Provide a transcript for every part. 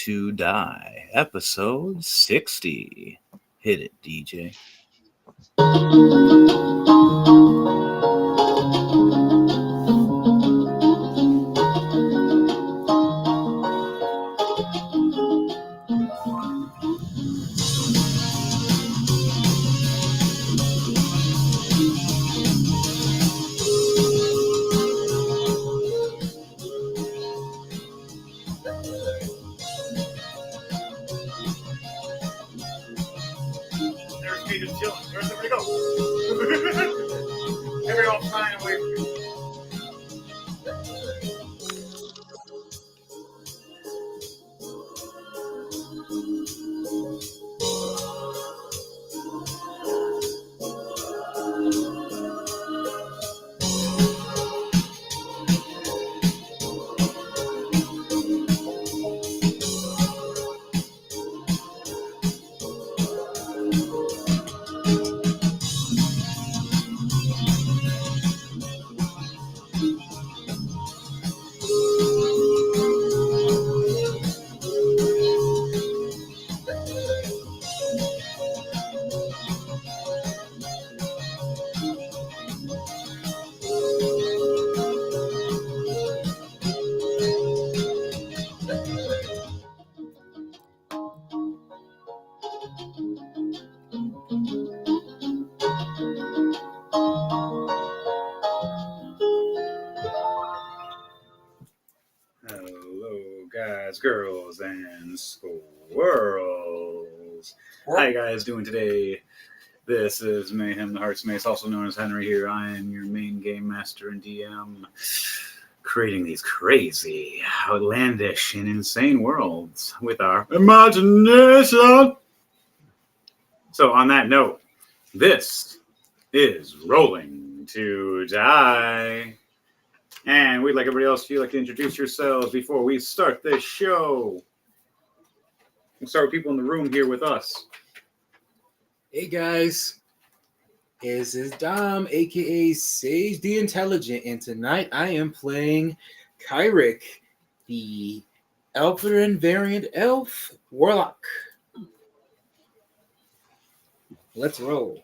to Die, episode 60. Hit it, DJ. There's me just chilling. Where's everybody go? Everybody all flying away from me. Hello, guys, girls, and squirrels. How you guys doing today? This is Mayhem the Hearts Mace, also known as Henry here. I am your main game master and DM, creating these crazy, outlandish, and insane worlds with our imagination. So on that note, this is Rolling to Die. And we'd like everybody else, if you'd like to introduce yourselves before we start this show. We'll start with people in the room here with us. Hey guys, this is Dom, aka Sage the Intelligent, and tonight I am playing Kyric, the Elverin variant elf warlock. Let's roll.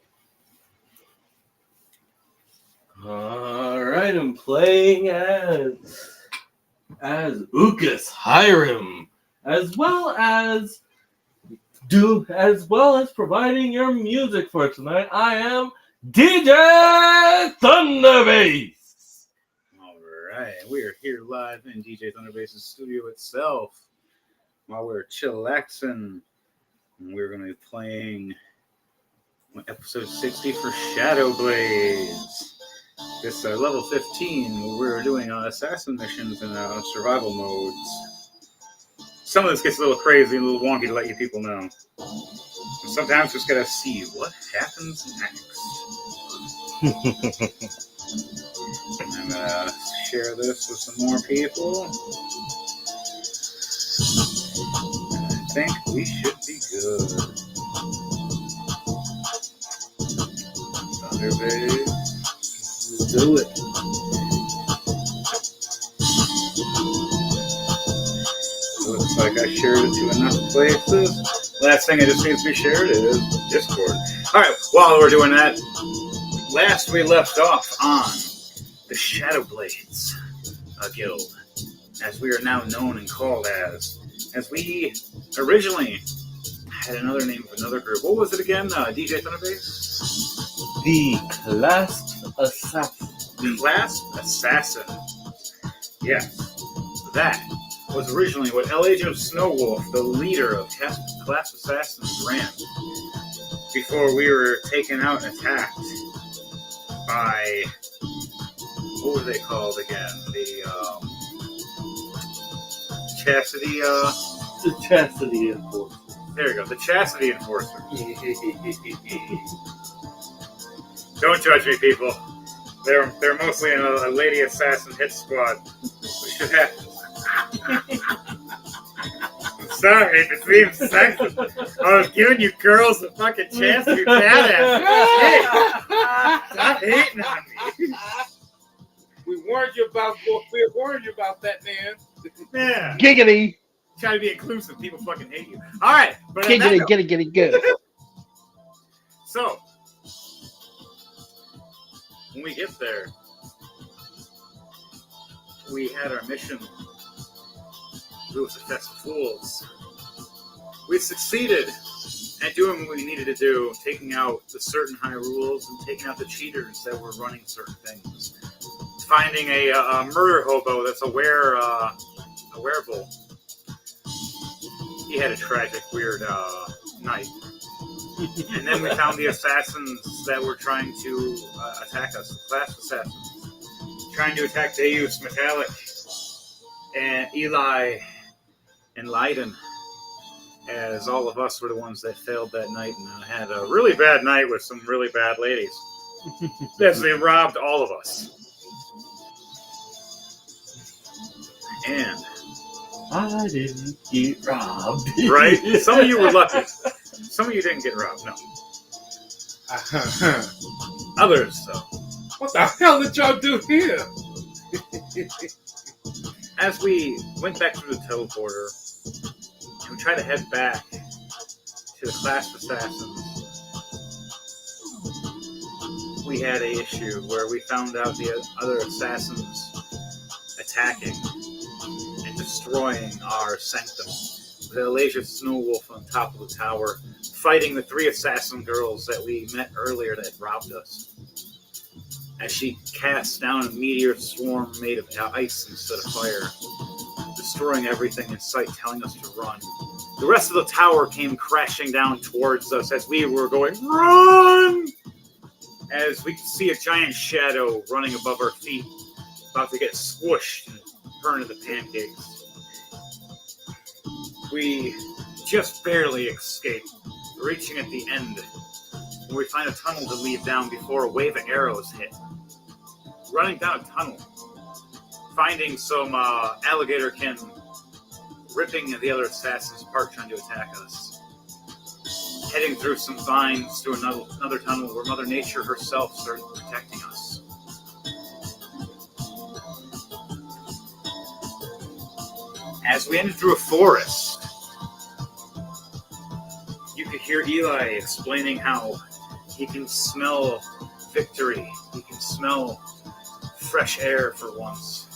All right, I'm playing as Ukas Hiram, as well as providing your music for tonight. I am DJ Thunderbass. All right, we are here live in DJ Thunderbass's studio itself while we're chillaxing. And we're going to be playing episode 60 for Shadow Blades. This level 15, we're doing assassin missions in survival modes. Some of this gets a little crazy and a little wonky to let you people know. And sometimes just gotta see what happens next. I'm gonna share this with some more people. And I think we should be good. Thunderbase. Let's do it. Looks like I shared it to enough places. Last thing that just needs to be shared is Discord. Alright, while we're doing that, last we left off on the Shadow Blades Guild, as we are now known and called as we originally had another name of another group. What was it again, DJ Thunderbase? The Clasped Assassin. Clasped Assassin. Yes, that was originally what Elijah Snowwolf, the leader of Clasped Assassins, ran before we were taken out and attacked by, what were they called again? The Chastity. The Chastity Enforcer. There we go. The Chastity Enforcer. Don't judge me, people. They're mostly in a lady assassin hit squad. We should have. I'm sorry, if it seems sexist. I was giving you girls a fucking chance to be badass. Hey, stop hating on me. We warned you about that, man. Yeah. Giggity. Try to be inclusive. People fucking hate you. All right. But Get it, good. So, when we get there, we had our mission. It was a fest of fools. We succeeded at doing what we needed to do, taking out the certain high rules and taking out the cheaters that were running certain things. Finding a murder hobo that's a werebull. He had a tragic, weird night. And then we found the assassins that were trying to attack us, the class assassins. Trying to attack Deus, Metallic, and Eli, and Leiden. As all of us were the ones that failed that night and had a really bad night with some really bad ladies. As they robbed all of us. And I didn't get robbed. right? Some of you were lucky. Some of you didn't get robbed, no. Others, though. What the hell did y'all do here? As we went back through the teleporter, and we tried to head back to the class of assassins, we had an issue where we found out the other assassins attacking and destroying our sanctum. With Elijah Snowwolf on top of the tower, fighting the 3 assassin girls that we met earlier that robbed us. As she cast down a meteor swarm made of ice instead of fire, destroying everything in sight, telling us to run. The rest of the tower came crashing down towards us as we were going, run! As we could see a giant shadow running above our feet, about to get squished and turned into pancakes. We just barely escaped, reaching at the end, where we find a tunnel to lead down before a wave of arrows hit. Running down a tunnel, finding some alligator-kin ripping the other assassins apart trying to attack us. Heading through some vines to another tunnel where Mother Nature herself started protecting us. As we entered through a forest, you could hear Eli explaining how he can smell victory. He can smell fresh air for once.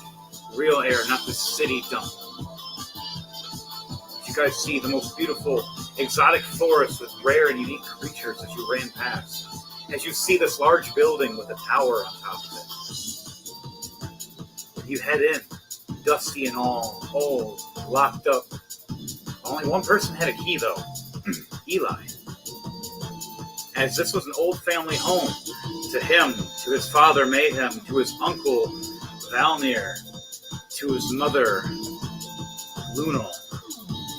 Real air, not the city dump. You guys see the most beautiful exotic forest with rare and unique creatures as you ran past. As you see this large building with a tower on top of it. You head in, dusty and all, old, locked up. Only one person had a key though, Eli. As this was an old family home to him, to his father Mayhem, to his uncle Valnir, to his mother Lunal,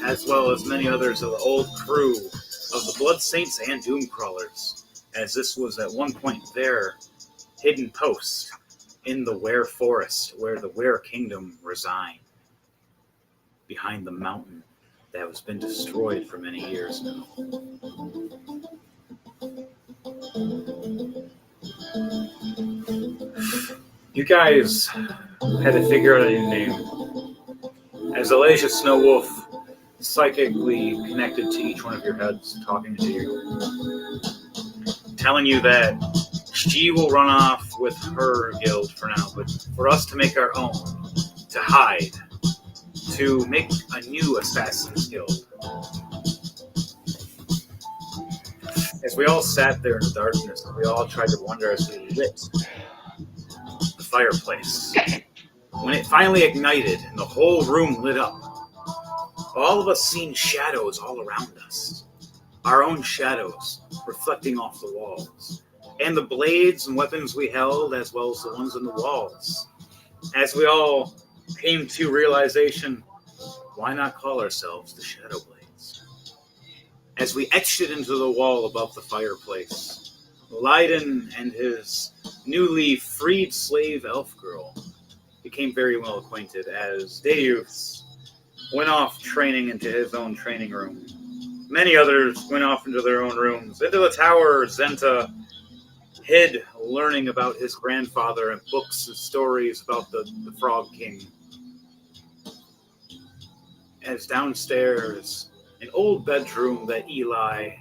as well as many others of the old crew of the Blood Saints and Doomcrawlers, as this was at one point their hidden post in the Were Forest, where the Were Kingdom resigned, behind the mountain that has been destroyed for many years now. You guys had to figure out a new name. As Elijah Snowwolf psychically connected to each one of your heads, talking to you, telling you that she will run off with her guild for now, but for us to make our own, to hide, to make a new Assassin's Guild. As we all sat there in the darkness, we all tried to wonder as we lit the fireplace. When it finally ignited and the whole room lit up, all of us seen shadows all around us. Our own shadows reflecting off the walls. And the blades and weapons we held, as well as the ones on the walls. As we all came to realization, why not call ourselves the Shadow Blades? As we etched it into the wall above the fireplace, Leiden and his newly freed slave elf girl became very well acquainted as Deus went off training into his own training room. Many others went off into their own rooms. Into the tower, Zenta hid learning about his grandfather and books and stories about the Frog King. as downstairs, an old bedroom that Eli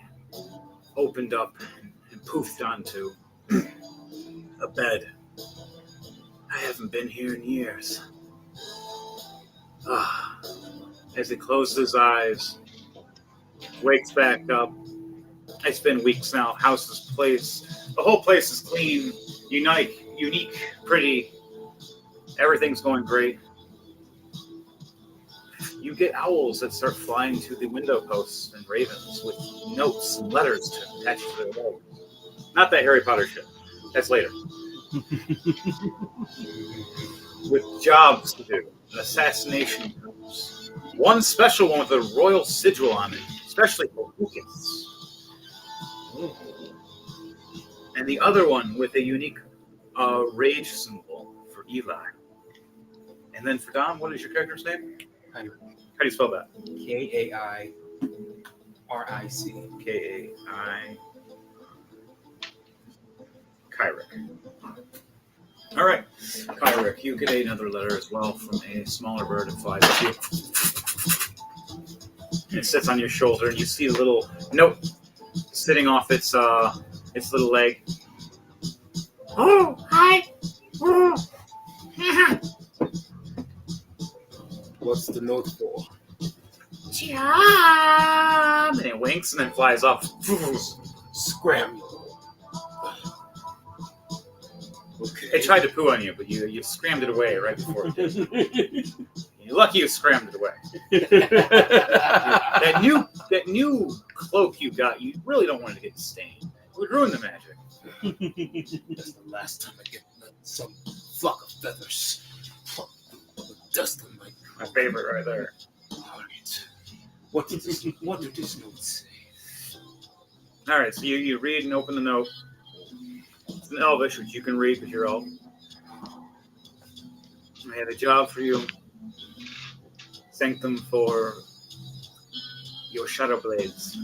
opened up and poofed onto. A bed. I haven't been here in years. As he closes his eyes, wakes back up. It's been weeks now. The whole place is clean, unique, pretty. Everything's going great. You get owls that start flying to the window posts and ravens with notes and letters to attach to their walls. Not that Harry Potter shit. That's later. With jobs to do, and assassination jobs. One special one with a royal sigil on it, especially for Lucas. And the other one with a unique rage symbol for Eli. And then for Dom, what is your character's name? Kyric. How do you spell that? Kairic. Kai. Kyric. All right, Kyric, you get another letter as well from a smaller bird that flies up you. And it sits on your shoulder, and you see a little note sitting off its little leg. Oh, hi. Oh. What's the note for? Jam! And it winks and then flies off. Scramble. Okay. It tried to poo on you, but you scrammed it away right before it did. You're lucky you scrammed it away. That new cloak you got, you really don't want it to get stained. It would ruin the magic. That's the last time I get some flock of feathers. Dust on My favorite right there. Alright. What did this note say? Alright, so you read and open the note. It's in Elvish, which you can read because you're elf. I had a job for you. Thank them for your shadow blades.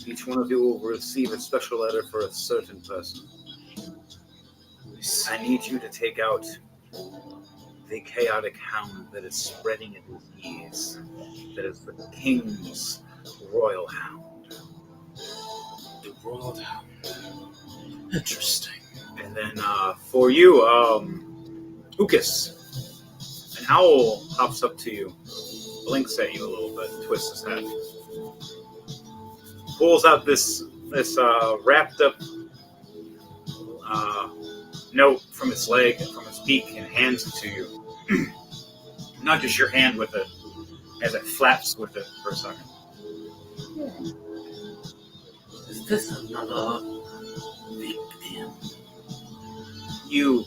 Each one of you will receive a special letter for a certain person. I need you to take out the chaotic hound that is spreading a disease. That is the king's royal hound. The royal hound. Interesting. And then for you, Ukas, an owl hops up to you, blinks at you a little bit, twists his head, pulls out this wrapped up note from its leg and from its beak and hands it to you. Nudges your hand with it as it flaps with it for a second. Is this another victim? You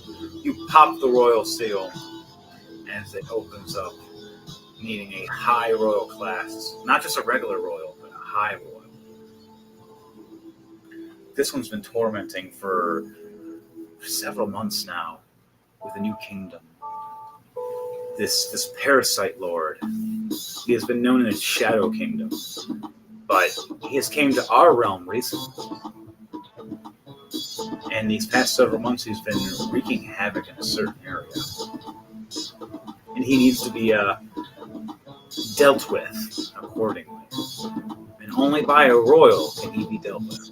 pop the royal seal as it opens up, needing a high royal class. Not just a regular royal, but a high royal. This one's been tormenting for several months now with a new kingdom. This parasite lord, he has been known as Shadow Kingdom, but he has came to our realm recently. And these past several months, he's been wreaking havoc in a certain area. And he needs to be dealt with accordingly. And only by a royal can he be dealt with.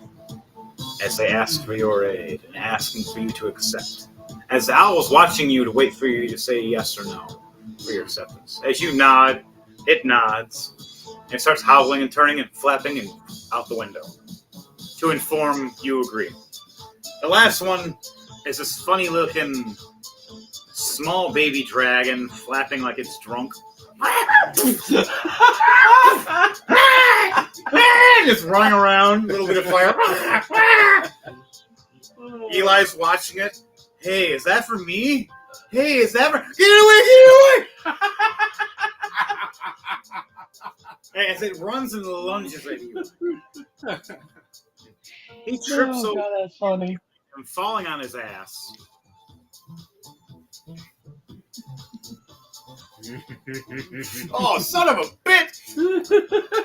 As they ask for your aid and asking for you to accept. As the owl is watching you to wait for you to say yes or no for your acceptance. As you nod, it nods. And it starts howling and turning and flapping and out the window. To inform you agree. The last one is this funny looking small baby dragon flapping like it's drunk. Just running around, a little bit of fire. Eli's watching it. Hey, is that for me? Hey, is that for... Get away! As it runs and lunges at you. He trips over God, that's funny. from falling on his ass. Oh, son of a bitch!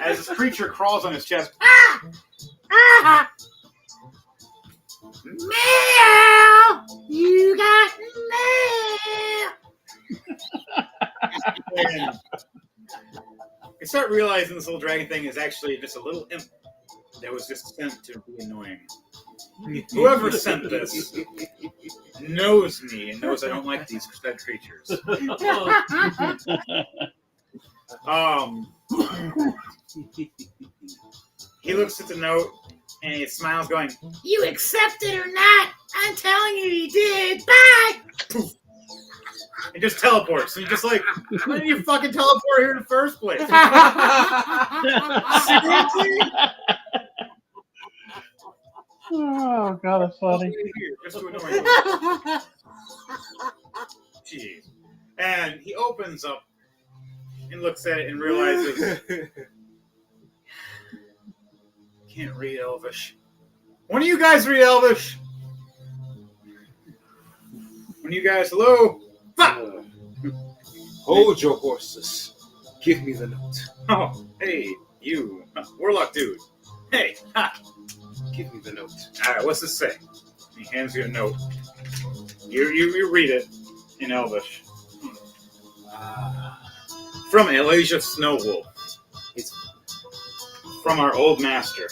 As this creature crawls on his chest. Ah! Ah! Meow! You got mail! You start realizing this little dragon thing is actually just a little imp that was just sent to be annoying. Whoever sent this knows me and knows I don't like these dead creatures. He looks at the note and he smiles, going, "You accept it or not? I'm telling you, you did. Bye." Poof. And just teleports. And you're just like, why did you fucking teleport here in the first place? Seriously? Oh, God, that's funny. Just to annoy you. Jeez. And he opens up and looks at it and realizes can't read Elvish. One of you guys read Elvish? One of you guys, hello? Hold your horses. Give me the note. Oh, hey, you. Warlock dude. Hey, ha. Give me the note. Alright, what's this say? He hands you a note. You read it in Elvish. From Elijah Snowwolf. It's from our old master.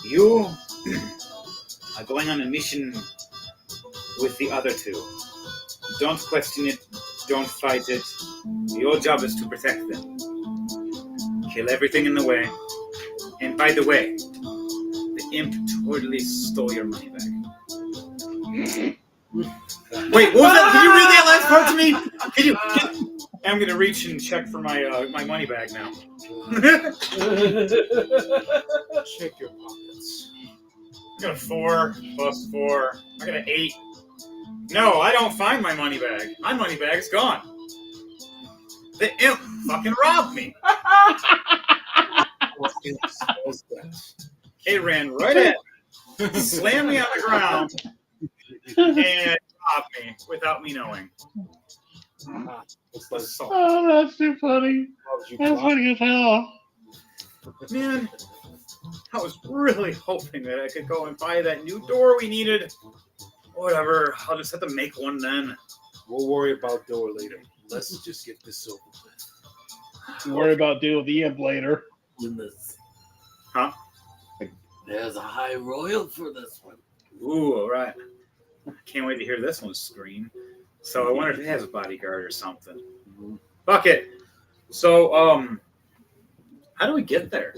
You are going on a mission with the other two. Don't question it. Don't fight it. Your job is to protect them. Kill everything in the way. And by the way, the imp totally stole your money back. Wait, what was that? Can you read that last part to me? I'm gonna reach and check for my my money bag now. Check your pockets. I got a 4 plus 4. I got an 8. No, I don't find my money bag. My money bag is gone. The imp fucking robbed me. It ran right at me, slammed me on the ground, and robbed me without me knowing. So, Oh, that's too funny. That's funny as hell. man, I was really hoping that I could go and buy that new door we needed. Whatever, I'll just have to make one then. We'll worry about door later. Let's just get this over with. Don't worry about dealing with the imp later. Huh? There's a high royal for this one. Ooh, all right. Can't wait to hear this one scream. So I wonder if it has a bodyguard or something. Fuck it. So, how do we get there?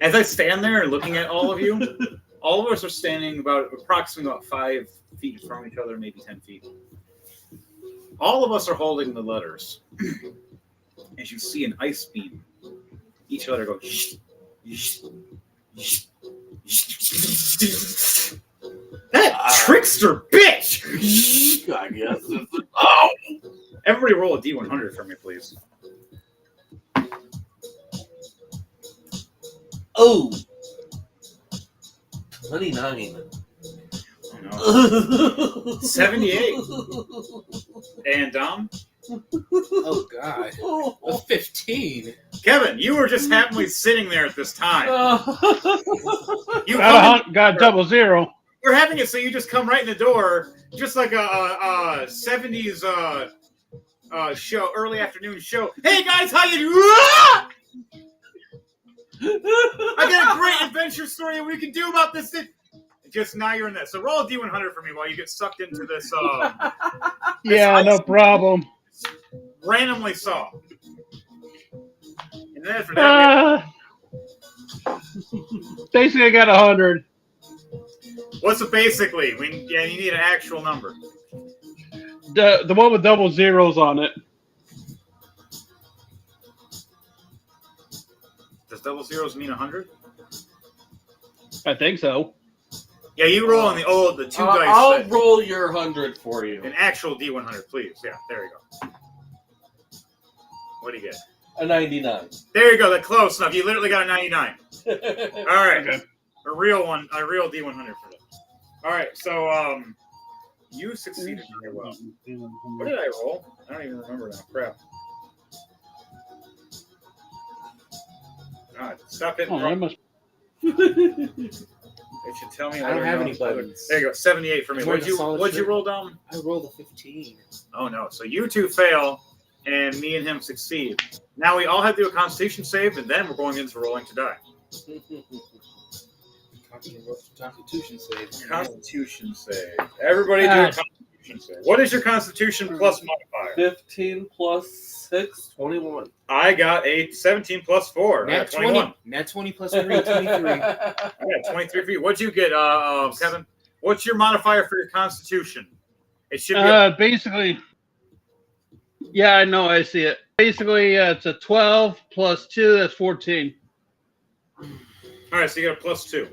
As I stand there looking at all of you, all of us are standing approximately about 5 feet from each other, maybe 10 feet. All of us are holding the letters. As you see an ice beam, each letter goes. Shh, shh, shh, shh. That trickster bitch! I guess. Oh! Everybody roll a D100 for me, please. Oh! 29. Oh, no. 78. And Dom? Oh, God. A 15. Kevin, you were just happily sitting there at this time. You Got double zero. we're having it so you just come right in the door, just like a 70s show, early afternoon show. Hey guys, how you doing? I got a great adventure story that we can do about this thing. Just now you're in this. So roll a D100 for me while you get sucked into this. Yeah, no problem. Randomly saw. And then after that, Basically, I got 100. what's it basically? You need an actual number. The one with double zeros on it. Does double zeros mean 100? I think so. Yeah, you roll on the two dice. I'll roll your 100 for you. An actual D100, please. Yeah, there you go. What do you get? A 99. There you go. That's close enough. You literally got a 99. All right. Okay. A real D100 for that. All right. So, you succeeded very well. What did I roll? I don't even remember now. Crap. God, stop hitting Oh, that wrong. must. It should tell me. I don't have know. any buttons. There you go. 78 for me. I'm wearing a solid What'd you shirt. roll down? I rolled a 15. Oh no. So you two fail. and me and him succeed. Now we all have to do a Constitution save, and then we're going into rolling to die. Constitution save. Constitution save. Everybody do a Constitution save. What is your Constitution plus modifier? 15 plus 6, 21. I got a 17 plus 4. I got Nat 21. 20. Nat 20 plus 3, 23. I got 23 for you. What'd you get, Kevin? What's your modifier for your Constitution? It should be Basically, yeah, I know, I see it. Basically, it's a 12 plus 2, that's 14. all right. So you got a plus 2.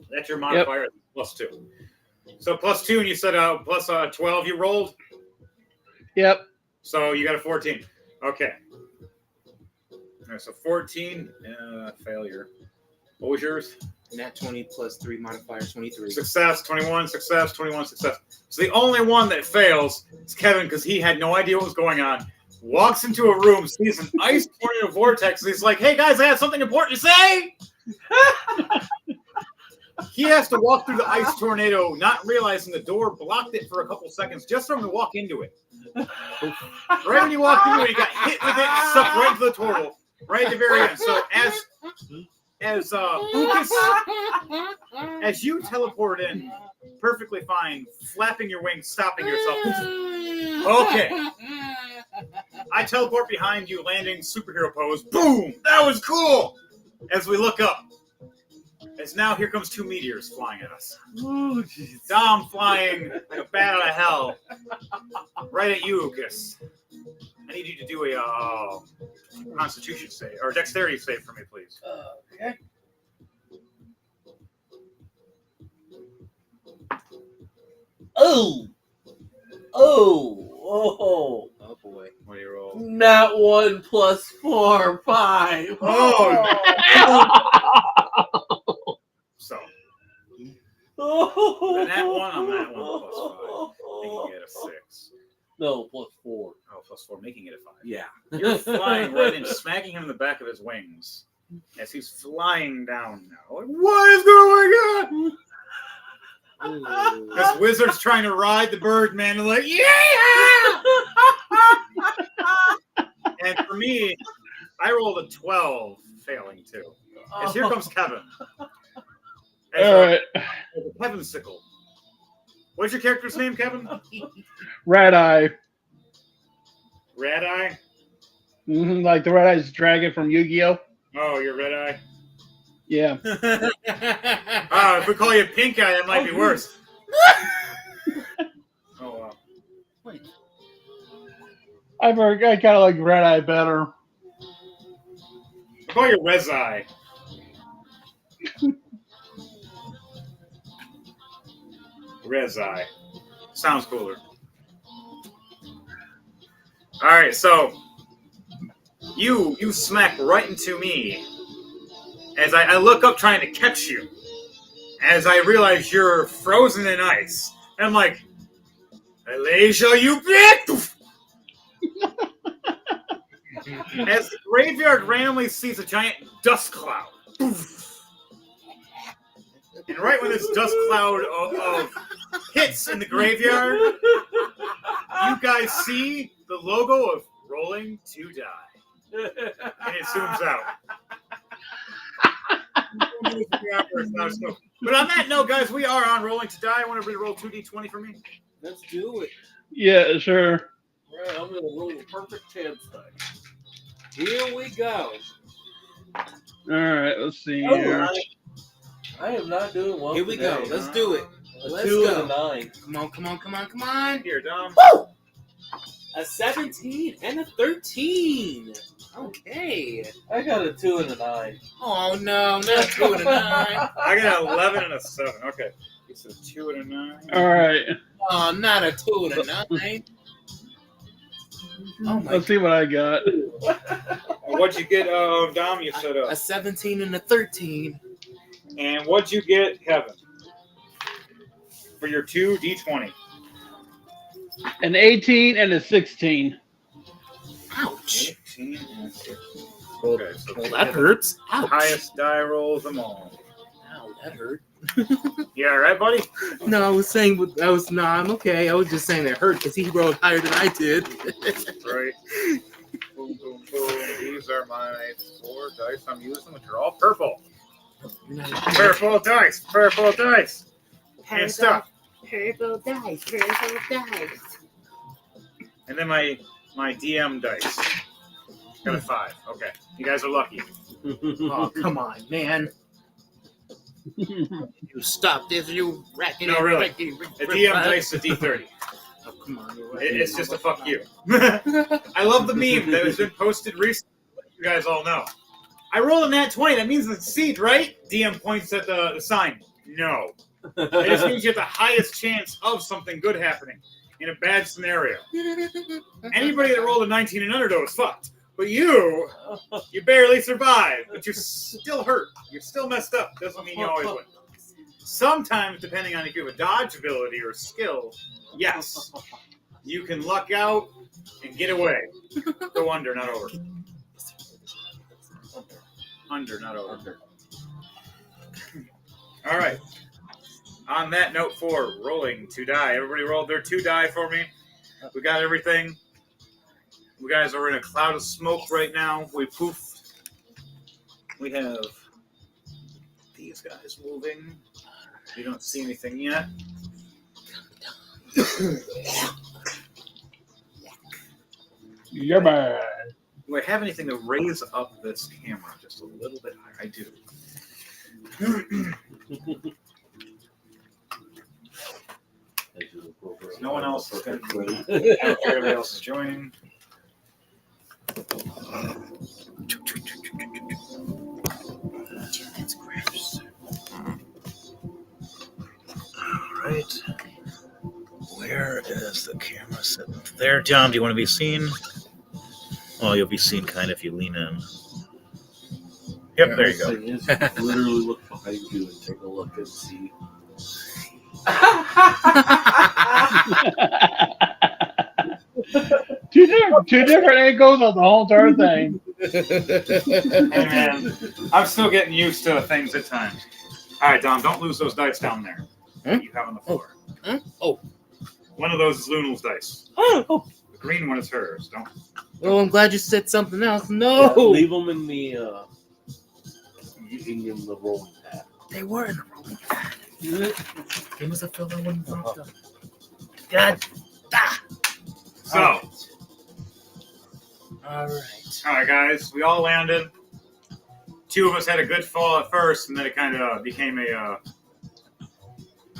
That's your modifier. Plus 2. So plus 2, and you said plus 12. You rolled. Yep. So you got a 14. Okay. All right. So 14. Failure. What was yours? Nat 20 plus 3 modifier 23. Success, 21, success, 21, success. So the only one that fails is Kevin because he had no idea what was going on. Walks into a room, sees an ice tornado vortex, and he's like, hey guys, I have something important to say. He has to walk through the ice tornado, not realizing the door blocked it for a couple seconds just for him to walk into it. Right when you walked into it, he got hit with it, sucked right into the turtle, right at the very end. So as Lucas, as you teleport in, perfectly fine, flapping your wings, stopping yourself. Okay. I teleport behind you, landing superhero pose. Boom! That was cool! As we look up. As now here comes 2 meteors flying at us. Oh, jeez. Dom flying like a bat out of hell. Right at you, Lucas. I need you to do a Constitution save, or Dexterity save for me, please. Okay. Oh, Oh boy. What do you roll? Nat 1 plus 4, 5. Oh, so Oh. that 1 on that 1 plus 5, making it a 6. No, plus 4. Oh, plus 4, making it a 5. Yeah. You're flying right in, smacking him in the back of his wings as he's flying down now. Like, what is going on? This wizard's trying to ride the bird, man, and like, yeah! And for me, I rolled a 12, failing too. As here comes Kevin. As All right. a Kevin Sickle. What's your character's name, Kevin? Red Eye. Red Eye? Like the Red Eye's dragon from Yu-Gi-Oh! Oh, you're Red Eye? Yeah. If we call you Pink Eye, that might be worse. Oh, wow. Wait. I kind of like Red Eye better. We'll call you Rez Eye. Rez Eye. Sounds cooler. All right, so you smack right into me as I look up trying to catch you. As I realize you're frozen in ice. And I'm like, Alasia, you bitch! As the graveyard randomly sees a giant dust cloud. And right when this dust cloud of hits in the graveyard, you guys see the logo of Rolling to Die. And it zooms out. But on that note, guys, we are on Rolling to Die. I want everybody to roll 2d20 for me. Let's do it. Yeah, sure. Right, I'm going to roll a perfect chance dice. Here we go. All right, let's see Oh, here. I am not doing well. Here we go. today. Let's do it. A Let's 2 go. and a 9. Come on, come on, come on, come on. Here, Dom. A 17 and a 13. Okay. I got a 2 and a 9. Oh no, not a 2 and a 9. I got an 11 and a 7. Okay. It's a 2 and a 9. All right, Oh, not a 2 and a 9. Oh my. let's see what I got. What'd you get, Dom? You said A 17 and a 13. And what'd you get, Kevin? For your 2d20. An 18 and a 16. Ouch. 18 and 16. Well, Okay, so well, that hurts. Ouch. highest die roll of them all. Ow, that hurt. You all right, buddy? No, I was saying, I'm okay. I was just saying it hurt because he rolled higher than I did. Right. Boom, boom, boom. These are my 4 dice I'm using, which are all purple. Purple dice. Purple dice. And stuff. Purple dice. And then my DM dice. Got a 5. Okay. You guys are lucky. Oh, come on, man. You stop this, you racking. No, really. The DM dice is a D30. Oh, come on. You're right. It's just a fuck you. I love the meme that has been posted recently. You guys all know. I rolled a nat 20. That means it's a seed, right? DM points at the sign. No. It just means you have the highest chance of something good happening in a bad scenario. Anybody that rolled a 19 and under, though, is fucked. But you barely survived. But you're still hurt. You're still messed up. Doesn't mean you always win. Sometimes, depending on if you have a dodge ability or skill, yes, you can luck out and get away. Go under, not over. Under, not over. All right. On that note, for rolling 2 die. Everybody rolled their 2 die for me. We got everything. You guys are in a cloud of smoke right now. We poofed. We have these guys moving. We don't see anything yet. Yeah, man. Do I have anything to raise up this camera just a little bit higher? I do. No one else is going to. Everybody else is joining. All right. Where is the camera sitting? There, John. Do you want to be seen? Oh, you'll be seen kind of if you lean in. Yep, there you go. Literally look behind you and take a look and see. Two different angles on the whole darn thing. Hey, man, I'm still getting used to things at times. All right, Dom, don't lose those dice down there that you have on the floor. Oh. One of those is Lunal's dice. Oh. The green one is hers. Don't. Well, I'm glad you said something else. No. Yeah, leave them in the rolling pad. They were in the rolling pad. They must have filled that one up. God. Ah. So. All right. All right, guys. We all landed. 2 of us had a good fall at first, and then it kind of became a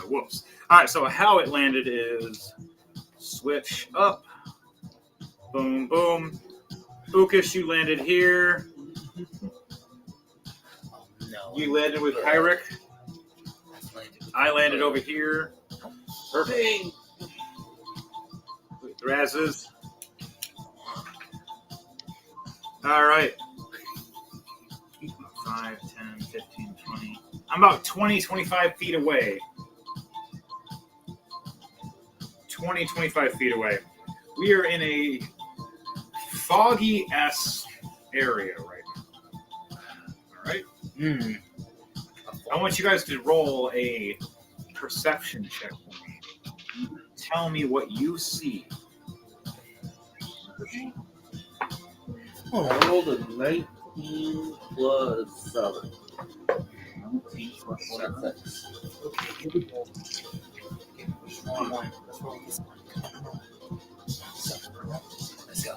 whoops. All right, so how it landed is switch up. Boom, boom. Ukish, you landed here. Oh, no. You landed with Kyrick. I landed over here. Perfect. With Razes. All right. 5, 10, 15, 20. I'm about 20, 25 feet away. 20, 25 feet away. We are in a foggy-esque area right now. All right? I want you guys to roll a perception check for me. Tell me what you see. I rolled a 19 plus 7. 19 plus 7. 26. Okay, here we go. Let's roll one. Let's roll this one. Let's go.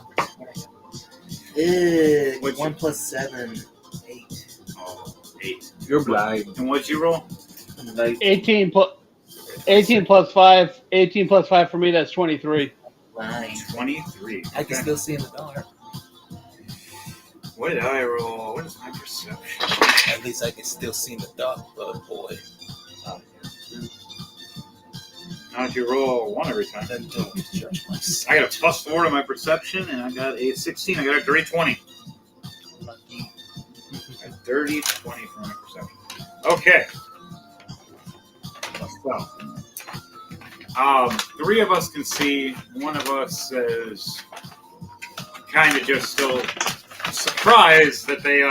What's 1 plus 7. 8. Oh, 8. You're blind. And what'd you roll? 18 plus 5. 18 plus 5 for me, that's 23. 9. 23. I can still see in the dark. What did I roll? What is my perception? At least I can still see in the dark, but boy. Now if you roll 1 every time. Then don't judge myself. I got a plus 4 to my perception, and I got a 16. I got a dirty 20. Lucky. A dirty 20 for my perception. Okay. So, 3 of us can see. 1 of us is kind of just still surprised that they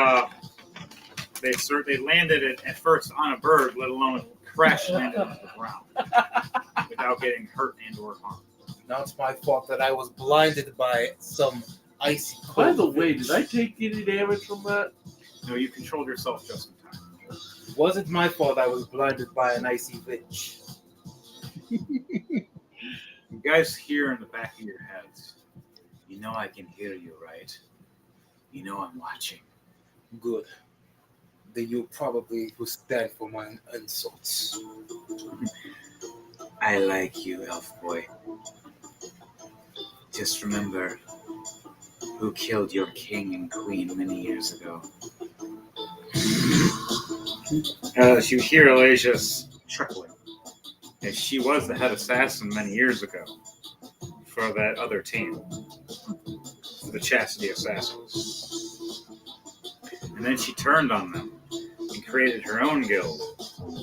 landed at first on a bird, let alone crash landed on the ground without getting hurt and or harmed. Now it's my fault that I was blinded by some icy cold. By the way, did I take any damage from that? No, you controlled yourself just in time. It wasn't my fault I was blinded by an icy witch. You guys hear in the back of your heads, you know I can hear you, right? You know I'm watching. Good. Then you probably will stand for my insults. I like you, elf boy. Just remember who killed your king and queen many years ago. As you hear Elijah's chuckling, as she was the head assassin many years ago for that other team, for the Chastity Assassins. And then she turned on them and created her own guild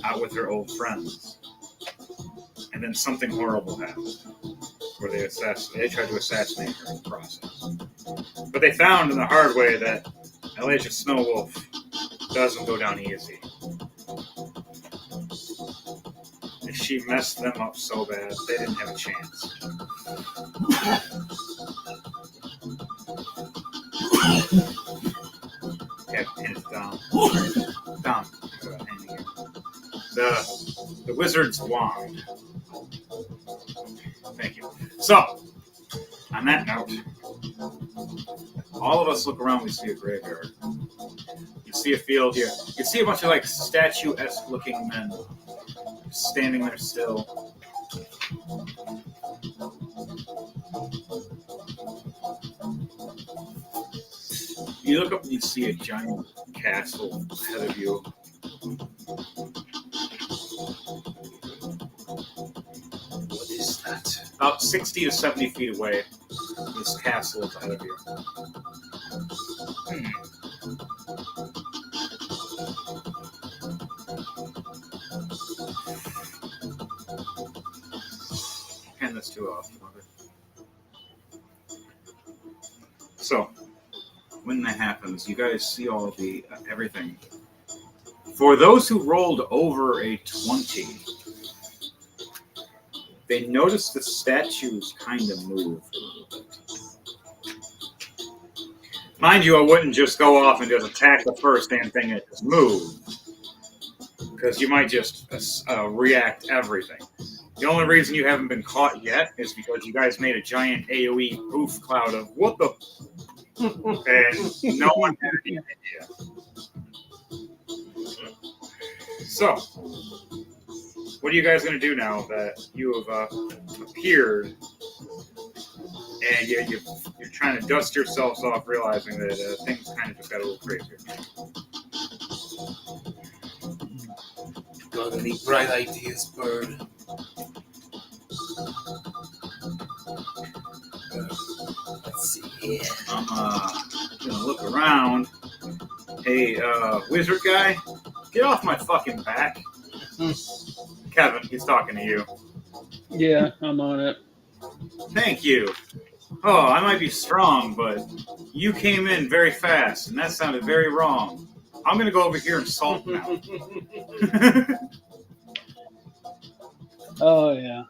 out with her old friends. And then something horrible happened, where they tried to assassinate her in the process. But they found in the hard way that Elijah Snowwolf doesn't go down easy. And she messed them up so bad, they didn't have a chance. Okay, pin it down. Down. The wizard's wand. Thank you. So, on that note, all of us look around, we see a graveyard. You see a field here. You see a bunch of like statue-esque looking men standing there still. You look up and you see a giant castle ahead of you. What is that? About 60 to 70 feet away, this castle is ahead of you. Hand this to off. So, when that happens, you guys see all of the everything. For those who rolled over a 20, they noticed the statues kind of moved a little bit. Mind you, I wouldn't just go off and just attack the first damn thing that just moved, because you might just react everything. The only reason you haven't been caught yet is because you guys made a giant AoE poof cloud of what the... and no one had any idea. So, what are you guys going to do now that you have appeared and you're trying to dust yourselves off, realizing that things kind of just got a little crazier? Got any bright ideas, bird? Let's see here. I'm going to look around. Hey, wizard guy, get off my fucking back. Kevin, he's talking to you. Yeah, I'm on it. Thank you. Oh, I might be strong, but you came in very fast, and that sounded very wrong. I'm going to go over here and salt now. Oh, yeah.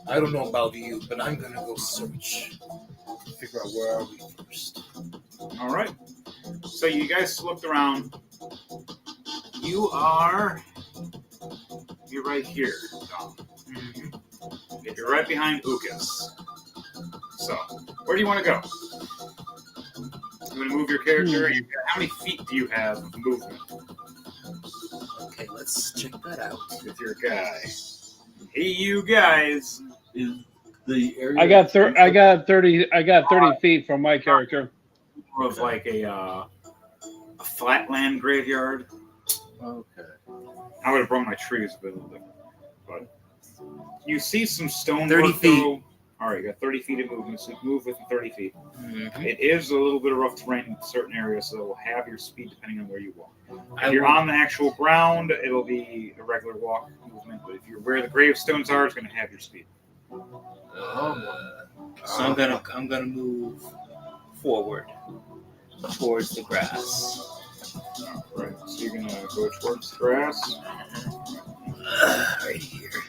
I don't know about you, but I'm gonna go search. Figure out where are we first. All right. So you guys looked around. You're right here, Dom. Mm-hmm. You're right behind Ukas. So, where do you want to go? You want to move your character? How many feet do you have of movement? Okay, let's check that out. With your guy. Hey, you guys. Is the area? I got 30 feet from my character. More of like a flatland graveyard. Okay. I would have brought my trees a bit different. But you see some stone 30 feet. All right, you got 30 feet of movement, so you move within 30 feet. Mm-hmm. It is a little bit of rough terrain in certain areas, so it will have your speed depending on where you walk. If you're on the actual ground, it'll be a regular walk movement, but if you're where the gravestones are, it's going to have your speed. So I'm gonna move forward towards the grass. Right. So you're gonna go towards the grass. Right here.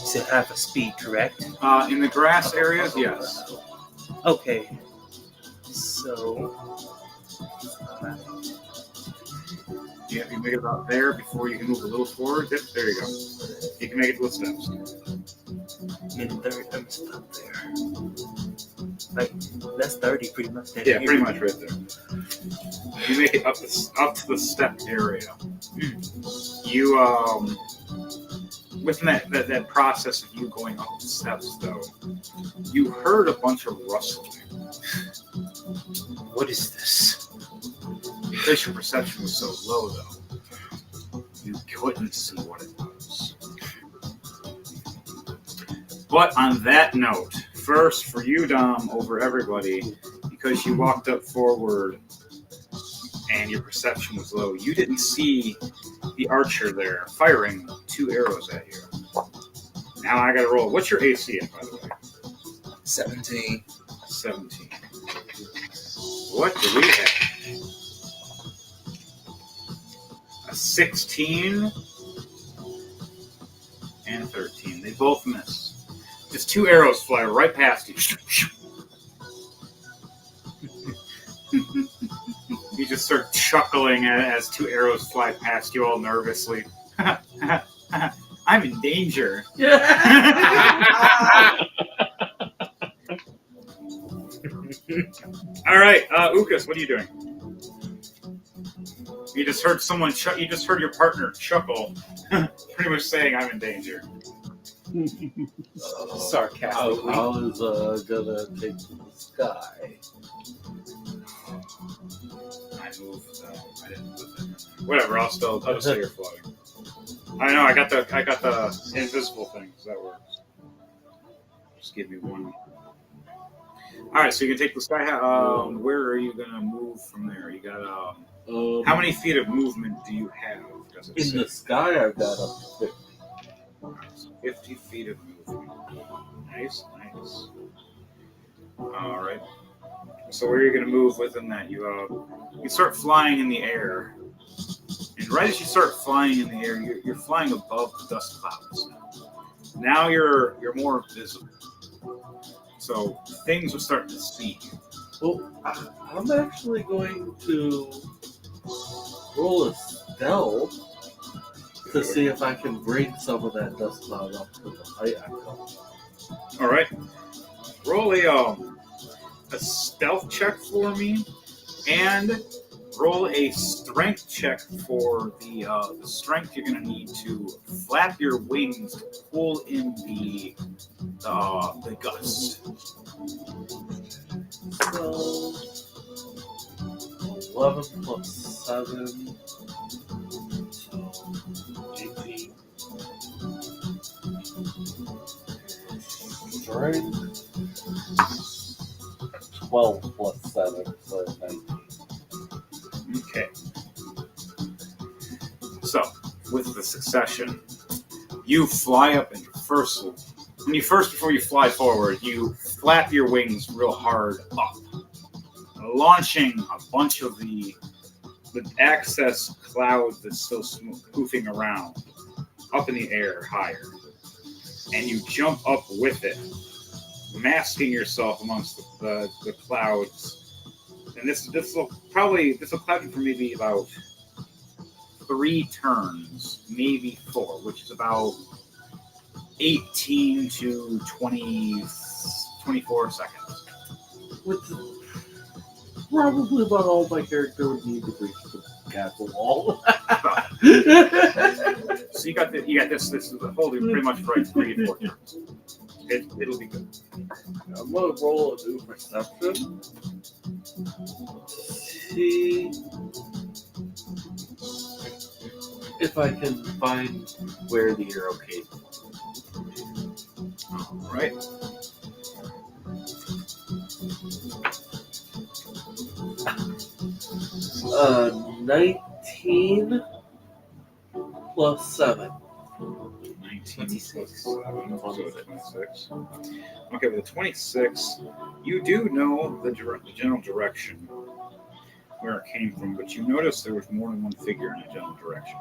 So half a speed, correct? In the grass areas, yes. Okay. So. Yeah, if you make it about there before you can move a little forward, yep, there you go. You can make it with steps. In third, I'm stop there. Like, that's 30 pretty much. There. Yeah, pretty much right there. You make it up to the step area. You within that process of you going up the steps, though, you heard a bunch of rustling. What is this? Because your perception was so low, though, you couldn't see what it was. But on that note, first for you, Dom, over everybody, because you walked up forward and your perception was low, you didn't see the archer there firing 2 arrows at you. Now I gotta roll. What's your AC, by the way? 17. 17. What do we have? A 16 and 13. They both miss. Just 2 arrows fly right past you. You just start chuckling as 2 arrows fly past you all nervously. I'm in danger. All right, Ukas, what are you doing? You just heard someone. You just heard your partner chuckle, pretty much saying, "I'm in danger." Sarcastic. I was gonna take to the sky. I moved. I didn't move it. Whatever. I'll just say you're floating. I know. I got the invisible thing. So that works. Just give me one. All right. So you can take the sky. Where are you gonna move from there? You got how many feet of movement do you have? Does it In say? the sky, I've got up to 50. So 50 feet of movement. Nice. All right. So where are you going to move within that? You start flying in the air, and right as you start flying in the air, you're flying above the dust clouds. Now you're more visible, so things will start to see you. Well, I'm actually going to roll a stealth to see if I can bring some of that dust cloud up to the height I come. All right. Roll a stealth check for me, and roll a strength check for the strength you're going to need to flap your wings to pull in the gust. So 11 plus 7, so 18. Strength 12 plus 7, so 19. Okay. So, with the succession, you fly up and before you fly forward, you flap your wings real hard up, launching a bunch of the excess cloud that's still poofing around up in the air higher. And you jump up with it, masking yourself amongst the clouds. And this will cloud you for maybe about 3 turns, maybe 4, which is about 18 to 24 seconds. Which is probably about all my character would need to reach the castle wall. So you got this. This is holding pretty much for 3 to 4 turns. It'll be good. I'm gonna roll a new perception. See if I can find where the arrow came from. All right. Uh, 19 plus 7. 19 plus 7, so it's 26. Okay, with the 26, you do know the general direction where it came from, but you notice there was more than one figure in that general direction.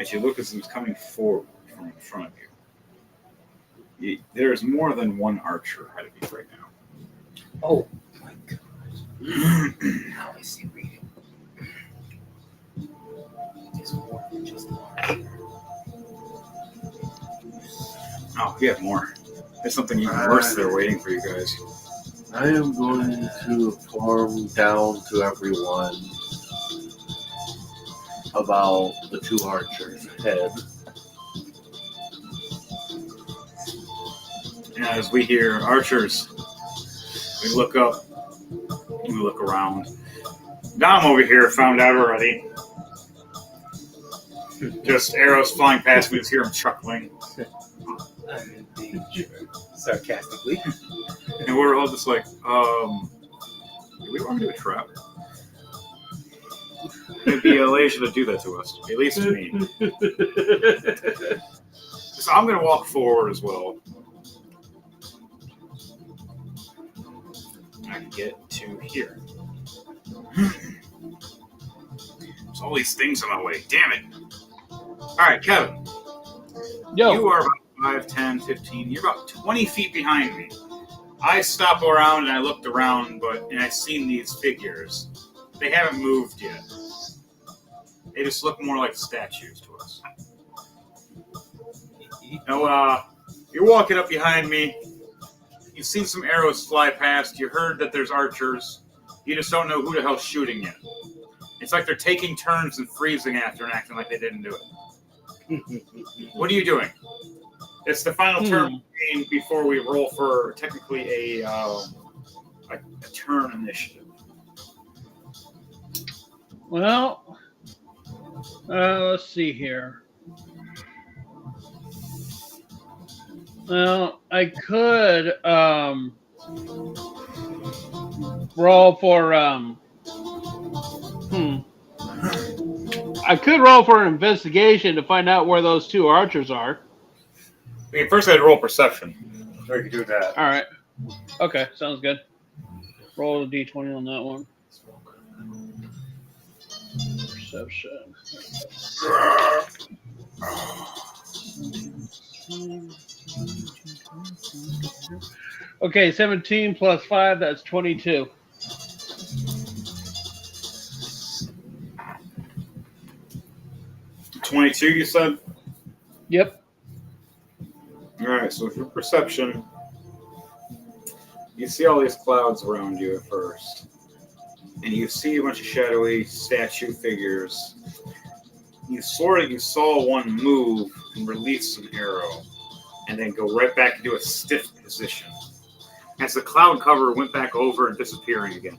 As you look as it was coming forward from in front of you, there's more than one archer ahead of you right now. Oh my god. Now I see reading. There's more than just one. Oh, you have more. There's something even worse there waiting for you guys. I am going to inform down to everyone about the two archers ahead. And as we hear archers, we look up, we look around. Dom over here found out already. Just arrows flying past, we just hear him chuckling. I'm in danger. Sarcastically. And we're all just like, do we want to do a trap? It'd be Elijah to do that to us, at least to me. So I'm going to walk forward as well. I can get to here. There's all these things in my way. Damn it. All right, Kevin. Yo. You are about 5, 10, 15. You're about 20 feet behind me. I stop around and I looked around, and I've seen these figures. They haven't moved yet. They just look more like statues to us. Now, you're walking up behind me. You've seen some arrows fly past. You heard that there's archers. You just don't know who the hell's shooting yet. It's like they're taking turns and freezing after and acting like they didn't do it. What are you doing? It's the final turn game before we roll for technically a turn initiative. Well, let's see here. Well, I could roll for I could roll for an investigation to find out where those two archers are. I mean, first I'd roll perception. So we could do that. All right. Okay, sounds good. Roll a d20 on that one. Perception. Okay, 17 plus 5, that's 22. $22, you said? Yep. All right, so with your perception, you see all these clouds around you at first. And you see a bunch of shadowy statue figures. You swore that you saw one move and release an arrow, and then go right back into a stiff position. As the cloud cover went back over and disappearing again.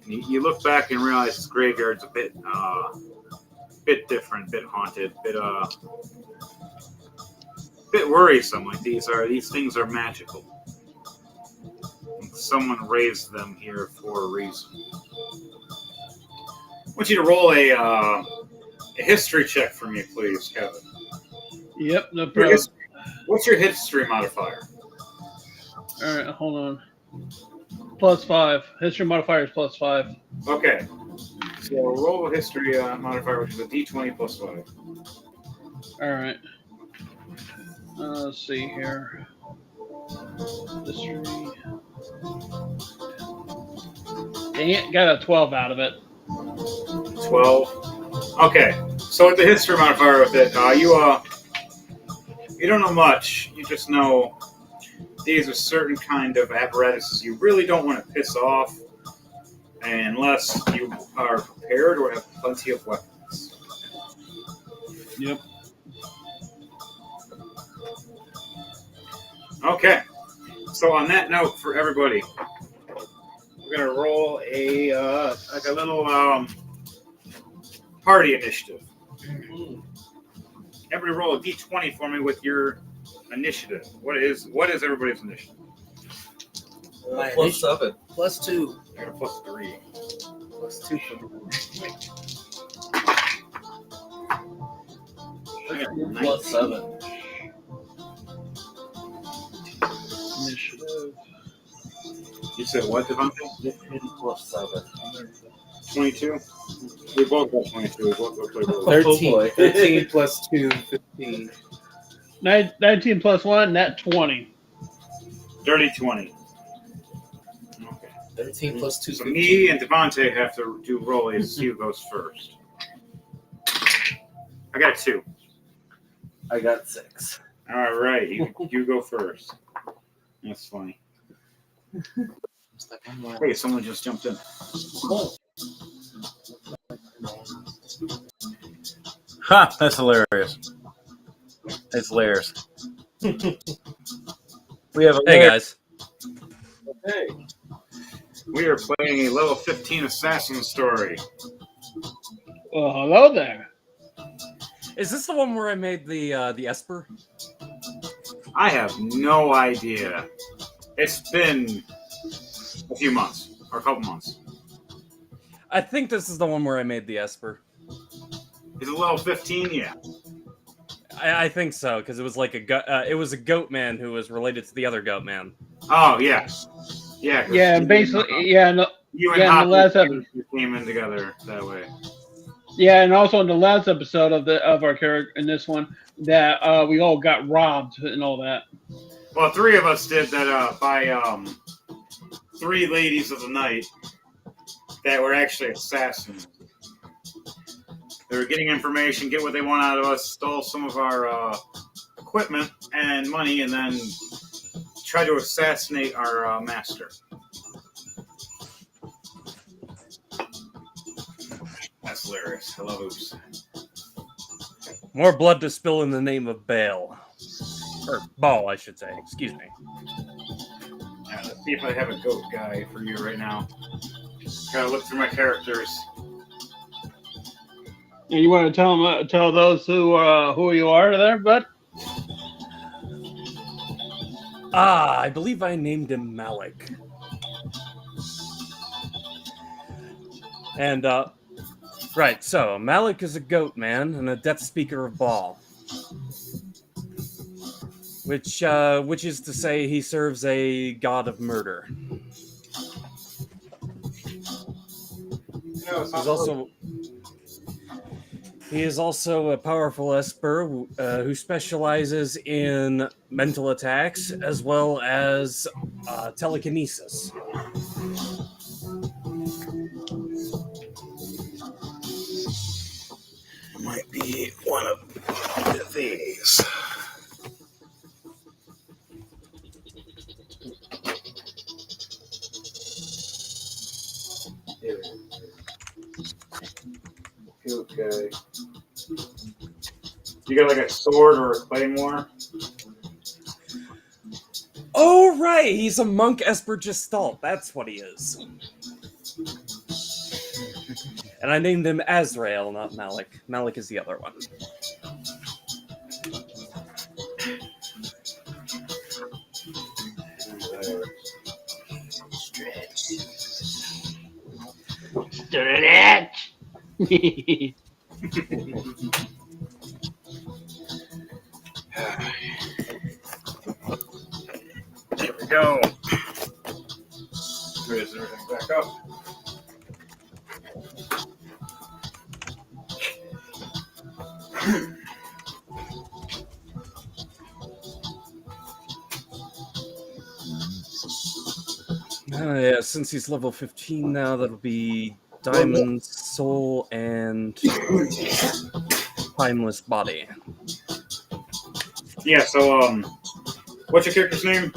And you look back and realize this graveyard's a bit different, bit haunted, bit worrisome. Like these things are magical. Someone raised them here for a reason. I want you to roll a history check for me, please, Kevin. Yep, no problem. What's your history modifier? All right, hold on. Plus 5. History modifier is plus 5. Okay. So roll a history modifier, which is a d20 plus 5. All right. Let's see here. History. Dang it, got a 12 out of it. 12. Okay. So with the history modifier with it, you don't know much. You just know these are certain kind of apparatuses you really don't want to piss off unless you are prepared or have plenty of weapons. Yep. Okay. So on that note, for everybody, we're gonna roll a little party initiative. Everybody roll a d20 for me with your initiative. What is everybody's initiative? Plus 7. Plus 2. I got a plus 3. Plus 2 for me. 13 plus 7. Initiative. You said what, Devontae? 15 plus 7. 22? We both got 22. We both look like we're 13. boy. 13 plus 2, 15. 19 plus 1, net 20. dirty 20. Okay. 13 plus 2, So 15. me and Devontae have to do rollies to see who goes first. I got a 2. I got 6. All right, you go first. That's funny. Wait, someone just jumped in. Ha! That's hilarious. It's hilarious. We have a Hey guys. Hey. We are playing a level 15 assassin story. Well, hello there. Is this the one where I made the Esper? I have no idea. It's been a few months or a couple months. I think this is the one where I made the Esper. Is it level 15? Yeah. I think so because it was like it was a goat man who was related to the other goat man. Oh yeah, yeah. 'Cause Yeah, basically, yeah, no, you and yeah, in the last Hoppy came in together that way. yeah, and also in the last episode of our character in this one, that we all got robbed and all that. Well, 3 of us did that by 3 ladies of the night that were actually assassins. They were getting information, get what they want out of us, stole some of our equipment and money, and then tried to assassinate our master. That's hilarious. I love Oops. More blood to spill in the name of Baal. Or Baal, I should say. Excuse me. Let's see if I have a goat guy for you right now. Gotta look through my characters. And you want to tell those who you are there, bud? I believe I named him Malik. And, right, so Malik is a goat man and a death speaker of Baal. Which is to say he serves a god of murder. He is also a powerful Esper who specializes in mental attacks as well as telekinesis. Might be one of these. Okay. You got like a sword or a claymore? Oh, right! He's a monk Esper Gestalt. That's what he is. And I named him Azrael, not Malik. Malik is the other one. Stretch. There we go. Raise everything back up. Yeah, since he's level 15 now, that'll be Diamond, Soul, and Timeless Body. Yeah, so, what's your character's name?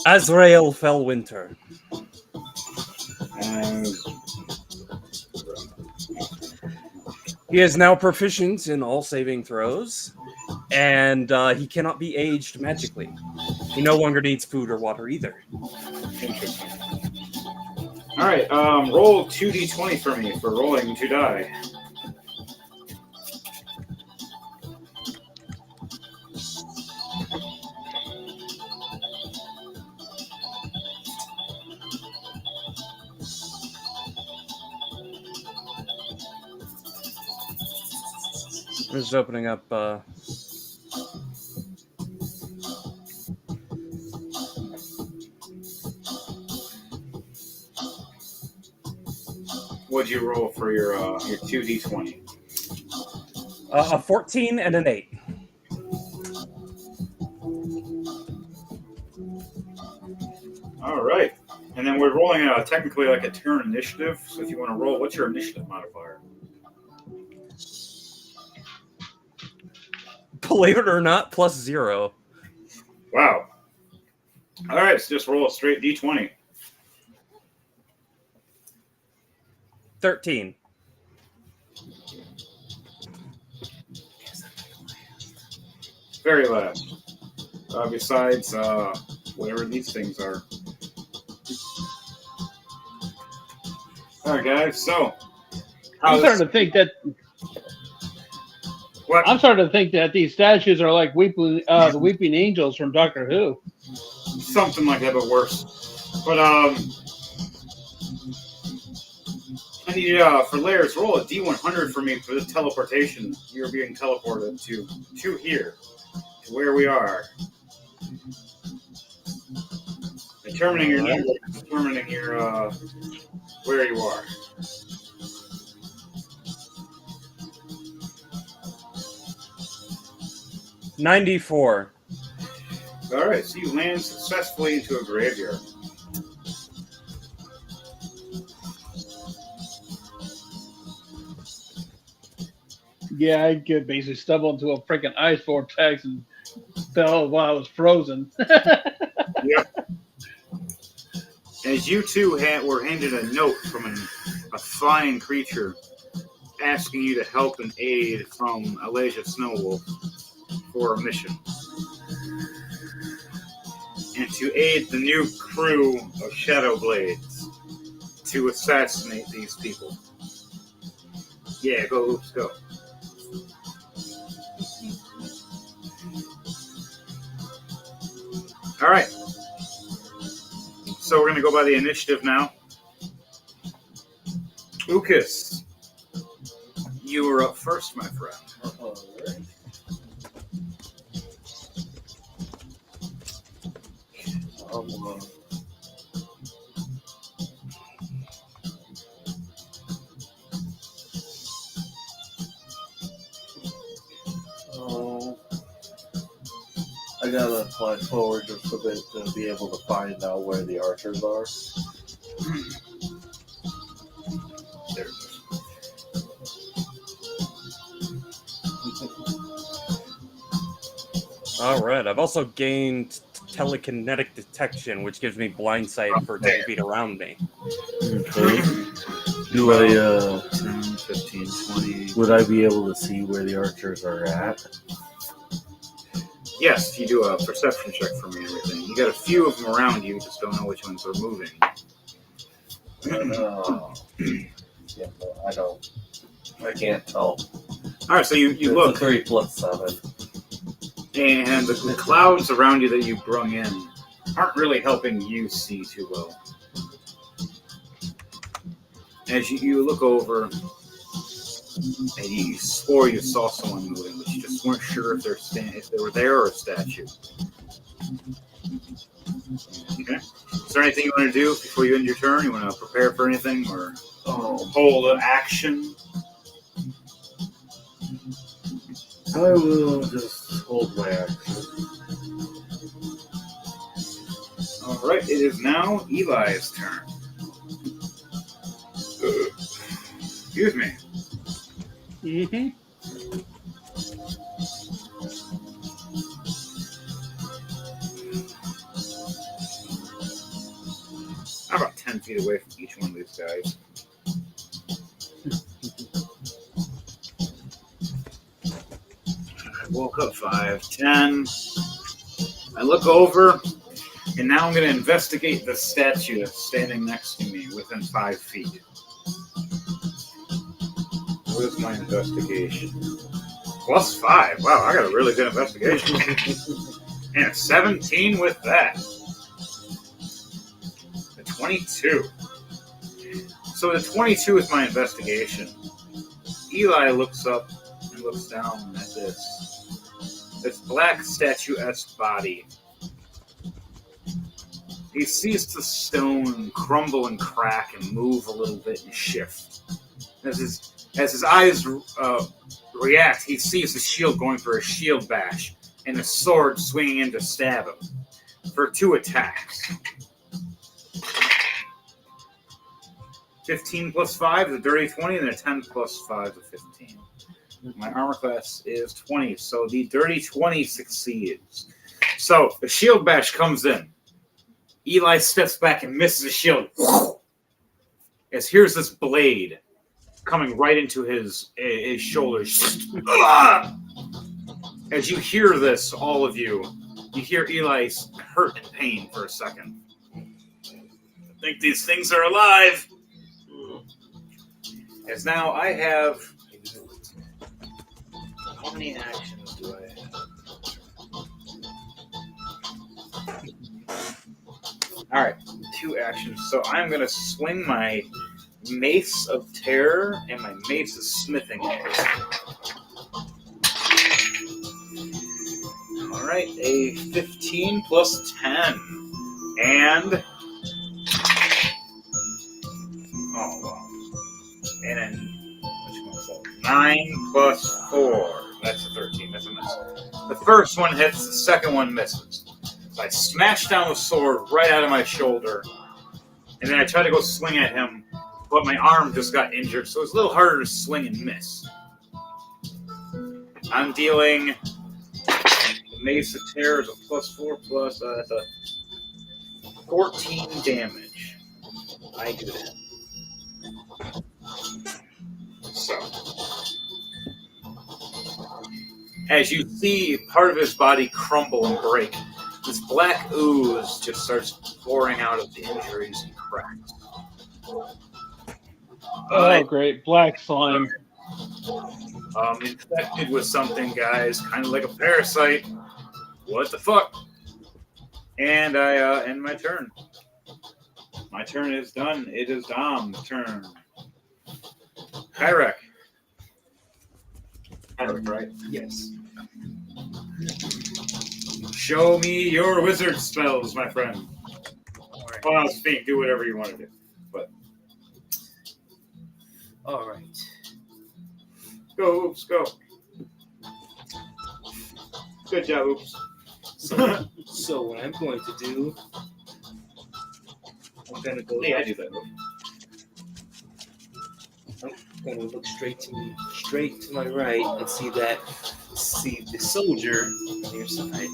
Azrael Fellwinter. He is now proficient in all saving throws, and he cannot be aged magically. He no longer needs food or water either. Interesting. Alright, roll 2d20 for me for rolling 2 die. just opening up. What'd you roll for your 2d20? A 14 and an 8. All right. And then we're rolling technically like a turn initiative. So if you want to roll, what's your initiative modifier? Believe it or not, +0. Wow. All right, so just roll a straight d20. 13. Very last. Besides whatever these things are. All right, guys. So I'm starting to think that what? I'm starting to think that these statues are like the weeping angels from Doctor Who. Something like that, but worse. But I need for layers, roll a d100 for me for this teleportation. You're being teleported to here, to where we are. Determining your number, determining your where you are. $94. All right, so you land successfully into a graveyard. Yeah, I could basically stumble into a freaking ice vortex and fell while I was frozen. Yep. As you two were handed a note from a flying creature asking you to help and aid from Elijah Snowwolf for a mission. And to aid the new crew of Shadowblades to assassinate these people. Yeah, go Hoops, go. All right. So we're going to go by the initiative now. Ukas, you are up first, my friend. All right. I gotta apply forward just a bit to be able to find out where the archers are. There it is. All right. I've also gained telekinetic detection, which gives me blind sight for 10 feet around me. Okay. Do I, 10, 15, 20. would I be able to see where the archers are at? Yes, you do a perception check for me and everything. You got a few of them around you, just don't know which ones are moving. Yeah, no, I don't. I can't tell. All right, so you It's look, a 3 + 7. and the clouds around you that you brung in aren't really helping you see too well. As you look over, and you swore you saw someone moving, but you just weren't sure if they were there or a statue. Okay. Is there anything you want to do before you end your turn? You want to prepare for anything or hold an action? I will just hold my action. All right, it is now Eli's turn. Excuse me. Mm-hmm. I'm about 10 feet away from each one of these guys. I woke up 5, 10. I look over, and now I'm going to investigate the statue that's standing next to me within 5 feet. What is my investigation? +5. Wow, I got a really good investigation. And a 17 with that. A 22. So the 22 is my investigation. Eli looks up and looks down at this black statuesque body. He sees the stone crumble and crack and move a little bit and shift. As his eyes react, he sees the shield going for a shield bash and the sword swinging in to stab him for 2 attacks. 15 plus 5 is a dirty 20, and a 10 plus 5 is a 15. My armor class is 20, so the dirty 20 succeeds. So the shield bash comes in. Eli steps back and misses the shield. As here's this blade coming right into his shoulders. As you hear this, all of you hear Eli's hurt and pain for a second. I think these things are alive. As now I have... How many actions do I have? Alright, 2 actions. So I'm going to swing my Mace of Terror and my Mace of Smithing. Alright, a 15 plus 10. And... Oh, wow. And then... 9 plus 4. That's a 13. That's a miss. The first one hits, the second one misses. So I smash down the sword right out of my shoulder. And then I try to go swing at him, but my arm just got injured, so it's a little harder to swing and miss. I'm dealing the Mace of Terror is a plus 4 plus that's a 14 damage. I do that. So, as you see part of his body crumble and break, this black ooze just starts pouring out of the injuries and cracks. Oh, great. Black slime. Infected with something, guys. Kind of like a parasite. What the fuck? And I end my turn. My turn is done. It is Dom's turn. Kyrek. Kyrek, right? Yes. Show me your wizard spells, my friend. Well, I'll speak. Do whatever you want to do. But All right. go, Oops, go. Good job, Oops. So what I'm going to do, I'm gonna go. Yeah, I do that. I'm gonna look straight to my right and see the soldier on your side.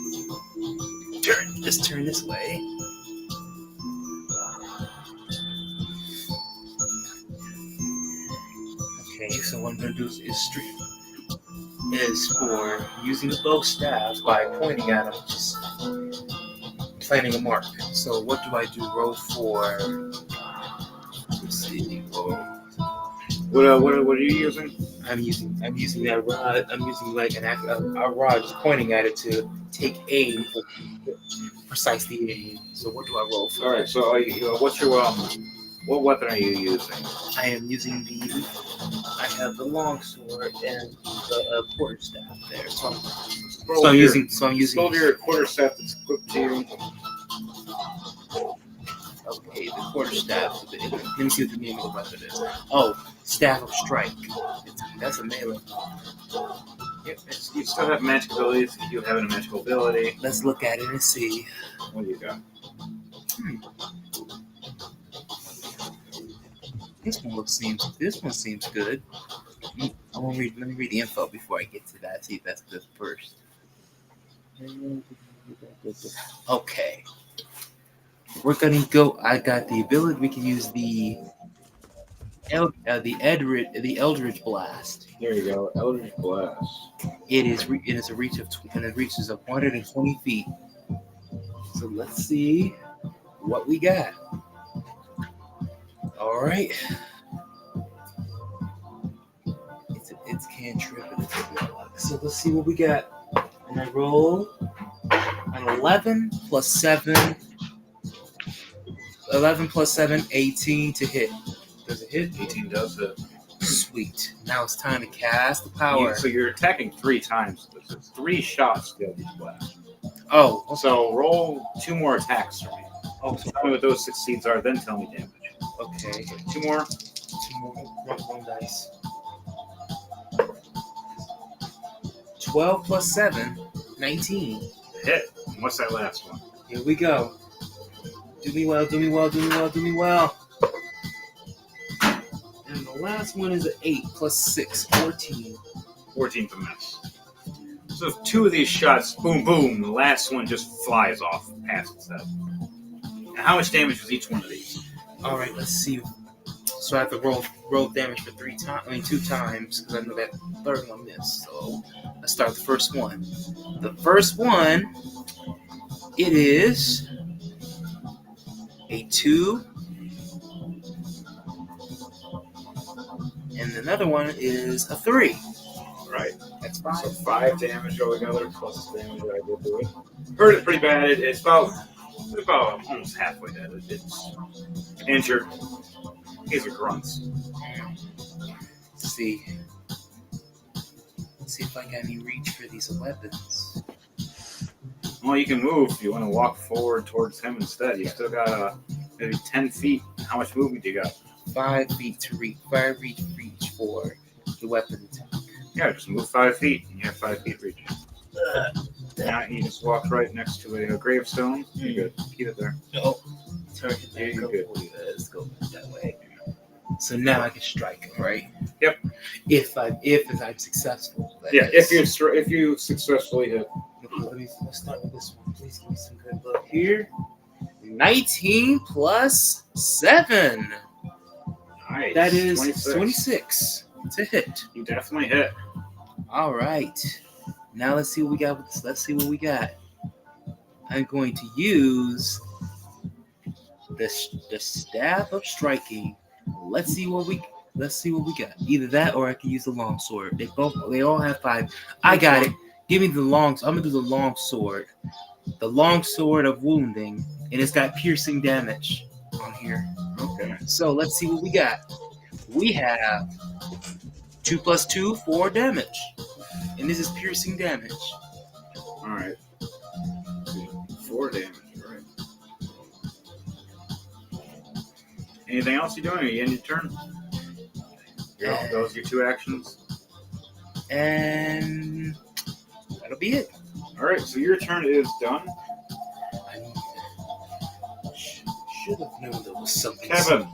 Just turn this way. Okay, so what I'm gonna do is for using the bow staff by pointing at him, just planting a mark. So what do I do? Roll for. Let's see. What are you using? I'm using that rod. I'm using like a rod, just pointing at it to take aim, precisely aim. So what do I roll for? All right. So what's your what weapon are you using? I am using I have the longsword and the quarterstaff there. So I'm using. Scroll to your quarterstaff that's equipped to you. Okay, the quarterstaff. Let me see what the name of the weapon is. Oh, Staff of Strike. That's a melee. Yep, you still have magic abilities. You have a magical ability. Let's look at it and see. What do you got? This one seems good. Let me read the info before I get to that. See if that's good first. Okay. We're gonna go. I got the ability. We can use the Eldritch Blast. There you go, Eldritch Blast. It is a reach of and it reaches 120 feet. So let's see what we got. All right. It's cantrip. So let's see what we got. And I roll an 11 plus 7. 11 plus 7, 18 to hit. Does it hit? 18 does hit. complete. Now it's time to cast the power. So you're attacking 3 times. So it's 3 shots to each blast. Oh, So roll 2 more attacks for me. oh, Tell me what those succeeds are, then tell me damage. okay. So 2 more. 2 more. One dice. 12 plus 7, 19. Hit. And what's that last one? Here we go. Do me well, do me well, do me well, do me well. And the last one is an 8 plus 6, 14. 14th a miss. So if 2 of these shots, boom, boom, the last one just flies off past its head. And how much damage was each one of these? All right, let's see. So I have to roll damage for 2 times because I know that third one missed. So let's start with the first one. The first one, it is a 2, and another one is a 3. Right. That's So 5. 5 damage altogether, plus the damage that I did to it. Hurt it pretty bad. It's about almost halfway dead. It's injured. These are grunts. Let's see. Let's see if I got any reach for these weapons. Well, you can move if you want to walk forward towards him instead. You still got maybe 10 feet. How much movement do you got? 5 feet to reach. 5 reach for the weapon. Yeah, just move 5 feet, and you have 5 feet reach. Now you just walk right next to a gravestone. You're good. Keep it there. Oh, turn it Yeah, back you're up. good. Let's go that way. So now I can strike him, right? Yep. If I'm successful. that Yeah, is. if you successfully hit. Let's start with this one. Please give me some good luck here. 19 plus 7. Nice. That is 26 to hit. You definitely hit. All right. Now let's see what we got with this. Let's see what we got. I'm going to use the staff of striking. Let's see what we got. Either that or I can use the long sword. They all have 5. I got it. Give me the long. I'm gonna do the long sword. The long sword of wounding, and it's got piercing damage on here. Okay. So let's see what we got. We have 2 plus 2, 4 damage. And this is piercing damage. All right. 4 damage. Right. Anything else you doing? Are you end your turn? Those are your 2 actions. And that'll be it. All right. So your turn is done. I should have known there was something. Kevin.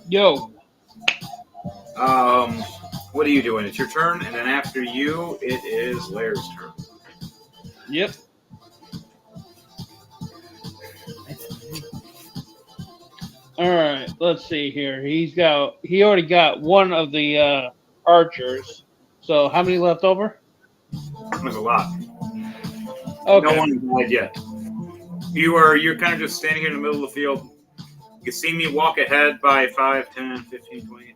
Yo. What are you doing? It's your turn, and then after you, it is Lair's turn. Yep. All right. Let's see here. He already got one of the archers. So how many left over? There's a lot. Okay. No one died yet. You're kind of just standing here in the middle of the field. You see me walk ahead by 5, 10, 15, 20,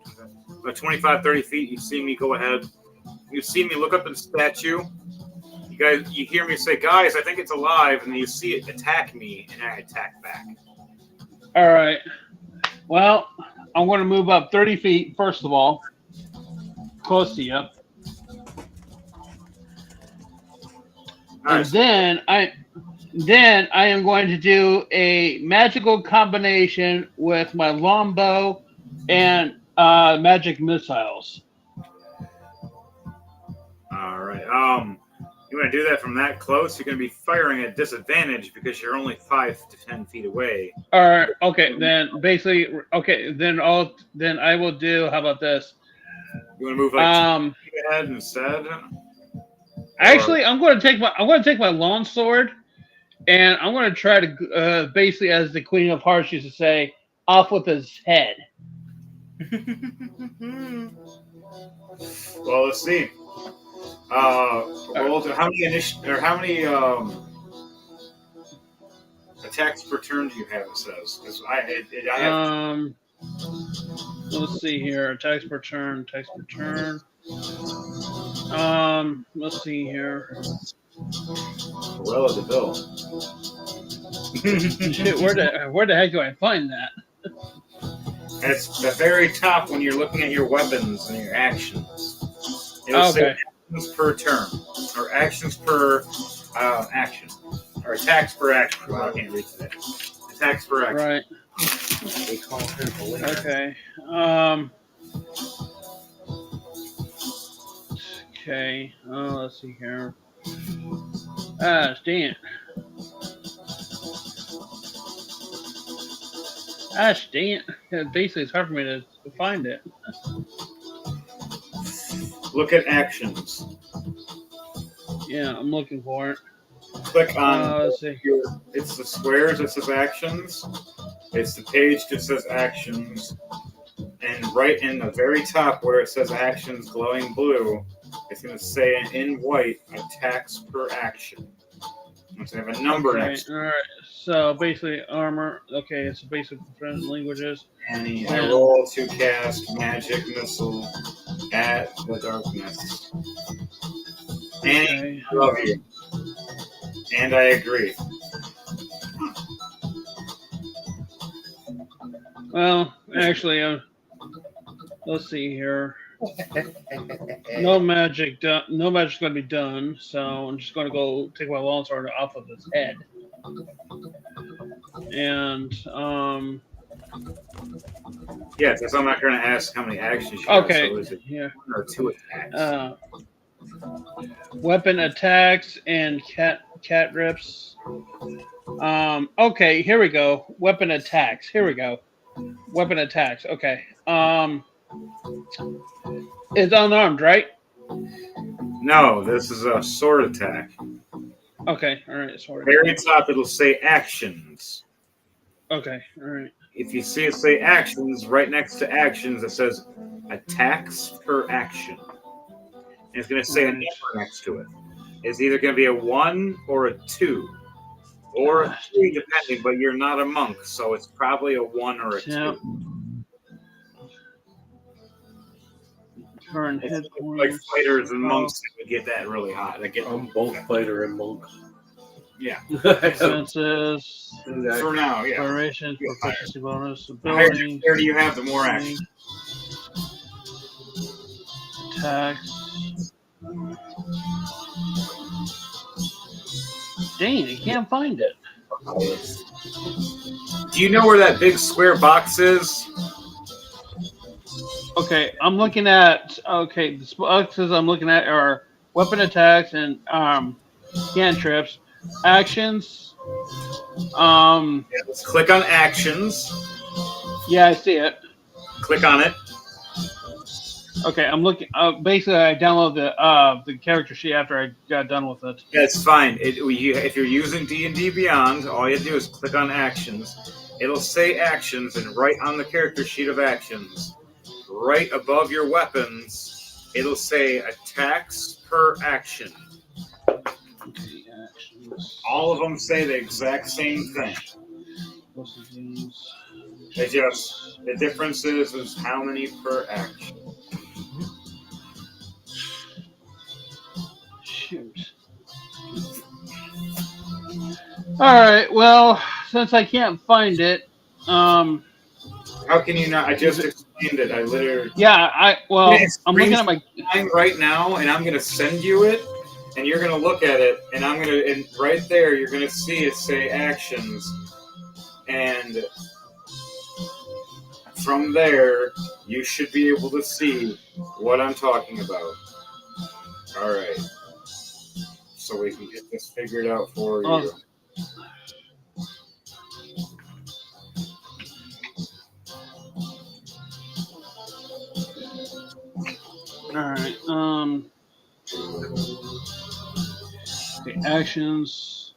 25, 30 feet. You see me go ahead. You see me look up at the statue. You hear me say, guys, I think it's alive. And then you see it attack me, and I attack back. All right. Well, I'm going to move up 30 feet, first of all. Close to you. Nice. And then I am going to do a magical combination with my longbow and magic missiles. All right. You want to do that from that close? You're going to be firing at disadvantage because you're only 5 to 10 feet away. All right. Okay. Then basically, okay. Then I will do. How about this? You want to move like 2 feet ahead instead? Actually, I'm going to take my long sword, and I'm going to try to basically, as the Queen of Hearts used to say, off with his head. Well, let's see. How many attacks per turn do you have? It says because I have. Let's see here. Attacks per turn. Let's see here. Cruella de Vil. Shit, where the heck do I find that? It's the very top when you're looking at your weapons and your actions. It'll say Okay. actions per turn, or actions per action, or attacks per action. Well, I can't read today. Attacks per action. Right. They call her the lady. Okay. Okay. Let's see here. Dang it. Dang it. Basically, it's hard for me to find it. Look at actions. Yeah, I'm looking for it. Click on Let's see. it's the squares that says actions. It's the page that says actions. And right in the very top where it says actions glowing blue, it's going to say in white attacks per action. It's going to have a number Okay, next to all right. So basically, armor. Okay, it's basic different languages. any. I roll to cast magic missile at the darkness. Annie, Okay. I love you. And I agree. Well, actually, let's see here. No magic done. No magic's going to be done. So I'm just going to go take my longsword off of his head. And Yeah, because I'm not going to ask how many actions you have. okay, So is it yeah. one or two attacks? Weapon attacks and cat rips. Okay, here we go. Weapon attacks. Here we go. Weapon attacks. Okay. It's unarmed, right? No, this is a sword attack. Okay. All right. Sorry. Very top, it'll say actions. Okay. All right. If you see it say actions, right next to actions, it says attacks per action. And it's going to say a number next to it. It's either going to be a 1 or a 2. Or a 3, depending, but you're not a monk, so it's probably a 1 or a 2. Yeah. Current hit It's like points. fighters and monks that would get that really hot. They get, I'm both fighter and monk. yeah. Defenses. For now, yeah. Inspiration. Proficiency bonus. The higher Ability. dexterity you have, the more action. Attacks. Dang, I can't find it. Do you know where that big square box is? Okay, I'm looking at. Okay, the boxes I'm looking at are weapon attacks and cantrips, actions. Yeah, let's click on actions. Yeah, I see it. Click on it. Okay, I'm looking. Basically, I downloaded the character sheet after I got done with it. That's fine. If you're using D&D Beyond, all you do is click on actions. It'll say actions, and right on the character sheet of actions, right above your weapons, it'll say attacks per action. Okay, actions. All of them say the exact same thing. What's the names? They just the difference is how many per action. Shoot. All right. Well, since I can't find it, How can you not? I just explained it. I literally. yeah. I'm looking at my. I'm right now, and I'm gonna send you it, and you're gonna look at it, and and right there, you're gonna see it say actions, and from there, you should be able to see what I'm talking about. All right, so we can get this figured out for you. Oh. All right. Okay, actions.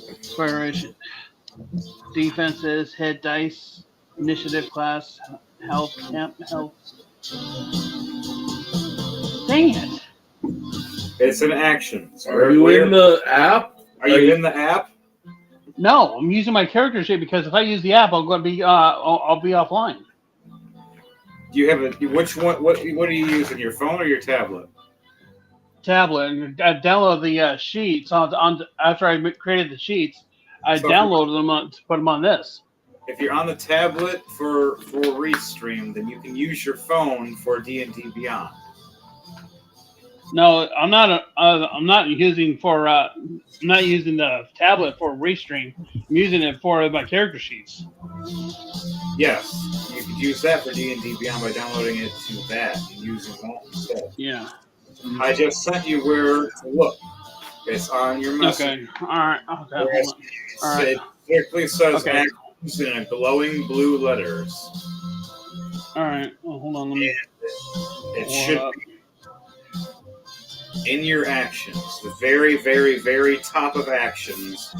Inspiration. Defenses, hit dice, initiative class, health, camp, health. Dang it. It's an action. So Are you in the app? Are you in the app? No, I'm using my character sheet because if I use the app, I'm going to be I'll be offline. Do you have a which one? What are you using? Your phone or your tablet? Tablet. And I download the sheets on after I created the sheets. I So- downloaded them to put them on this. If you're on the tablet for Restream, then you can use your phone for D&D Beyond. No, I'm not. I'm not using for. I'm not using the tablet for Restream. I'm using it for my character sheets. Yes, you could use that for D&D Beyond by downloading it to that and using that instead. Yeah. I just sent you where to look. It's on your message. Okay. All right. Okay. Where Hold on. All right. It clearly says Okay. actions in glowing blue letters. All right. Well, hold on. Let me. It should be in your actions, the very, very, very top of actions.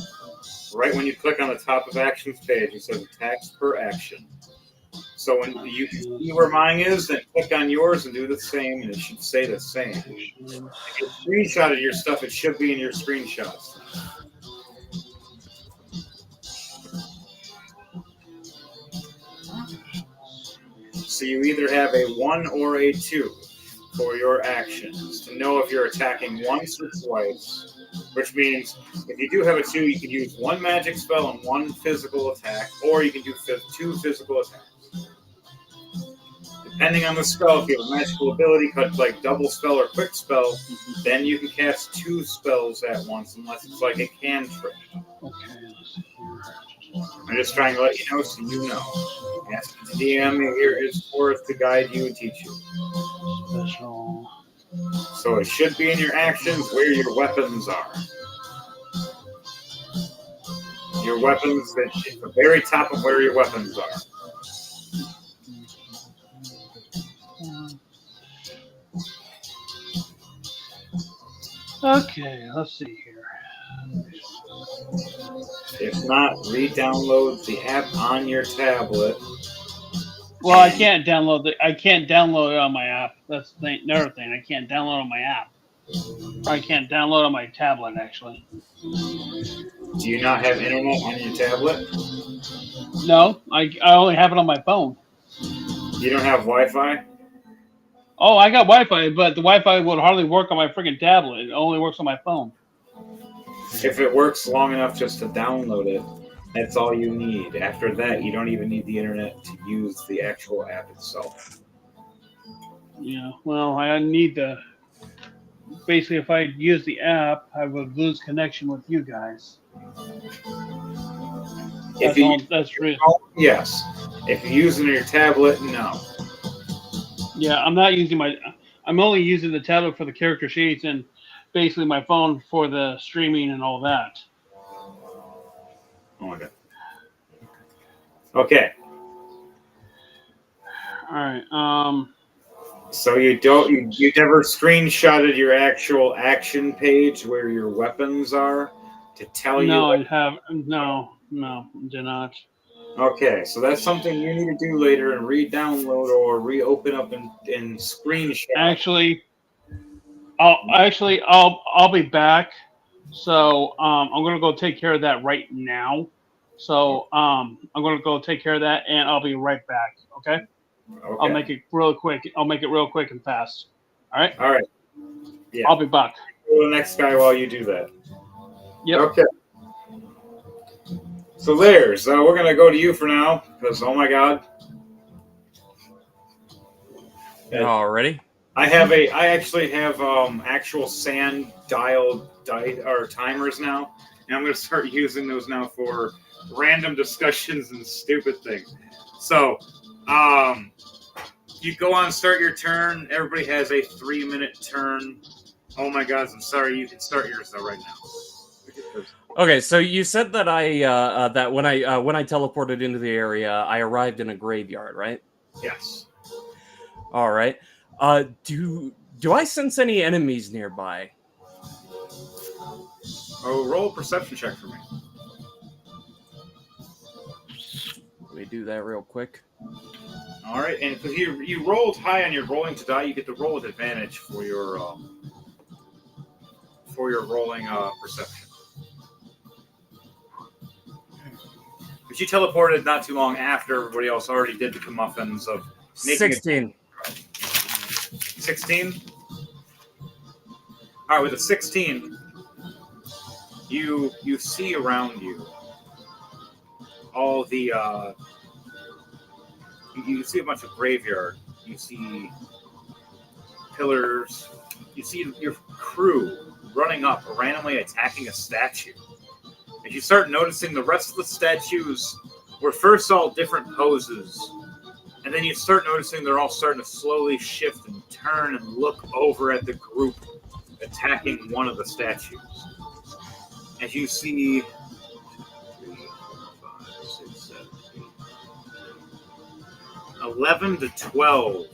Right when you click on the top of actions page, it says attacks per action. So when you see where mine is, then click on yours and do the same, and it should say the same. If you screenshotted your stuff, it should be in your screenshots. So you either have a 1 or a 2 for your actions to know if you're attacking once or twice, which means if you do have a 2, you can use 1 magic spell and 1 physical attack, or you can do 2 physical attacks. Depending on the spell, if you have a magical ability like double spell or quick spell, then you can cast 2 spells at once, unless it's like a cantrip. Okay. Let's see here. I'm just trying to let you know so you know. Yes, the DM here is for us to guide you and teach you. Special. So it should be in your actions where your weapons are. Your weapons, at the very top of where your weapons are. Okay. Let's see here. If not, re-download the app on your tablet. Well, I can't download it. I can't download it on my app. That's another thing. I can't download on my app. Or I can't download on my tablet, actually. Do you not have internet on your tablet? No, I only have it on my phone. You don't have Wi-Fi? Oh, I got Wi-Fi, but the Wi-Fi would hardly work on my freaking tablet. It only works on my phone. If it works long enough just to download it, that's all you need. After that, you don't even need the internet to use the actual app itself. Yeah, well, I need the... Basically, if I use the app, I would lose connection with you guys. That's real. Yes. If you're using your tablet, no. Yeah, I'm not using my... I'm only using the tablet for the character sheets and basically my phone for the streaming and all that. Oh my god. Okay. All right. So you never screenshotted your actual action page where your weapons are to tell you. No, I did not. Okay, so that's something you need to do later and re-download or reopen up in screenshot. Actually, I'll be back. So I'm gonna go take care of that right now. So I'm gonna go take care of that, and I'll be right back. Okay. I'll make it real quick. I'll make it real quick and fast. All right. All right. Yeah. I'll be back. Go to the next guy while you do that. Yep. Okay. So there's. We're gonna go to you for now because oh my god. Already? I actually have actual sand dial or timers now, and I'm gonna start using those now for random discussions and stupid things. So, you go on, start your turn. Everybody has a 3-minute turn. Oh my god, I'm sorry. You can start yours though right now. Okay, so you said that that when I teleported into the area, I arrived in a graveyard, right? Yes. All right. Do I sense any enemies nearby? Oh, roll a perception check for me. Let me do that real quick. All right, and because you rolled high on your rolling to die, you get to roll with advantage for your rolling perception. But you teleported not too long after everybody else already did the comeuppance of making 16. 16? All right, with a 16, you see around you all the you see a bunch of graveyard. You see pillars. You see your crew running up, randomly attacking a statue. As you start noticing, the rest of the statues were first all different poses, and then you start noticing they're all starting to slowly shift and turn and look over at the group attacking one of the statues. As you see 3, 4, 5, 6, 7, 8, 11 to 12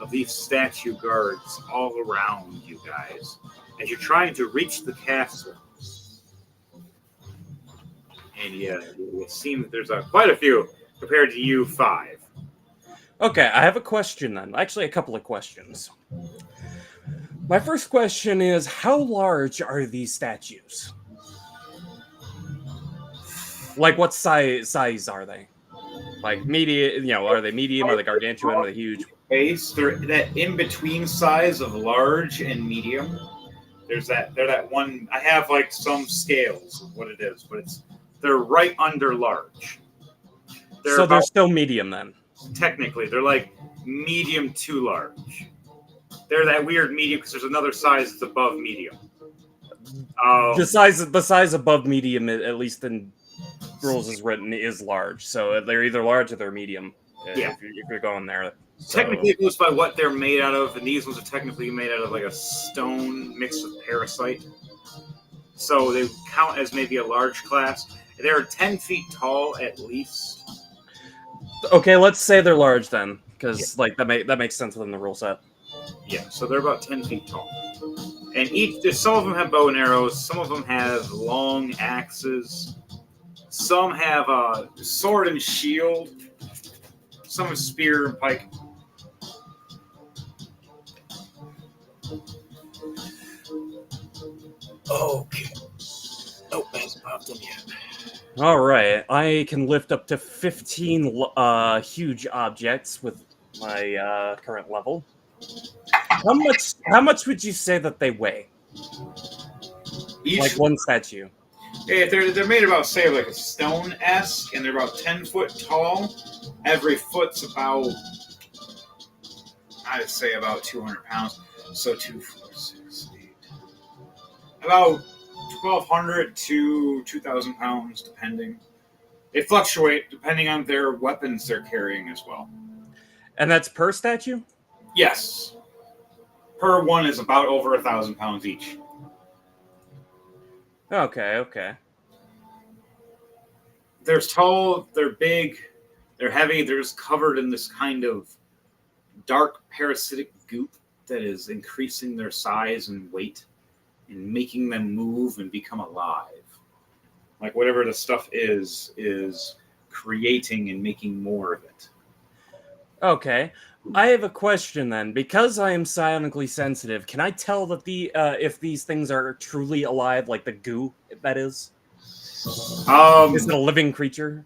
of these statue guards all around you guys as you're trying to reach the castle. And yeah, it seems there's quite a few compared to you 5. Okay, I have a question then. Actually, a couple of questions. My first question is, how large are these statues? Like, what size are they? Like, medium, are they medium? Are they gargantuan? Are they huge? Base, they're that in-between size of large and medium. They're that one. I have like some scales of what it is, but they're right under large. They're still medium then. Technically, they're like medium to large. They're that weird medium because there's another size that's above medium. The size above medium, at least in rules is written, is large. So they're either large or they're medium. Yeah. If you're going there. So. Technically, it goes by what they're made out of, and these ones are technically made out of like a stone mixed with parasite. So they count as maybe a large class. They're 10 feet tall at least. Okay, let's say they're large then, because that makes sense within the rule set. Yeah, so they're about 10 feet tall. And some of them have bow and arrows, some of them have long axes, some have a sword and shield, some have spear and pike. Okay. Oh, hasn't popped in yet. All right, I can lift up to 15 huge objects with my current level. How much would you say that they weigh? Like one statue. Yeah, they're made about, say, like a stone-esque, and they're about 10 foot tall. Every foot's about, I'd say, about 200 pounds. So 2, 4, 6, 8. About 1,200 to 2,000 pounds, depending. They fluctuate depending on their weapons they're carrying as well. And that's per statue? Yes. Per one is about over 1,000 pounds each. Okay. They're tall, they're big, they're heavy, they're just covered in this kind of dark parasitic goop that is increasing their size and weight and making them move and become alive. Like whatever the stuff is creating and making more of it. Okay. I have a question then. Because I am psionically sensitive, can I tell that if these things are truly alive, like the goo, that is? Is it a living creature?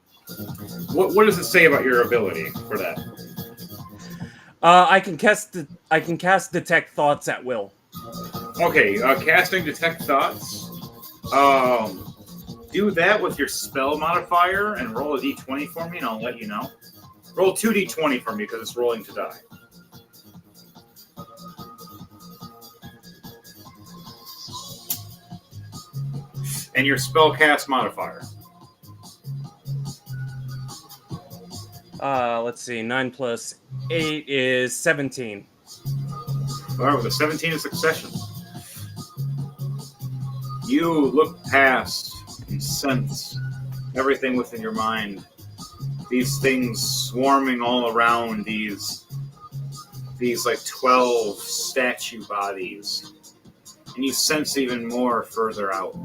What does it say about your ability for that? I can cast detect thoughts at will. Okay, casting detect thoughts. Do that with your spell modifier and roll a d20 for me, and I'll let you know. Roll 2d20 for me because it's rolling to die. And your spellcast modifier. Let's see. 9 plus 8 is 17. All right, with a 17 in succession. You look past and sense everything within your mind. These things swarming all around these like 12 statue bodies. And you sense even more further out.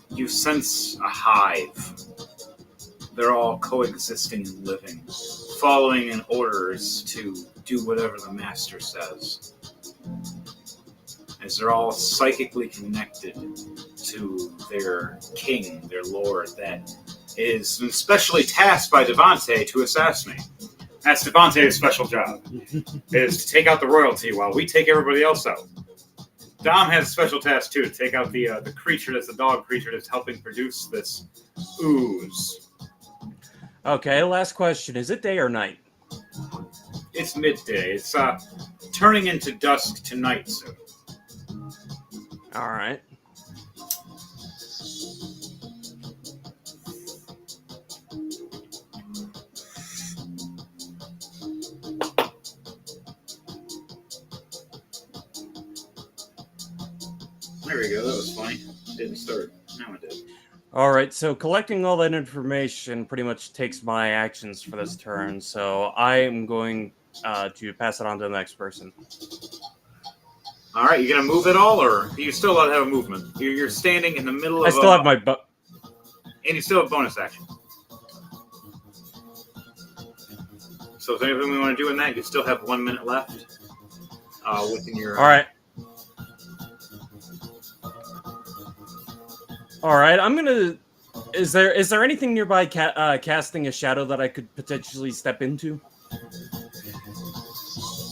You sense a hive. They're all coexisting and living, following in orders to do whatever the master says. As they're all psychically connected to their king, their lord, that is specially tasked by Devante to assassinate. That's Devante's special job, is to take out the royalty while we take everybody else out. Dom has a special task too to take out the creature that's the dog creature that's helping produce this ooze. Okay, last question. Is it day or night? It's midday. It's turning into dusk tonight soon. All right. There we go. That was funny. Didn't start. Now it did. All right, so collecting all that information pretty much takes my actions for this turn, so I am going to pass it on to the next person. All right, you gonna move at all, or you still allowed to have a movement? You're standing in the middle of. I still have my and you still have bonus action. So, is there anything we want to do in that? You still have 1 minute left. Within your. All right. All right, I'm gonna. Is there anything nearby casting a shadow that I could potentially step into?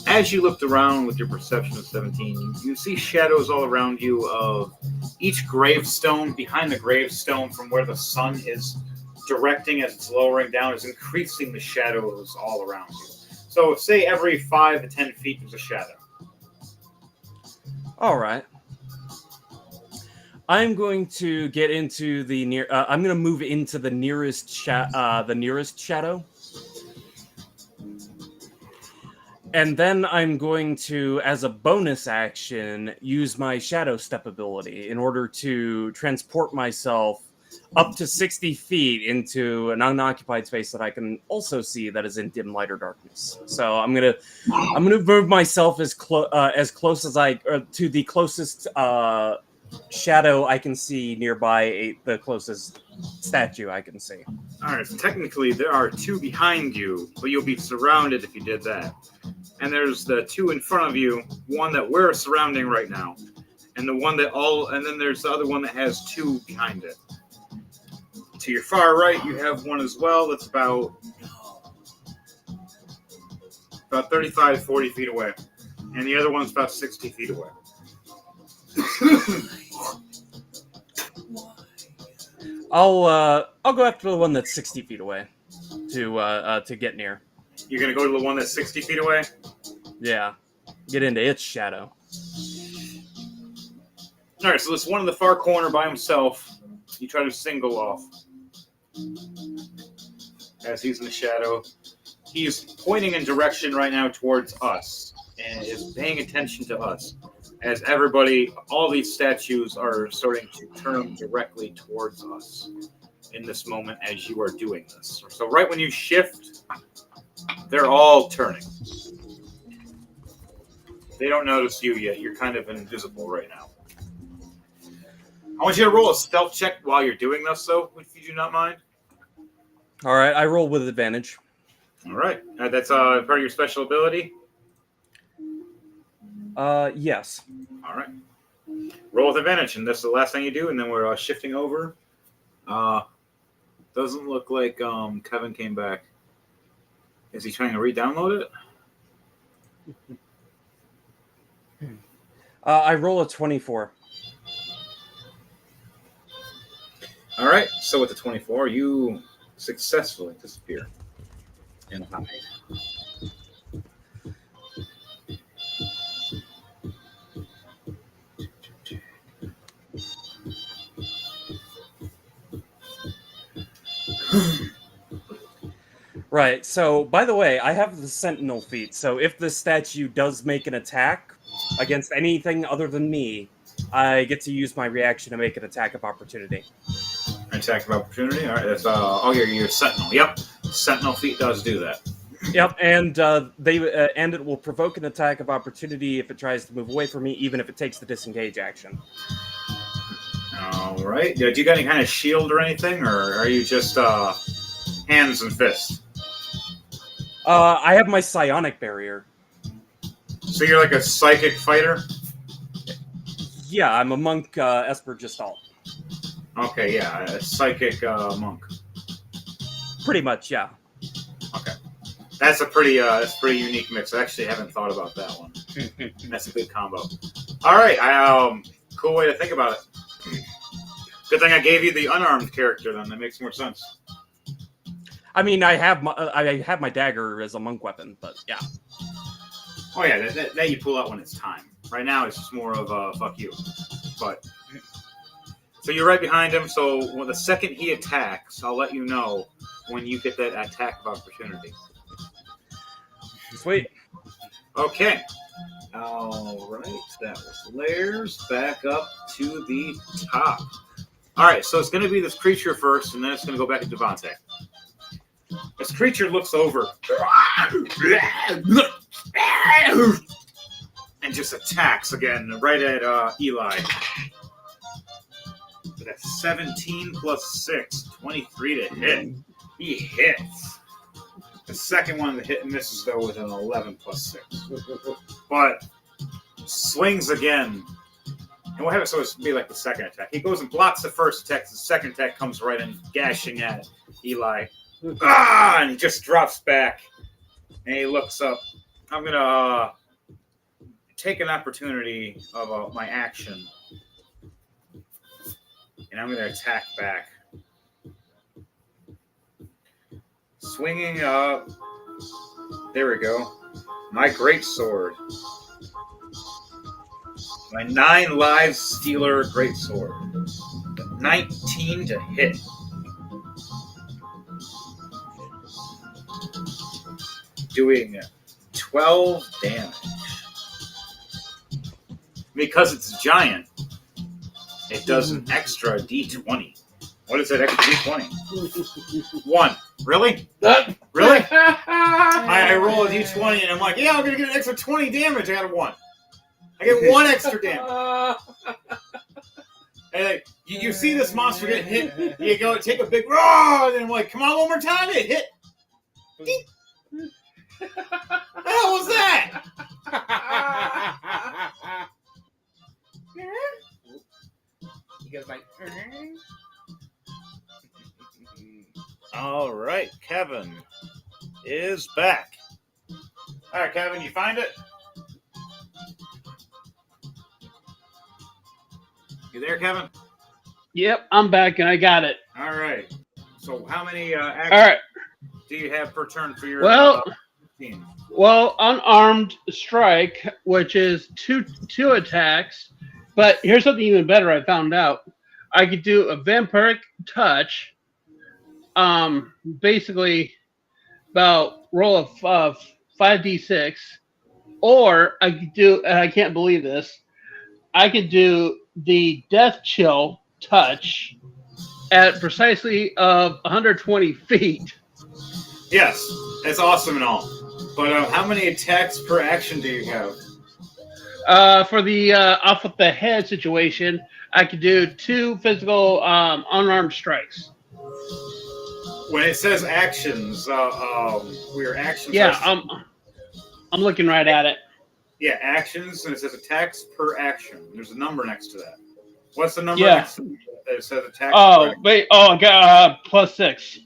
As you looked around with your perception of 17, you see shadows all around you of each gravestone. Behind the gravestone, from where the sun is directing as it's lowering down, is increasing the shadows all around you. So, say every 5 to 10 feet there's a shadow. All right. I'm going to get into the near. I'm going to move into the nearest shadow, and then I'm going to, as a bonus action, use my shadow step ability in order to transport myself up to 60 feet into an unoccupied space that I can also see that is in dim light or darkness. So I'm gonna move myself as close as I to the closest shadow I can see nearby the closest statue I can see. All right, so technically there are 2 behind you, but you'll be surrounded if you did that. And there's the 2 in front of you, one that we're surrounding right now, and then there's the other one that has 2 behind it. To your far right, you have one as well that's about 35, 40 feet away, and the other one's about 60 feet away. I'll go after the one that's 60 feet away to get near. You're gonna go to the one that's 60 feet away? Yeah, get into its shadow. All right, so this one in the far corner by himself, you try to single off. As he's in the shadow, he's pointing in direction right now towards us and is paying attention to us. As everybody, all these statues are starting to turn directly towards us in this moment as you are doing this. So right when you shift, they're all turning. They don't notice you yet. You're kind of invisible right now. I want you to roll a stealth check while you're doing this, though, if you do not mind. All right, I roll with advantage. All right. That's part of your special ability? Yes. All right. Roll with advantage, and that's the last thing you do, and then we're shifting over. Doesn't look like Kevin came back. Is he trying to re-download it? I roll a 24. All right. So with the 24, you successfully disappear and hide. Right, so, by the way, I have the Sentinel feat, so if the statue does make an attack against anything other than me, I get to use my reaction to make an attack of opportunity. Attack of opportunity? All right, that's your Sentinel. Yep, Sentinel feat does do that. Yep, and and it will provoke an attack of opportunity if it tries to move away from me, even if it takes the disengage action. All right. Do you got any kind of shield or anything, or are you just hands and fists? I have my psionic barrier. So you're like a psychic fighter? Yeah, I'm a monk Esper Gestalt. Okay, yeah, a psychic monk. Pretty much, yeah. Okay. That's a pretty unique mix. I actually haven't thought about that one. That's a good combo. All right. Cool way to think about it. Good thing I gave you the unarmed character. Then that makes more sense. I mean, I have my dagger as a monk weapon, but yeah. Oh yeah, that you pull out when it's time. Right now, it's just more of a fuck you. But so you're right behind him. So when the second he attacks, I'll let you know when you get that attack of opportunity. Sweet. Okay. All right. That was Lairs. Back up to the top. All right. So it's going to be this creature first, and then it's going to go back to Devontae. This creature looks over and just attacks again right at Eli. With a 17 plus 6, 23 to hit. He hits. The second one, the hit and misses, though, with an 11 plus 6. But swings again. And we'll have it so it's be like the second attack. He goes and blocks the first attack. The second attack comes right in, gashing at Eli. And he just drops back. And he looks up. I'm going to take an opportunity of my action. And I'm going to attack back. Swinging up. There we go. My greatsword. My 9 live stealer greatsword. 19 to hit. Doing 12 damage. Because it's giant, it does an extra d20. What is that extra d20? 1. Really? Really? I roll a d20 and I'm like, yeah, I'm going to get an extra 20 damage. I got a 1. I get 1 extra damage. And you see this monster get hit, you go take a big roar, and then I'm like, come on, one more time, it hit. What the hell was that? He goes like, All right, Kevin is back. All right, Kevin, you find it? You there, Kevin? Yep, I'm back and I got it. All right. So how many actions All right. do you have per turn for your team? Well, unarmed strike, which is two attacks. But here's something even better I found out. I could do a vampiric touch. Basically about roll of 5d6, or I could do, and I can't believe this, I could do the death chill touch at precisely 120 feet. Yes, that's awesome and all. But how many attacks per action do you have? For the off with the head situation, I could do 2 physical unarmed strikes. When it says actions, we're actions. Yeah, I'm looking right at it. Yeah, actions, and it says attacks per action. There's a number next to that. What's the number next to that? It says attacks per action. Wait, I got +6.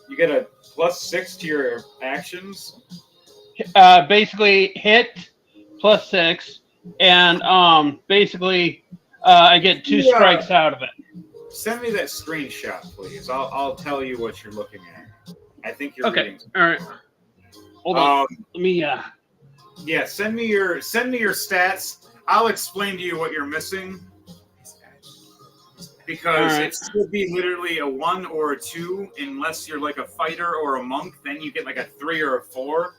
You get a +6 to your actions? Basically hit +6, and basically I get 2 strikes out of it. Send me that screenshot, please. I'll tell you what you're looking at. I think you're Okay. reading. All right. Hold on. Let me. Yeah, send me your stats. I'll explain to you what you're missing. Because it should be literally a 1 or a 2, unless you're like a fighter or a monk. Then you get like a 3 or a 4,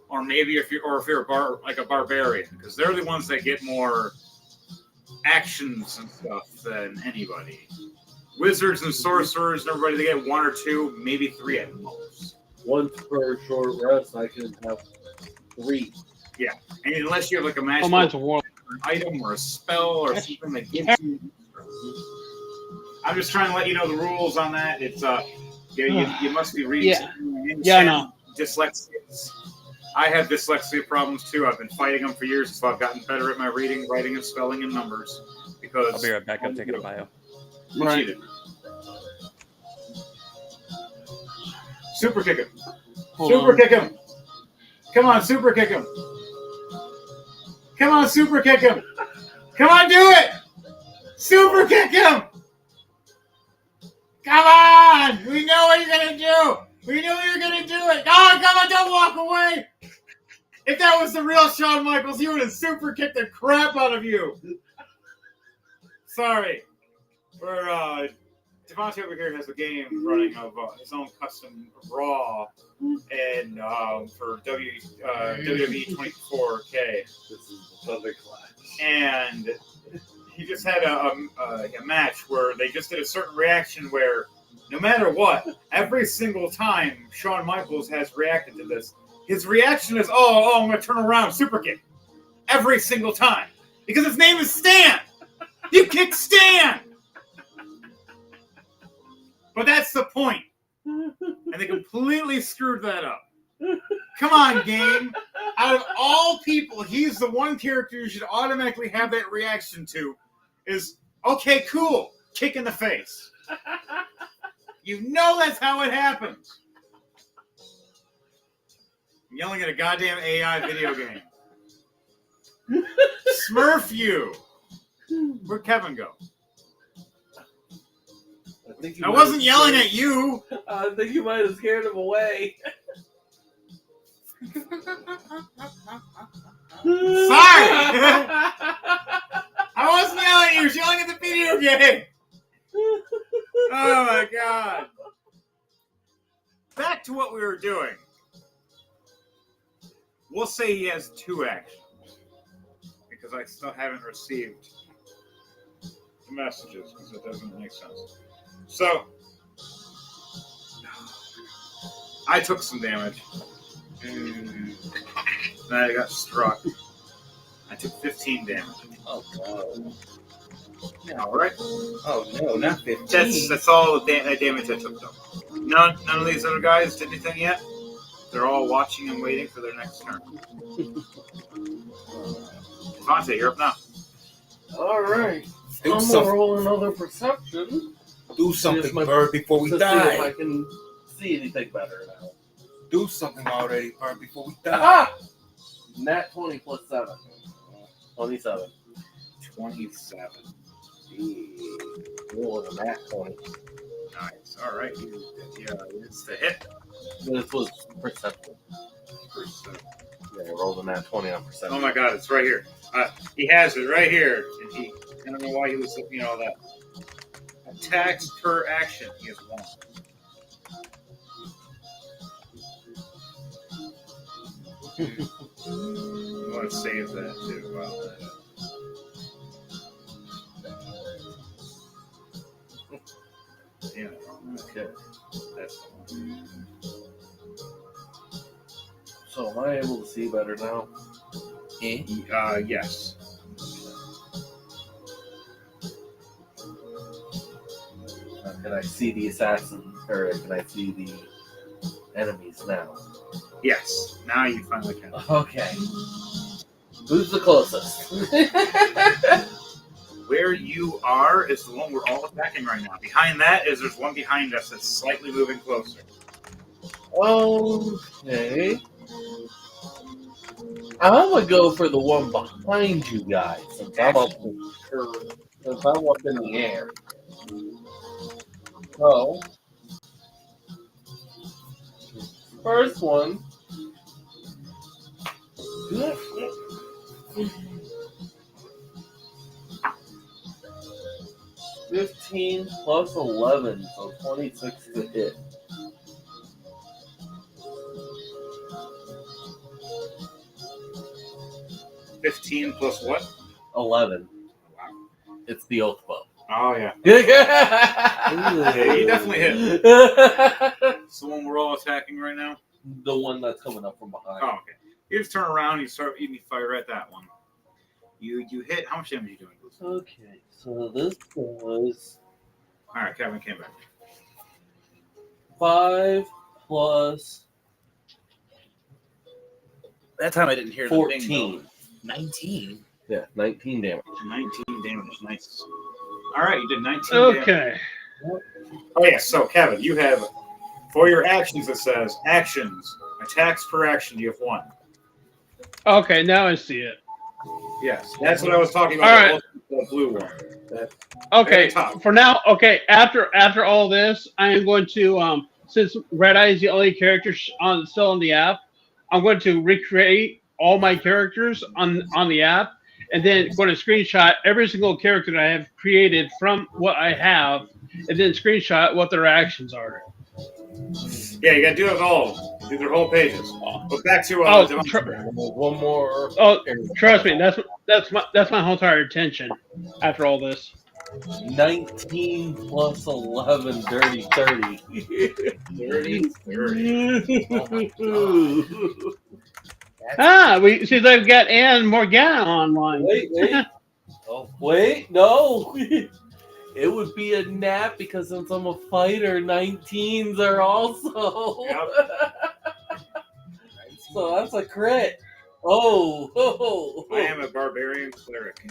or maybe if you're a barbarian, because they're the ones that get more actions and stuff than anybody. Wizards and sorcerers, everybody, they get 1 or 2, maybe 3 at most. Once per short rest, I can have 3. Yeah, and unless you have like a magical mine's a war. item or a spell or something that gives you. I'm just trying to let you know the rules on that. It's you must be reading. Yeah, I know. Dyslexia. I have dyslexia problems too. I've been fighting them for years, so I've gotten better at my reading, writing, and spelling and numbers. Because I'll be right back. I'm taking a bio. Right. Cheated. Super kick him. Super kick him. Come on, super kick him. Come on, super kick him. Come on, do it! Super kick him! Come on! We know what you're gonna do! We knew you were gonna do it! Oh, come on, don't walk away! If that was the real Shawn Michaels, he would have super kicked the crap out of you! Sorry. Devontae over here has a game running of his own custom Raw and for WWE 24K. This is the Thunderclash. And he just had a match where they just did a certain reaction where no matter what, every single time Shawn Michaels has reacted to this, his reaction is, oh, I'm going to turn around, super kick. Every single time. Because his name is Stan. You kick Stan. But that's the point. And they completely screwed that up. Come on, game. Out of all people, he's the one character you should automatically have that reaction to is, okay, cool, kick in the face. You know that's how it happens. I'm yelling at a goddamn AI video game. Smurf you. Where'd Kevin go? I wasn't yelling at you. I think you might have scared him away. Sorry! I wasn't yelling at you. I was yelling at the video game. Oh my god. Back to what we were doing. We'll say he has 2 actions. Because I still haven't received the messages, because it doesn't make sense. So, I took some damage. And I got struck. I took 15 damage. Oh god. Alright. Oh no, not 15. That's all the damage I took, though. None of these other guys did anything yet. They're all watching and waiting for their next turn. Devontae, you're up now. Alright. Do I'm something. gonna roll another perception. Do something, my- Bird, before we to see if I die. can see anything better now. Do something already, Bird, before we die. Ah! Nat 20 plus 7. 27. 27. Rolling a nat 20. Nice. Alright. Yeah, it's the hit. This was perception. Yeah, I rolled a nat 20 on perception. Oh my god, it's right here. He has it right here. And I don't know why he was looking at all that. Attacks per action. He has 1. I want to save that too. Wow. Yeah. Okay. That's the one. So am I able to see better now? Yes. Can I see the assassin, or can I see the enemies now? Yes. Now you finally can. Okay. Who's the closest? Where you are is the one we're all attacking right now. Behind that is there's one behind us that's slightly moving closer. Okay. I'm gonna go for the one behind you guys since I'm up in the air. So, first one. 15 plus 11, so 26 to hit. $15 plus what? 11. It's the oath bow. Oh yeah. Yeah, you definitely hit. It's the one we're all attacking right now. The one that's coming up from behind. Oh, okay. You just turn around, you fire at that one. You hit. How much damage are you doing? Okay, so this was All right, Kevin came back. 5 plus That time I didn't hear the 14. 19. Yeah, 19 damage. 19 damage. Nice. All right, you did 19 damage. Okay. Oh yeah. So Kevin, you have for your actions. It says actions. Attacks per action. You have 1. Okay, now I see it. Yes, that's what I was talking about. All right. The blue one. That, Okay, top. for now. Okay, after all this, I am going to since Red Eye is the only character still on the app, I'm going to recreate all my characters on the app, and then going to screenshot every single character that I have created from what I have, and then screenshot what their actions are. Yeah, you got to do it all. Do their whole pages. But back to One more. Oh, trust me, that's my whole entire attention. After all this, 19 plus 11, dirty 30. 30. We seems like we've got Anne Morgana online. Wait. Oh, wait, no. It would be a nap because since I'm a fighter, 19s are also. So that's a crit. Oh. I am a barbarian cleric.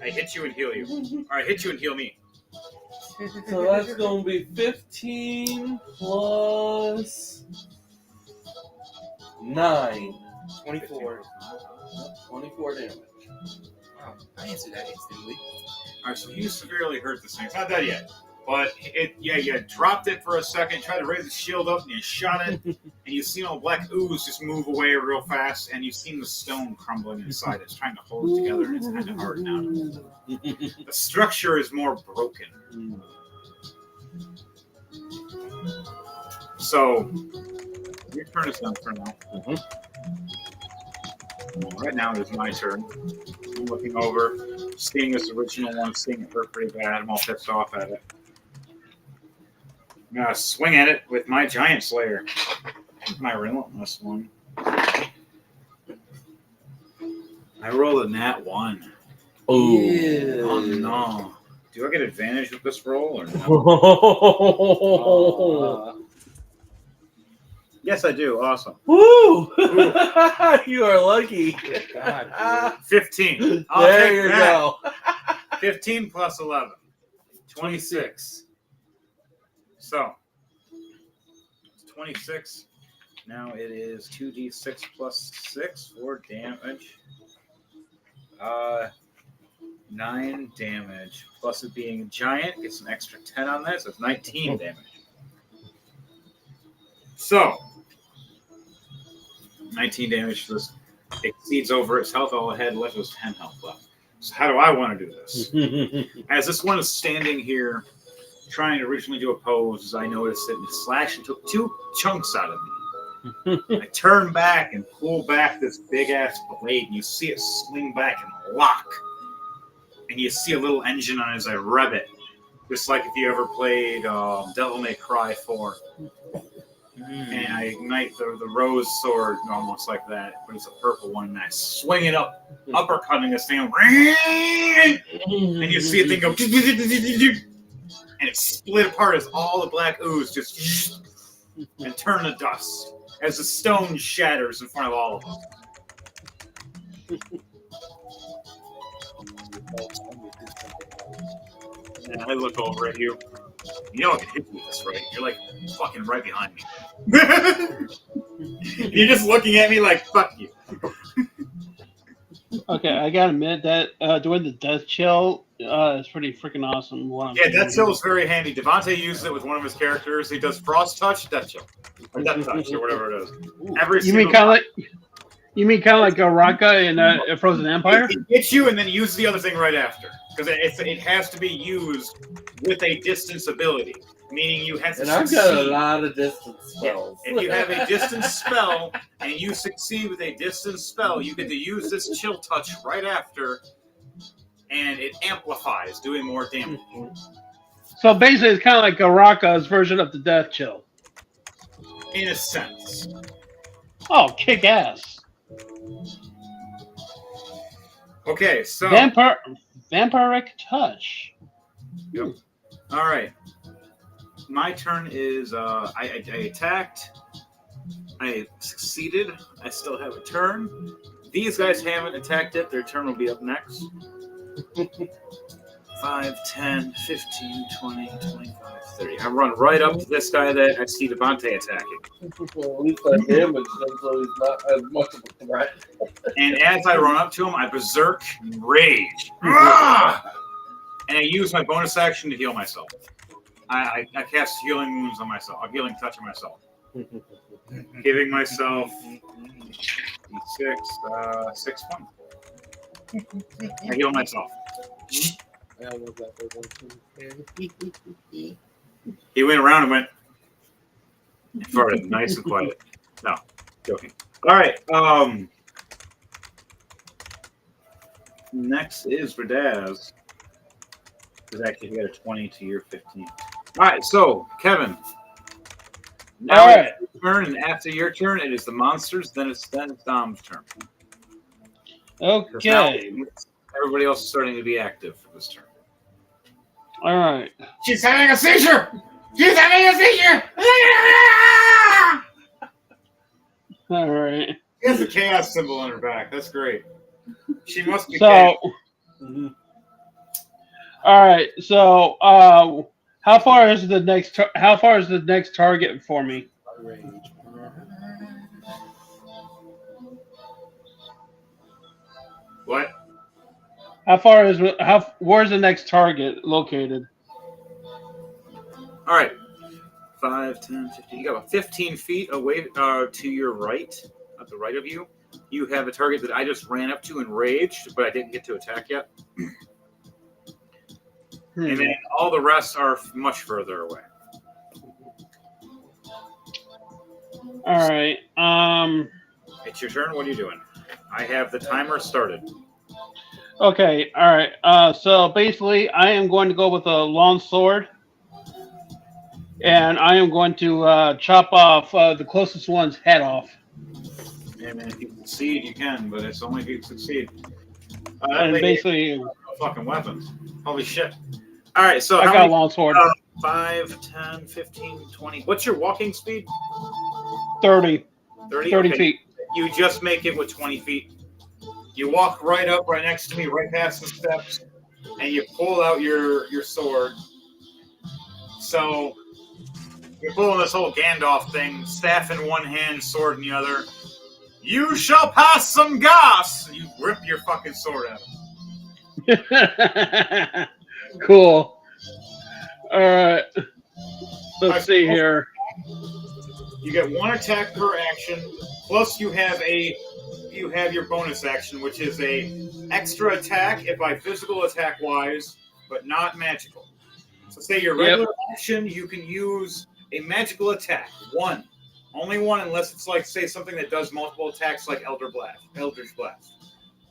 I hit you and heal you. Or I hit you and heal me. So that's going to be 15 plus 9. 24. 24 damage. Wow, I answered that instantly. Alright, so you severely hurt this thing. It's not dead yet. But you dropped it for a second, tried to raise the shield up, and you shot it, and you've seen all black ooze just move away real fast, and you've seen the stone crumbling inside. It's trying to hold it together, and it's kind of hard now. The structure is more broken. So, your turn is done for now. Right now it is my turn. I'm looking over, seeing this original one, seeing it hurt pretty bad. I'm all pissed off at it. I'm going to swing at it with my Giant Slayer. My relentless one. I rolled a nat 1. Oh. Oh no. Do I get advantage with this roll or no? Yes, I do. Awesome. Woo! You are lucky. God, 15. I'll There take you that. go. 15 plus 11. 26. So, 26. Now it is 2d6 plus 6 for damage. 9 damage. Plus it being a giant, gets an extra 10 on that, so it's 19 damage. So, 19 damage. This exceeds over its health. All it had left was 10 health left. So how do I want to do this? As this one is standing here, trying to originally do a pose, I noticed that it slashed and took 2 chunks out of me. I turn back and pull back this big-ass blade, and you see it swing back and lock. And you see a little engine on it as I rev it. Just like if you ever played Devil May Cry 4. And I ignite the rose sword almost like that, but it's a purple one, and I swing it up, uppercutting this thing, and you see it thing go, and it split apart as all the black ooze just and turn to dust as the stone shatters in front of all of them. And I look over at you. You know I can hit you with this, right? You're like fucking right behind me. You're just looking at me like, fuck you. Okay, I gotta admit that doing the death chill is pretty freaking awesome. Yeah, Death Chill is very handy. Devontae uses it with one of his characters. He does Frost Touch, Death Chill. Or Death Touch, or whatever it is. You mean kind of like a Raka in Frozen Empire? It hits you and then use the other thing right after. Because it has to be used with a distance ability. Meaning you have to And I've got a lot of distance spells. If you have a distance spell and you succeed with a distance spell, you get to use this chill touch right after, and it amplifies, doing more damage. So basically, it's kind of like Raka's version of the death chill. In a sense. Oh, kick ass! Okay, so Vampiric touch. Yep. All right. My turn is I attacked. I succeeded. I still have a turn. These guys haven't attacked yet. Their turn will be up next. 5, 10, 15, 20, 25, 30. I run right up to this guy that I see Devontae attacking. Well, at least I damaged him, so he's not as much of a threat. And as I run up to him, I berserk rage. Ah! And I use my bonus action to heal myself. I cast healing wounds on myself. A healing touch on myself. Giving myself 6 points. I heal myself. He went around and went farted nice and quiet. No, joking. All right. Next is Verdaz. Because actually, he got a 20 to your 15. All right, so Kevin. Now All right. it's your turn, and after your turn, it is the monsters. Then it's Dom's turn. 'Cause now Okay. everybody else is starting to be active for this turn. All right. She's having a seizure! She's having a seizure! All right. She has a chaos symbol on her back. That's great. She must be. So. All right. So, how far is the next? How far is the next target for me? What? How far is Where's the next target located? All right. 5, 10, 15. You got about 15 feet away to your right, at the right of you. You have a target that I just ran up to enraged, but I didn't get to attack yet. And then all the rest are much further away. All right. It's your turn. What are you doing? I have the timer started. Okay. All right. So basically, I am going to go with a long sword, and I am going to chop off the closest one's head off. And if you succeed, you can, but it's only if you succeed. And basically, Fucking weapons. Holy shit. All right, so I how got a many? long sword. 5, 10, 15, 20. What's your walking speed? 30 30? 30 Okay. feet. You just make it with 20 feet. You walk right up, right next to me, right past the steps, and you pull out your sword. So you're pulling this whole Gandalf thing, staff in one hand, sword in the other. You shall pass some gas! You rip your fucking sword out. Cool. All right. Let's see here. You get one attack per action, plus you have your bonus action, which is a extra attack if by physical attack wise, but not magical. So say your regular action, you can use a magical attack. One. Only one, unless it's like, say, something that does multiple attacks like Eldritch Blast.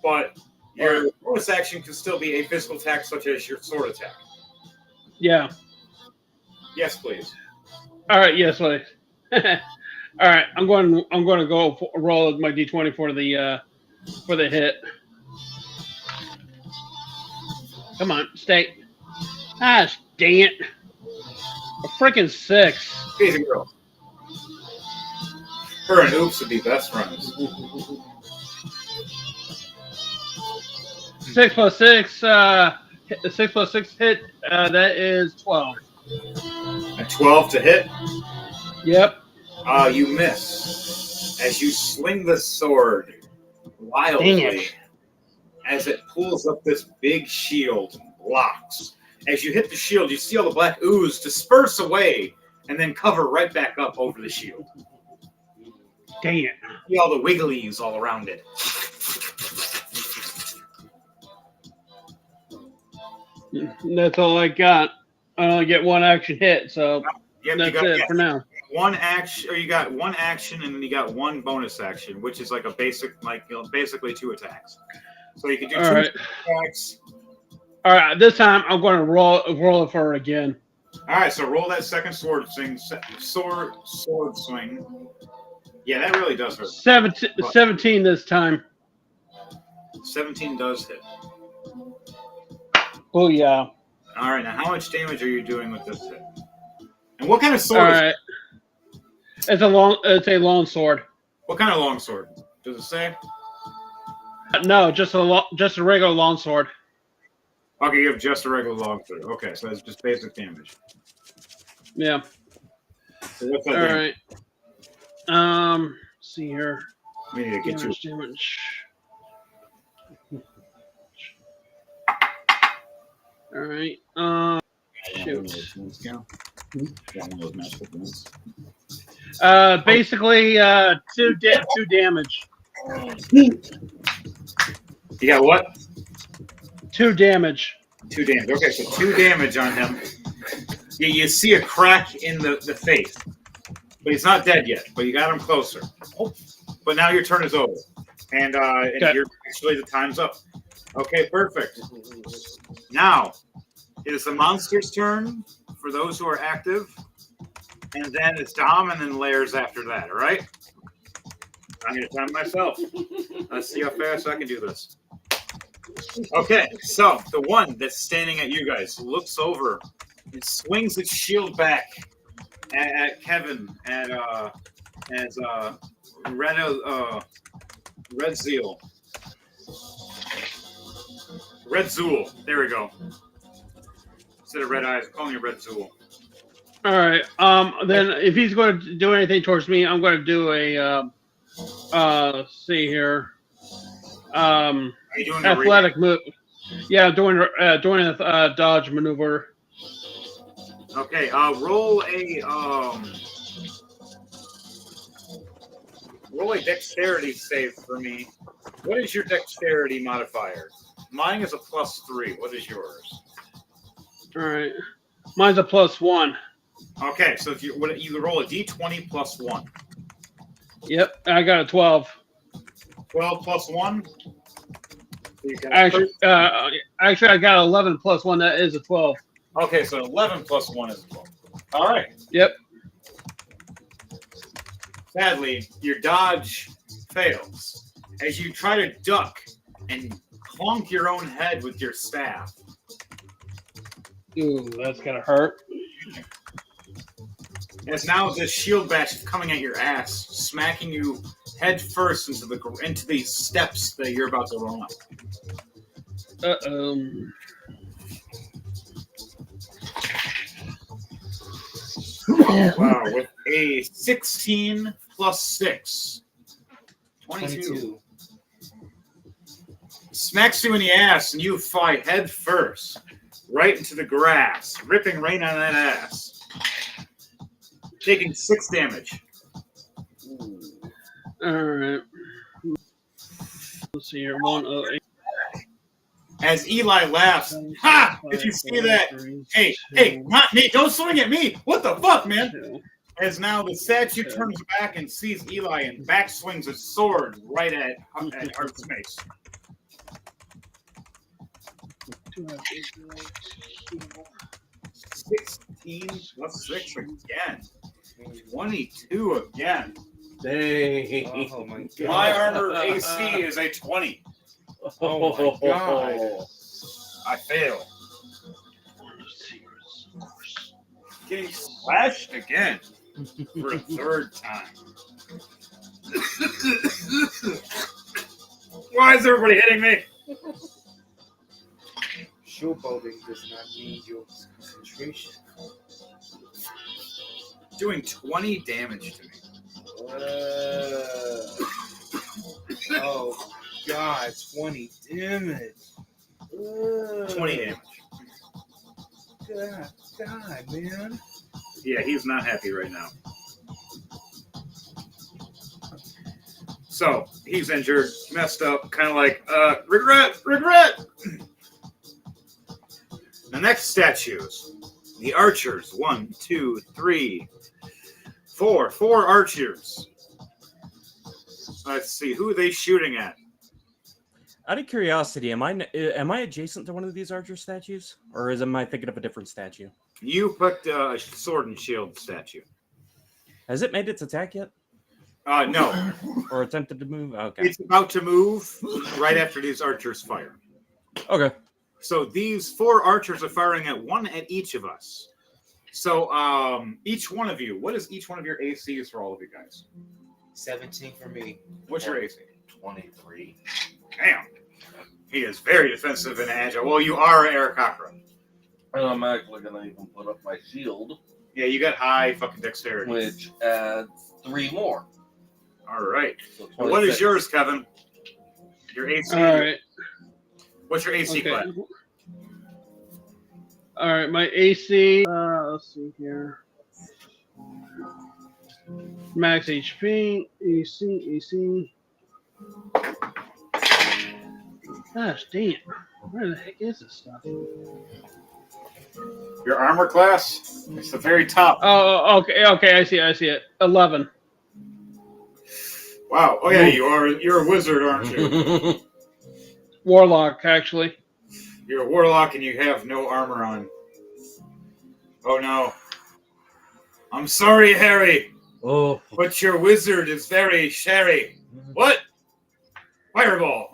But your bonus action can still be a physical attack such as your sword attack. Yeah. Yes, please. All right. Yes, please. All right. I'm going to go roll my d20 for the hit. Come on, stay. Ah, dang it! A freaking 6. Easy girl. Her and Oops would be best friends. 6 plus 6. 6 plus 6 hit. That is 12. A 12 to hit. Yep. You miss as you swing the sword wildly as it pulls up this big shield and blocks. As you hit the shield, you see all the black ooze disperse away and then cover right back up over the shield. Dang it. See all the wigglies all around it. That's all I got. I only get one action hit, so Yep, that's it for now. One action, or you got one action, and then you got one bonus action, which is like a basic, basically 2 attacks. So you can do 2 attacks. All right, this time I'm going to roll it for her again. All right, so roll that second sword swing. Yeah, that really does hurt. 17 this time. 17 does hit. Oh yeah. All right, now how much damage are you doing with this hit? And what kind of All sword? right. It's a long sword. What kind of long sword? Does it say? No, just a regular long sword. Okay, you have just a regular log through. Okay, so that's just basic damage. Yeah. So what's that All damage? right. See here. We need to get you. Damage. All right. Shoot. Basically, two damage. You got what? 2 damage. 2 damage. Okay, so 2 damage on him. You see a crack in the face. But he's not dead yet, but you got him closer. But now your turn is over. And Okay. you're actually the time's up. Okay, perfect. Now it is the monster's turn for those who are active. And then it's Dom and then Lairs after that, all right? I'm gonna time myself. Let's see how fast I can do this. Okay, so the one that's standing at you guys looks over and swings its shield back at Kevin as Red Zeal. Red Zool. There we go. Instead of Red Eyes, I'm calling you Red Zool. All right. Then if he's going to do anything towards me, I'm going to do a see here. Are you doing a Athletic move. Yeah, doing a dodge maneuver. Okay, roll a dexterity save for me. What is your dexterity modifier? Mine is a +3. What is yours? All right. Mine's a +1. Okay, so if you roll a d20 +1.13. I got a 12. 12 +1. So you got Actually, I got 11 +1. That is a 12. okay, so 11 +1 is 12. All right. Yep. Sadly, your dodge fails as you try to duck and clunk your own head with your staff. Ooh, that's gonna hurt. As now this shield bash is coming at your ass, smacking you head first into the steps that you're about to run up. Wow, with a 16 +6. 22. Smacks you in the ass and you fly head first right into the grass, ripping rain on that ass. Taking 6 damage. All right. Let's see here. 108. As Eli laughs, ha! Did you see that? Hey, not me! Don't swing at me! What the fuck, man? As now the statue turns back and sees Eli and back swings a sword right at Heart's face. 16 +6 again. 22 again. Dang. Oh my god. My armor AC is a 20. Oh my god. I fail. Getting slashed again for a 3rd time. Why is everybody hitting me? Showboating does not need your concentration. Doing 20 damage to me. Oh god, 20 damage. 20 damage. God, man. Yeah, he's not happy right now. So, he's injured, messed up, kind of like, regret! The next statues. The archers. 1, 2, 3, 4. 4 archers. Let's see, who are they shooting at? Out of curiosity, am I adjacent to one of these archer statues, or am I thinking of a different statue? You picked a sword and shield statue. Has it made its attack yet, No. or attempted to move? Okay. It's about to move right after these archers fire. Okay. So these 4 archers are firing at one at each of us. So each one of you, what is each one of your ACs for all of you guys? 17 for me. What's your AC? 23. Damn. He is very defensive and agile. Well, you are Aarakocra. And I'm actually going to even put up my shield, Yeah, you got high fucking dexterity. which adds 3 more. All right. So Well, what is 26. yours, Kevin? Your AC. All right. What's your AC Okay. class? All right. My AC. Let's see here. Max HP. AC. Gosh damn. Where the heck is this stuff? Your armor class? It's the very top. Oh, okay. I see it. 11. Wow. Oh yeah, you're a wizard, aren't you? Warlock, actually. You're a warlock and you have no armor on. Oh no. I'm sorry, Harry, Oh, but your wizard is very sherry. What? Fireball.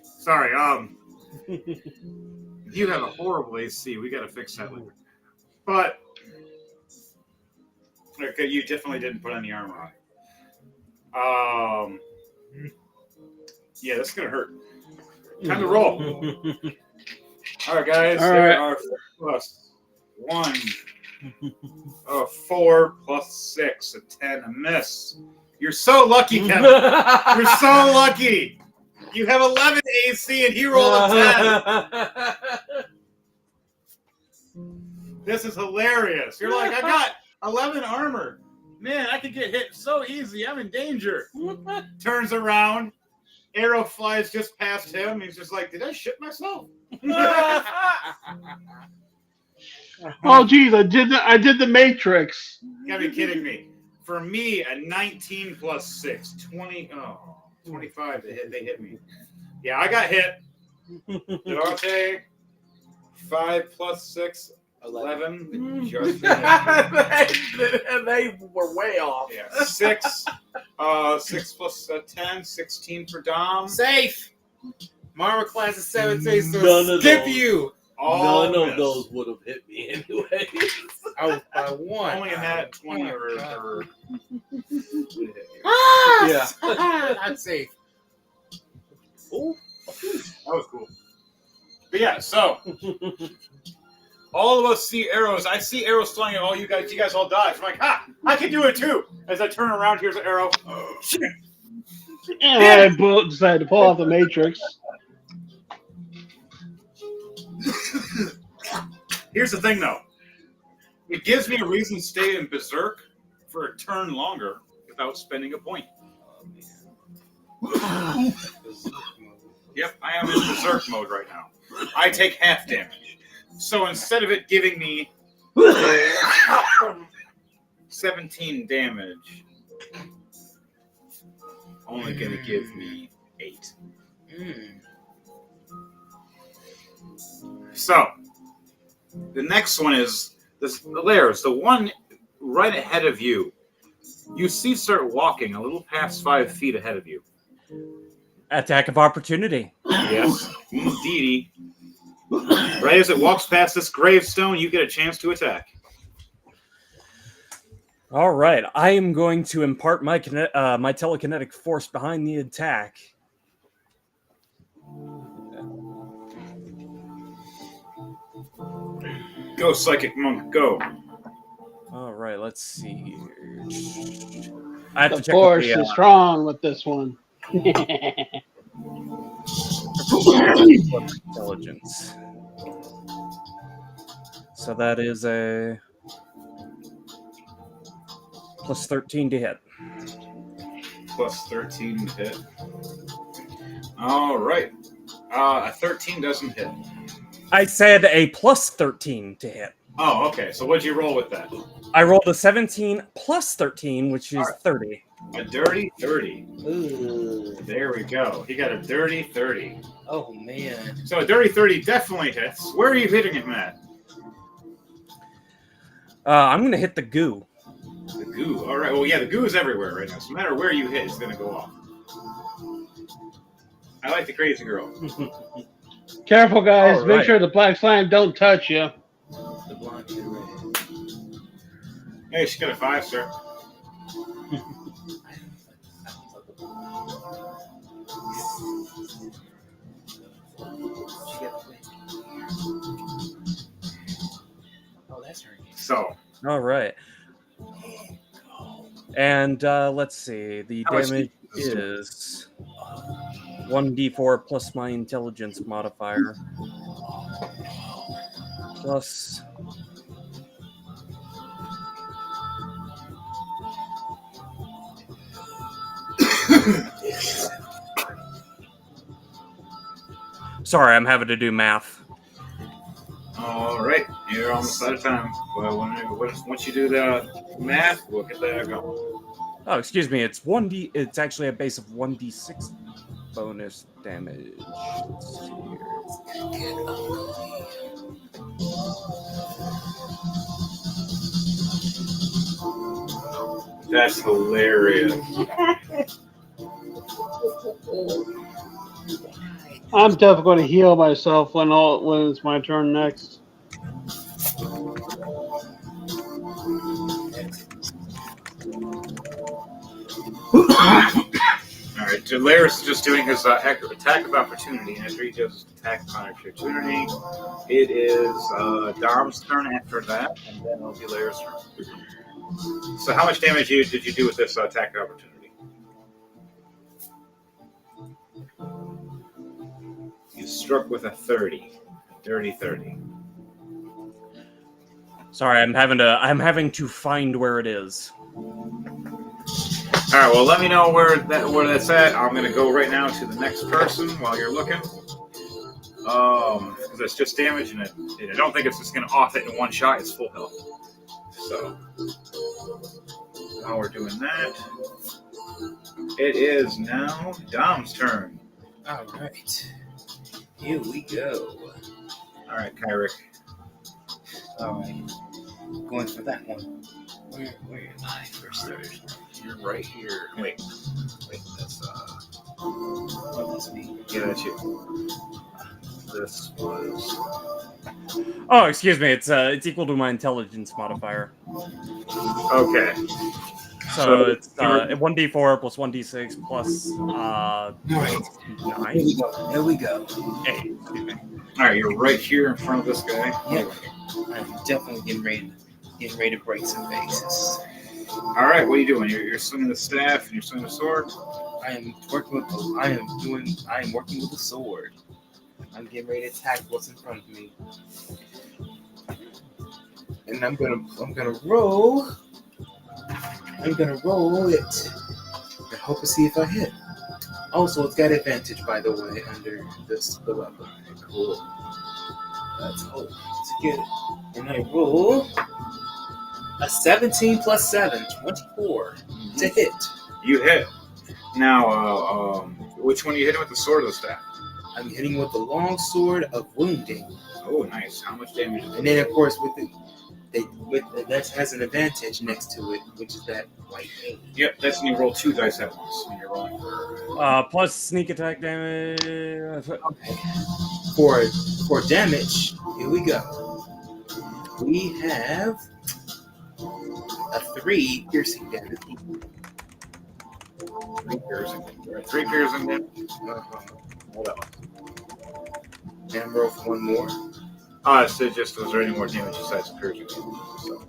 Sorry, you have a horrible AC. We gotta fix that later. But okay, you definitely didn't put any armor on. Yeah, that's gonna hurt. Time to roll. All right, guys. All There right. are 4 + 1. 4 + 6, a 10, a miss. You're so lucky, Kevin. You're so lucky. You have 11 AC and he rolled a 10. This is hilarious. You're like, I got 11 armor. Man, I could get hit so easy. I'm in danger. Turns around. Arrow flies just past him. He's just like, did I shit myself? Oh, geez, I did the Matrix. You gotta be kidding me. For me, a 19 + 6, 20. Oh, 25. They hit me. Yeah, I got hit. Dante, 5 + 6, 11. Just they were way off. yeah, 6. 6 + 10, 16 for Dom. Safe. Armor class is 17, so None of skip those. you. All None of miss. those would have hit me anyway. I was by 1. Only in that 20 or Ah! Yeah. Not safe. That was cool. But yeah, so all of us see arrows. I see arrows flying at all you guys. You guys all dodge. I'm like, ha! I can do it too. As I turn around, here's an arrow. Shit. And I decided to pull off the Matrix. Here's the thing, though. It gives me a reason to stay in Berserk for a turn longer without spending a point. Yep, I am in Berserk mode right now. I take half damage. So instead of it giving me 17 damage, only going to give me 8. So, the next one is the layers. The one right ahead of you. You see start walking a little past 5 feet ahead of you. Attack of opportunity. Yes, indeedy. Right as it walks past this gravestone, you get a chance to attack. All right, I am going to impart my my telekinetic force behind the attack. Go, Psychic Monk, go. All right, let's see here. I have The to check force with is strong with this one. intelligence. So that is a plus 13 to hit. Plus 13 to hit. All right. A 13 doesn't hit. I said a plus 13 to hit. Oh, okay. So what'd you roll with that? I rolled a 17 plus 13, which is All right. 30. A dirty 30. Ooh. There we go. He got a dirty 30. Oh, man. So a dirty 30 definitely hits. Where are you hitting him at? I'm going to hit the goo. The goo. All right. Well, yeah, the goo is everywhere right now. So no matter where you hit, it's going to go off. I like the crazy girl. Careful, guys. All Make right. sure the black slime don't touch you. The blonde kid right Hey, she got a 5, sir. so. All right. And let's see. The How much damage is it? is 1d4 plus my intelligence modifier. Plus. Sorry, I'm having to do math. All right, you're almost out of time. Well, once you do the math, we'll get there going. Oh, excuse me. It's 1d. It's actually a base of 1d6 bonus damage. Let's see here. That's hilarious. I'm definitely going to heal myself when it's my turn next. All right, Delaris is just doing his attack of opportunity, and after he does his attack of opportunity, it is Dom's turn after that, and then it'll be Delaris' turn. So, how much damage did you do with this attack of opportunity? You struck with a 30. Dirty 30. Sorry, I'm having to find where it is. All right, well, let me know where that's at. I'm going to go right now to the next person while you're looking. Because it's just damage, and I don't think it's just going to off it in one shot. It's full health. So, while we're doing that, it is now Dom's turn. All right. Here we go. All right, Kyrick. All right. Going for that one. Where am I first? You're right here. Wait, that's What does me? yeah, that's you. This was Oh, excuse me. It's equal to my intelligence modifier. okay. So it's 1d4 plus 1d6 plus All right. 9. Here we go. Here we go. 8. All right, you're right here in front of this guy. Yep. I'm definitely getting ready to break some faces. All right, what are you doing? You're swinging the staff and you're swinging the sword. I am working with the sword. I'm getting ready to attack what's in front of me. And I'm gonna roll. I'm gonna roll it and hope to see if I hit. Also, it's got advantage, by the way, under the weapon. Cool. Let's hope to get it. And I roll a 17 plus 7, 24 to hit. You hit. Now, which one are you hitting with the sword or the staff? I'm hitting with the long sword of wounding. Oh, nice. How much damage? And then, of course, that has an advantage next to it, which is that white paint. Yep, that's when you roll 2 dice at once when you're rolling for. Plus sneak attack damage. Okay. For damage, here we go. We have a 3 piercing damage. 3 piercing. 3 piercing damage. Hold on. And roll for one more. So just was there any more damage besides piercing damage? So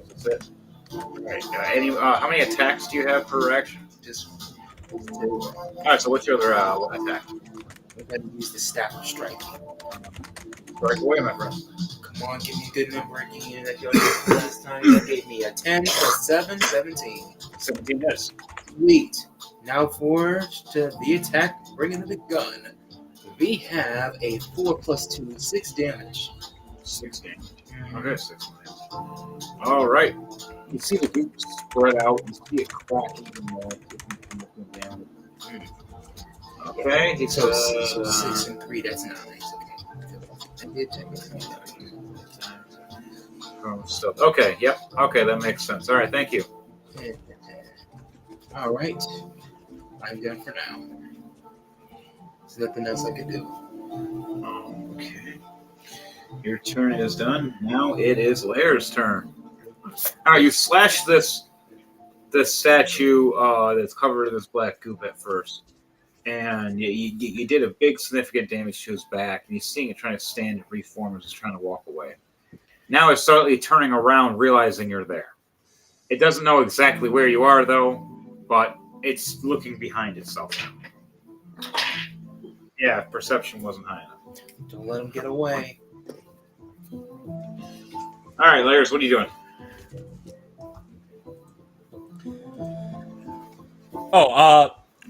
that's it. All right. How many attacks do you have per action? Just 2. All right. So what's your other attack? I'm going to use the staff of striking. Strike away, my friend. Come on, give me a good number again. That you did last time. That gave me a 10 plus 7, 17. 17 hits. Sweet. Now for the attack, bringing the gun. We have a 4 plus 2, 6 damage. 6 damage. Okay, 6 damage. All right. You see the group spread out. You see it crack even more. Down. Okay. So 6 and 3, that's 9. Okay. Yep. Okay, that makes sense. All right. Thank you. All right. I'm done for now. There's nothing else I can do. Okay. Your turn is done. Now it is Lair's turn. All right. You slash this statue that's covered in this black goop at first. And you did a big significant damage to his back, and he's seeing it trying to stand and reform as he's trying to walk away. Now it's slightly turning around, realizing you're there. It doesn't know exactly where you are, though, but it's looking behind itself. Yeah, perception wasn't high enough. Don't let him get away. All right, Layers, what are you doing?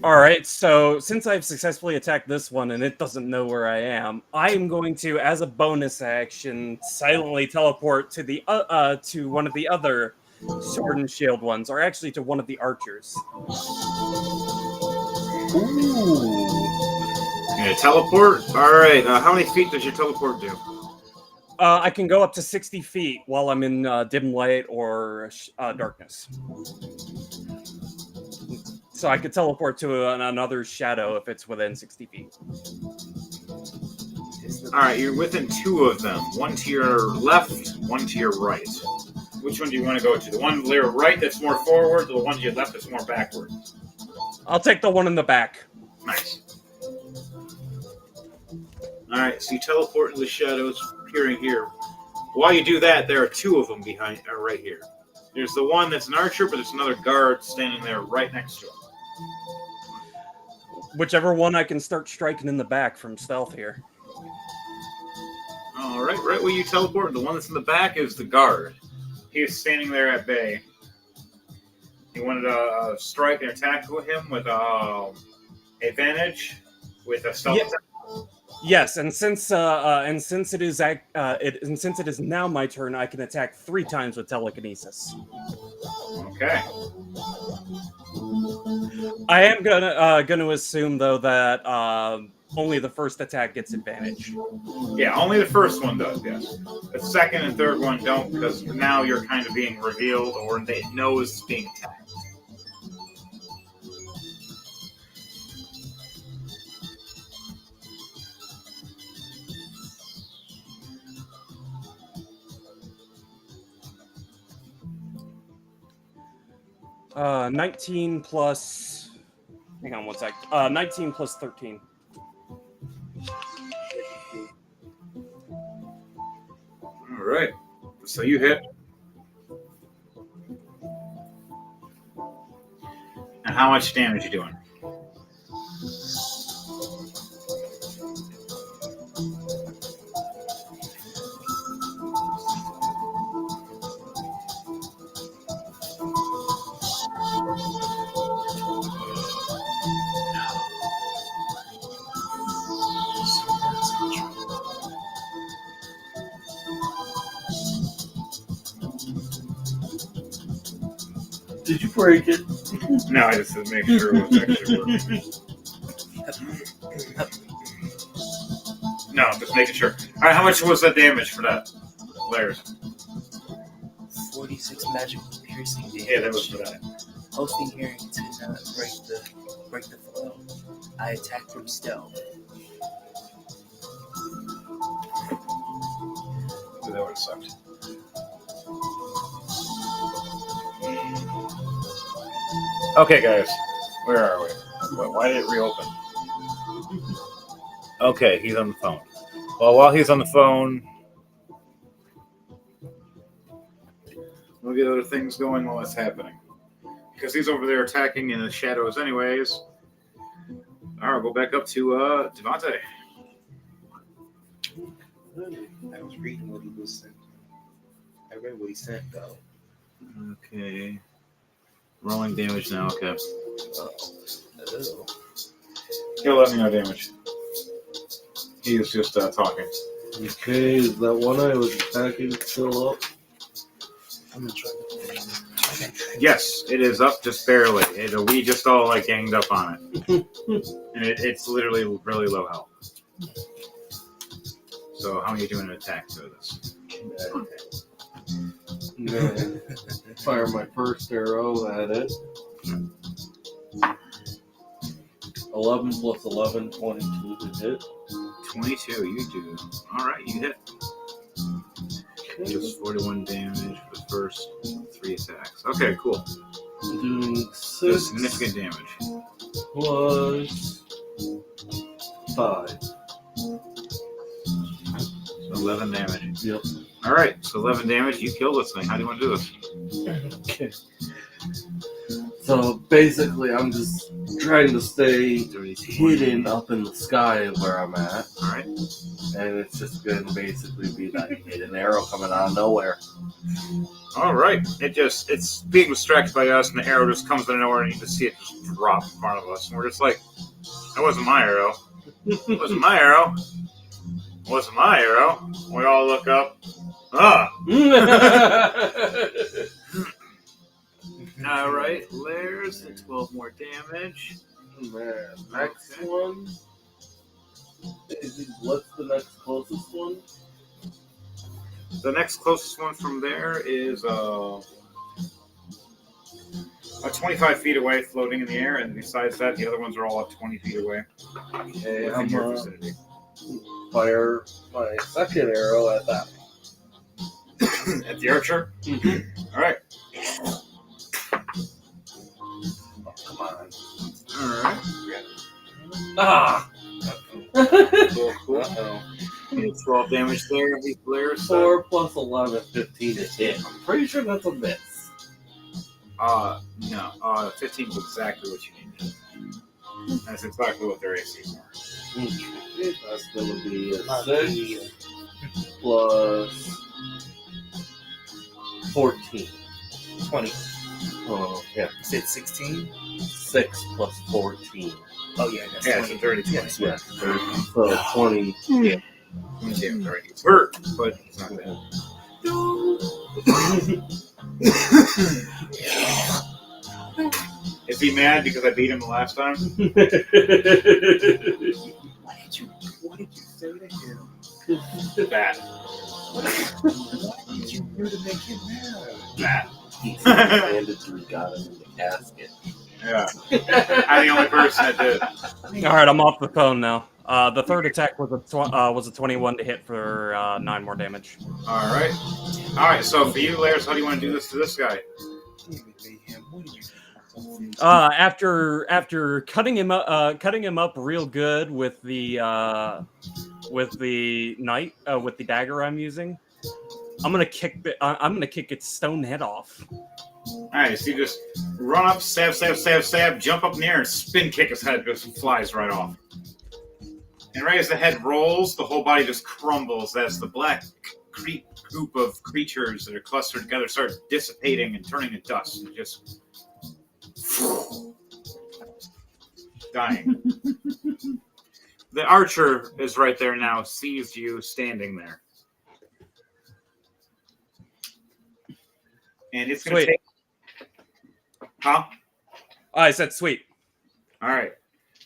All right. So since I've successfully attacked this one and it doesn't know where I am, I am going to, as a bonus action, silently teleport to the to one of the other sword and shield ones, or actually to one of the archers. Ooh. You're gonna teleport? All right. How many feet does your teleport do? I can go up to 60 feet while I'm in dim light or darkness. So I could teleport to another shadow if it's within 60 feet. All right, you're within two of them. One to your left, one to your right. Which one do you want to go to? The one to your right that's more forward, or the one to your left that's more backward? I'll take the one in the back. Nice. All right, so you teleport into the shadows, appearing here. While you do that, there are two of them behind, right here. There's the one that's an archer, but there's another guard standing there right next to him. Whichever one I can start striking in the back from stealth here. All right, right where you teleport, the one that's in the back is the guard. He is standing there at bay. You wanted to strike and attack with him with advantage with a stealth attack? Yes, and since it is now my turn, I can attack 3 times with telekinesis. Okay. I am gonna assume though that only the first attack gets advantage. Yeah, only the first one does, yes. The second and third one don't, because now you're kind of being revealed, or it knows it's being attacked. Uh, 19 plus. Hang on one sec. 19 plus 13. All right. So you hit. And how much damage you doing? Did you break it? No, I just had to make sure it was actually working. No, just making sure. All right, how much was the damage for that? Layers. 46 magical piercing damage. Yeah, that was for that. Hosting hearing to not break the flow. I attack from stealth. So that would have sucked. Okay, guys. Where are we? Why did it reopen? Okay, he's on the phone. Well, while he's on the phone, we'll get other things going while it's happening. Because he's over there attacking in the shadows anyways. All right, go back up to Devontae. I was reading what he was sent. I read what he sent, though. Okay. Rolling damage now, okay. Oh. He'll let me know damage. He is just talking. Okay, is that one I was attacking still up? I'm gonna try to. Yes, it is up just barely. We just all like ganged up on it. And it's literally really low health. So how are you doing an attack to this? Yeah. Fire my first arrow at it. 11 plus 11, 22 to hit. 22, you do. Alright, you hit. Just 41 damage for the first 3 attacks. Okay, cool. Doing Just 6 significant damage. plus 5. So 11 damage. Yep. All right, so 11 damage. You kill this thing. How do you want to do this? Okay. So basically, I'm just trying to stay hidden up in the sky where I'm at, All right. and it's just going to basically be that hidden arrow coming out of nowhere. All right. It's being distracted by us, and the arrow just comes out of nowhere, and you just see it just drop in front of us, and we're just like, that wasn't my arrow. It wasn't my arrow. It wasn't my arrow. We all look up. Ah. All right, Lairs, 12 more damage. Man, next one. What's the next closest one? The next closest one from there is 25 feet away, floating in the air, and besides that, the other ones are all up 20 feet away. Okay, Within I'm your gonna vicinity. fire my second arrow at that. At the archer? Mm-hmm. All right. Oh, come on. All right. Ah! Cool. You get 12 damage there. These Lairs. 4 plus 11, 15 to hit. I'm pretty sure that's a miss. No. 15 is exactly what you need. That's exactly what their AC is. Okay, that's going to be a 6 plus 14. 20. Oh, yeah. You said 16? 6 plus 14. Oh, yeah, that's Yeah, 20. it's a 30 20. Yes. Yeah, so 20. Yeah. Damn, already. It's hurt, but it's not bad. Is he mad because I beat him the last time? What did you say to him? Bad. What did you do to make him mad? Bad. He handedly got him in the casket. Yeah. I'm the only person that did. All right, I'm off the phone now. The third attack was a 21 to hit for 9 more damage. All right. So for you, Lairs, how do you want to do this to this guy? After cutting him up real good with the knight with the dagger I'm using, I'm gonna kick its stone head off. All right. So you just run up, stab, jump up in the air, and spin kick his head, just flies right off. And right as the head rolls, the whole body just crumbles as the black group of creatures that are clustered together start dissipating and turning to dust and just dying. The archer is right there now, sees you standing there. And it's going to Sweet. take... Huh? I said sweet. All right.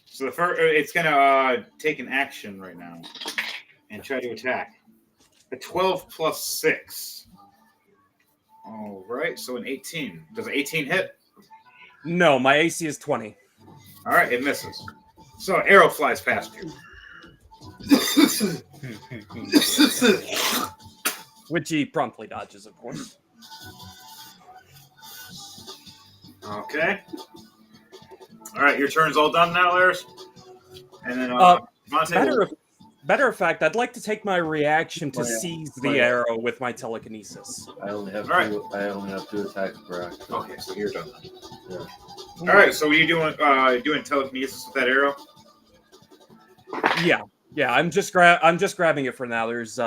So it's going to take an action right now and try to attack. A 12 plus 6. All right. So an 18. Does an 18 hit? No, my AC is 20. All right. It misses. So arrow flies past you. Which he promptly dodges, of course. Okay. All right. Your turn's all done now, Lairs. And then Monte Matter of fact, I'd like to take my reaction to Oh, yeah. seize Oh, the yeah. arrow with my telekinesis. I only have All right. 2 attacks per action. Okay, so you're done. Yeah. All right, so what are you doing? Doing telekinesis with that arrow? Yeah. I'm just grabbing it for now. There's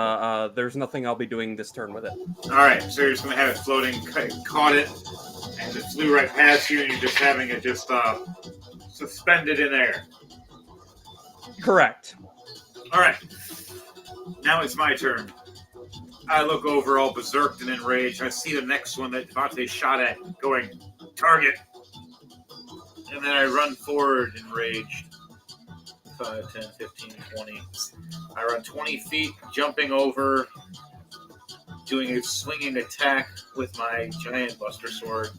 nothing I'll be doing this turn with it. All right, so you're just gonna have it floating, caught it, and it flew right past you, and you're just having it just suspended in air. Correct. All right, now it's my turn. I look over all berserked and enraged. I see the next one that Devante shot at going, target. And then I run forward enraged. 5, 10, 15, 20. I run 20 feet, jumping over, doing a swinging attack with my giant buster sword.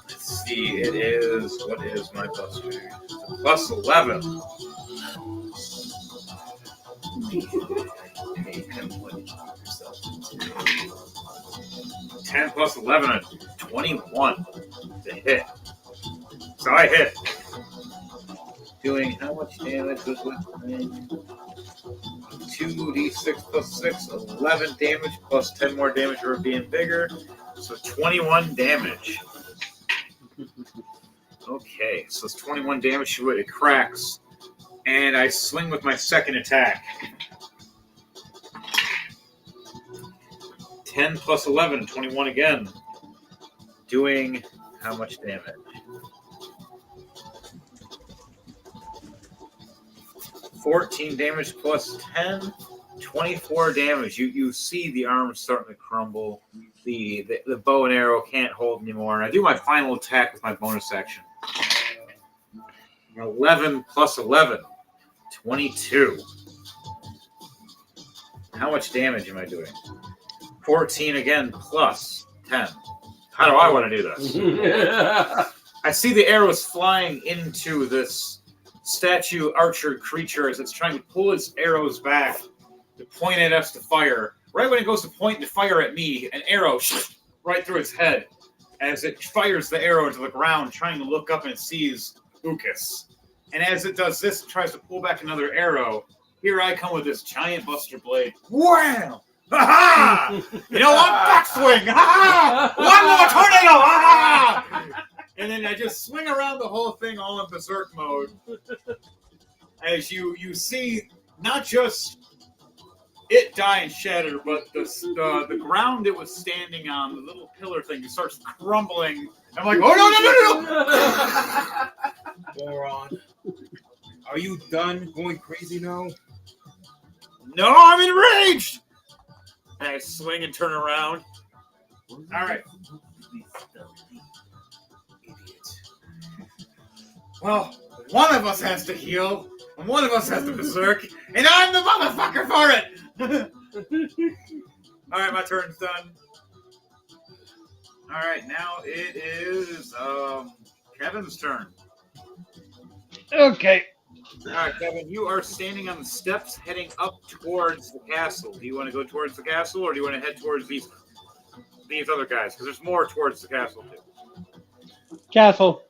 Let's see, what is my buster? Plus 11. 10 plus 11, a 21 to hit. So I hit. Doing how much damage was with 2d6 plus 6, 11 damage plus 10 more damage for being bigger. So 21 damage. Okay, so it's 21 damage to it. It cracks. And I swing with my second attack. 10 plus 11, 21 again. Doing how much damage? 14 damage plus 10, 24 damage. You see the arms starting to crumble. The bow and arrow can't hold anymore. And I do my final attack with my bonus action. 11 plus 11, 22. How much damage am I doing? 14 again plus 10. How do I want to do this? I see the arrows flying into this statue archer creature as it's trying to pull its arrows back to point at us to fire. Right when it goes to point to fire at me, an arrow right through its head as it fires the arrow into the ground, trying to look up and it sees Ukas. And as it does this, it tries to pull back another arrow. Here I come with this giant buster blade. Wham! Ha-ha! You know what? Backswing! Ha-ha! One more tornado! Ha-ha! And then I just swing around the whole thing all in berserk mode. As you see, not just it die and shatter, but the ground it was standing on, the little pillar thing, it starts crumbling. I'm like, oh, no! Moron. Are you done going crazy now? No, I'm enraged! And I swing and turn around. All right. Well, one of us has to heal, and one of us has to berserk, and I'm the motherfucker for it! Alright, my turn's done. Alright, now it is Kevin's turn. Okay. Alright, Kevin, you are standing on the steps heading up towards the castle. Do you want to go towards the castle, or do you want to head towards these other guys? Because there's more towards the castle, too. Castle.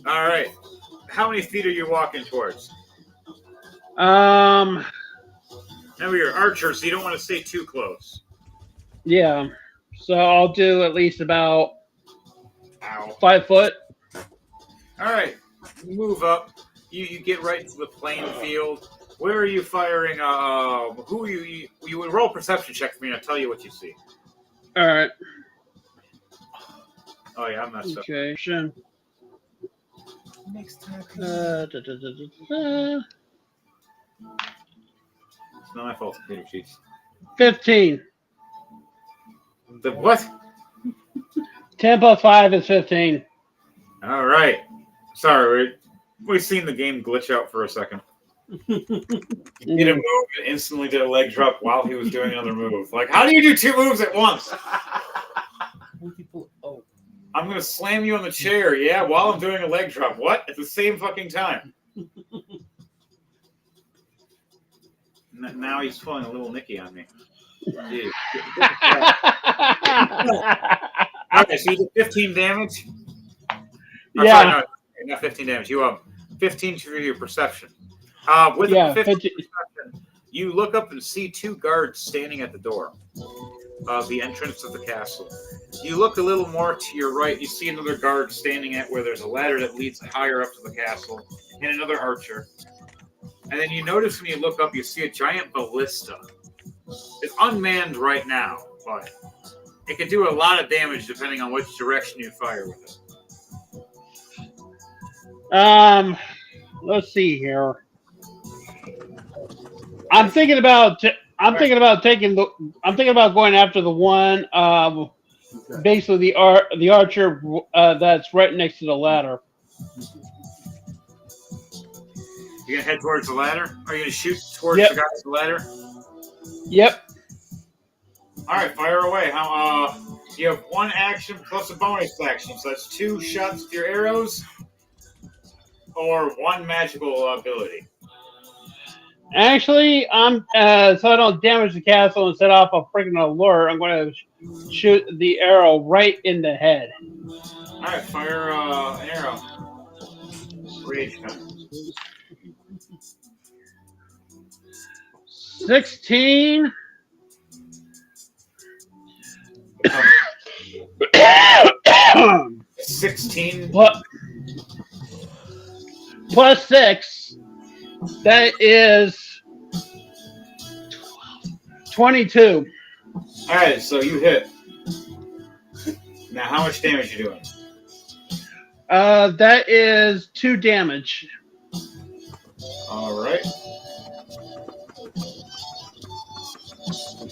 Alright. How many feet are you walking towards? Remember, you're archers, so you don't want to stay too close. Yeah. So I'll do at least about Ow. 5 foot. All right. Move up. You get right to the playing field. Where are you firing? Who are you? You would roll a perception check for me, and I'll tell you what you see. All right. Oh, yeah, I'm messed up. Okay. Sure. Next time. It's not my fault, computer cheats. 15. The what? 10 plus 5 is 15. All right. Sorry, we've seen the game glitch out for a second. He did a move and instantly did a leg drop while he was doing another move. Like, how do you do 2 moves at once? Oh. I'm going to slam you on the chair, yeah, while I'm doing a leg drop. What? At the same fucking time. Now he's pulling a little Nicky on me. Jeez. Okay, so you did 15 damage? Yeah. Sorry, no, not 15 damage. You have 15 for your perception. With Yeah, 15 50. perception, you look up and see 2 guards standing at the door of the entrance of the castle. You look a little more to your right, you see another guard standing at where there's a ladder that leads higher up to the castle, and another archer. And then you notice when you look up, you see a giant ballista. It's unmanned right now, but it can do a lot of damage depending on which direction you fire with it. Let's see here. I'm thinking about going after the one, basically the archer that's right next to the ladder. You gonna head towards the ladder? Are you gonna shoot towards the guy at the ladder? Yep. All right, fire away. How? You have 1 action plus a bonus action, so that's 2 shots with your arrows, or 1 magical ability. Actually, so I don't damage the castle and set off a freaking alert, I'm going to shoot the arrow right in the head. All right, fire an arrow. Rage gun. 16. 16. Plus 6. That is 22. All right, so you hit. Now, how much damage you doing? That is 2 damage. All right.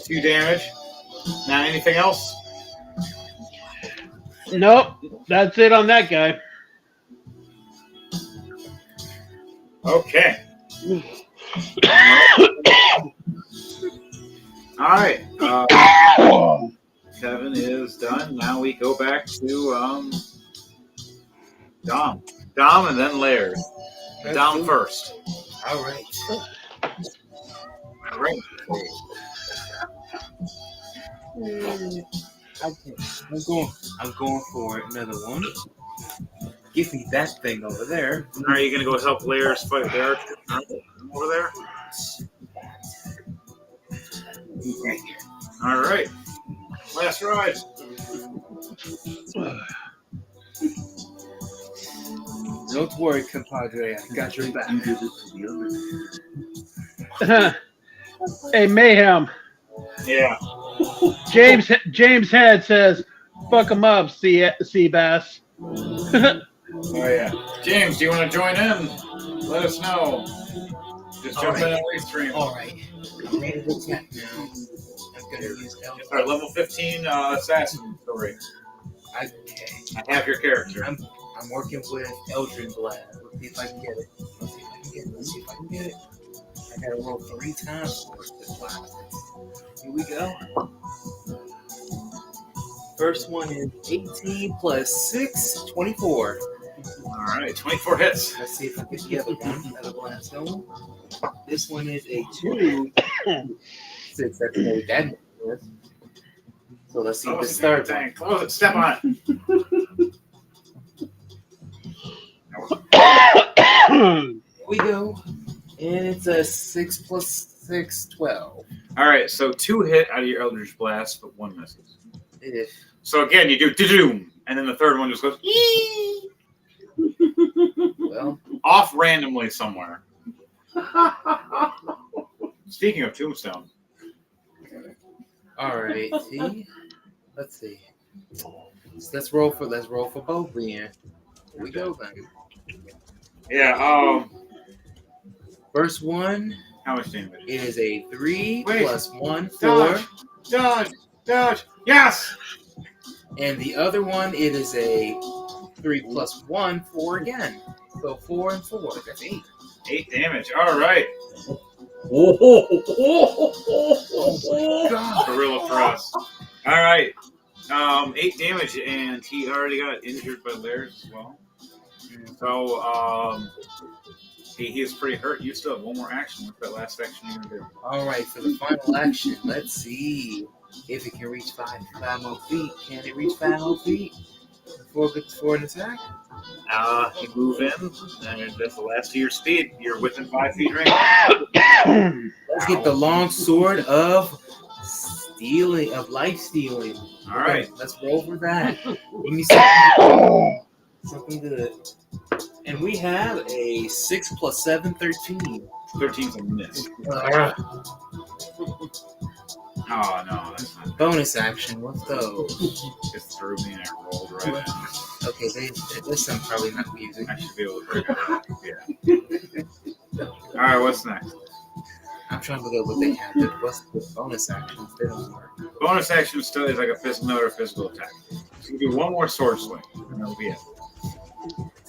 2 damage. Now, anything else? Nope, that's it on that guy. Okay. All right. Kevin is done. Now we go back to Dom. Dom and then Laird. Dom first. All right. All right. Okay. I'm going for another one. Give me that thing over there. Are you going to go help Laird fight Laird over there? Right here. All right. Last ride. Don't worry, compadre. I got your back. Hey, Mayhem. Yeah. James Head says, "Fuck him up, sea bass." Oh, yeah. James, do you want to join in? Let us know. Just jump in and leave stream. All right. I'm ready to attack now. I'm going to use L. It's our level 15 assassin story. Okay. I have your character. I'm working with Eldrin Blast. Let's see if I can get it. Let's see if I can get it. I gotta roll 3 times for this blast. Here we go. First one is 18 plus 6, 24. All right, 24 hits. Let's see if I can get the one out of blast going. This one is a 2. 6. That's very bad. So let's see this third one. Close it. Step on it. Here we go. And it's a 6 plus 6, 12. All right, so 2 hit out of your Eldritch Blast, but 1 misses. If So again, you do doom, and then the third one just goes well, off randomly somewhere. Speaking of Tombstone. all right. See, let's see. So let's roll for both then. Here we go then. Yeah. First one, How much damage? it is a 3 Wait. plus 1, 4, Dodge. Yes. and the other one it is a 3 plus 1, 4 again. So 4 and 4. That's 8. 8 damage. All right. Gorilla for us. All right. 8 damage, and he already got injured by Laird as well. So he is pretty hurt. You still have one more action with that last action you're gonna do. All right, for the final action, let's see if it can reach 5 more feet. Can it reach 5 more feet before an attack? You move in, and that's the last of your speed. You're within 5 feet range. Let's get the long sword of life stealing. All right. Let's roll for that. Give me something good. And we have a 6 plus 7, 13. 13's a miss. Oh, no, that's not. Bonus action. What's those? Just threw me and I rolled right in. Okay, this I'm probably not using. I should be able to break it out. Yeah. All right, what's next? I'm trying to look at what they have. What's the bonus actions? They don't work. Bonus action still is like a physical note or physical attack. So you do one more sword swing, and that'll be it.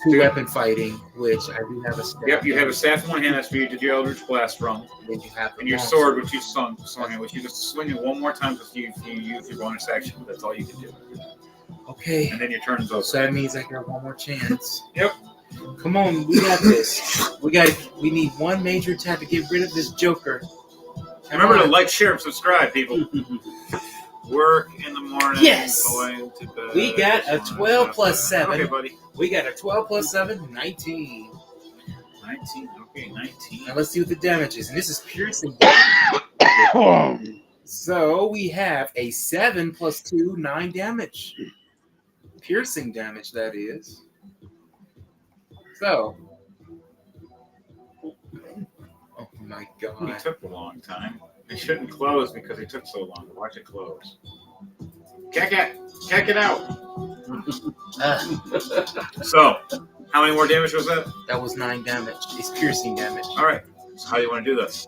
2 weapon fighting, which I do have a staff. Yep, you have a staff in one hand. That's for you to do Eldritch Blast from. Then you have And your sword, which you swung it, which you just swing it one more time if you use your bonus action. That's all you can do. Okay. And then your turn's over. So that means I got one more chance. Yep. Come on, we got this. We need one major attack to get rid of this Joker. Remember to like, share, and subscribe, people. Work in the morning. Yes. Going to bed. We got a 12 plus 7. Okay, buddy. We got a 12 plus 7, 19. 19. Okay, 19. Now let's see what the damage is. And this is piercing. So we have a 7 plus 2, 9 damage. Piercing damage, that is. So. Oh my It god. took a long time. It shouldn't close because it took so long. Watch it close. Kick it out. So, how many more damage was that? That was 9 damage. It's piercing damage. All right. So how do you want to do this?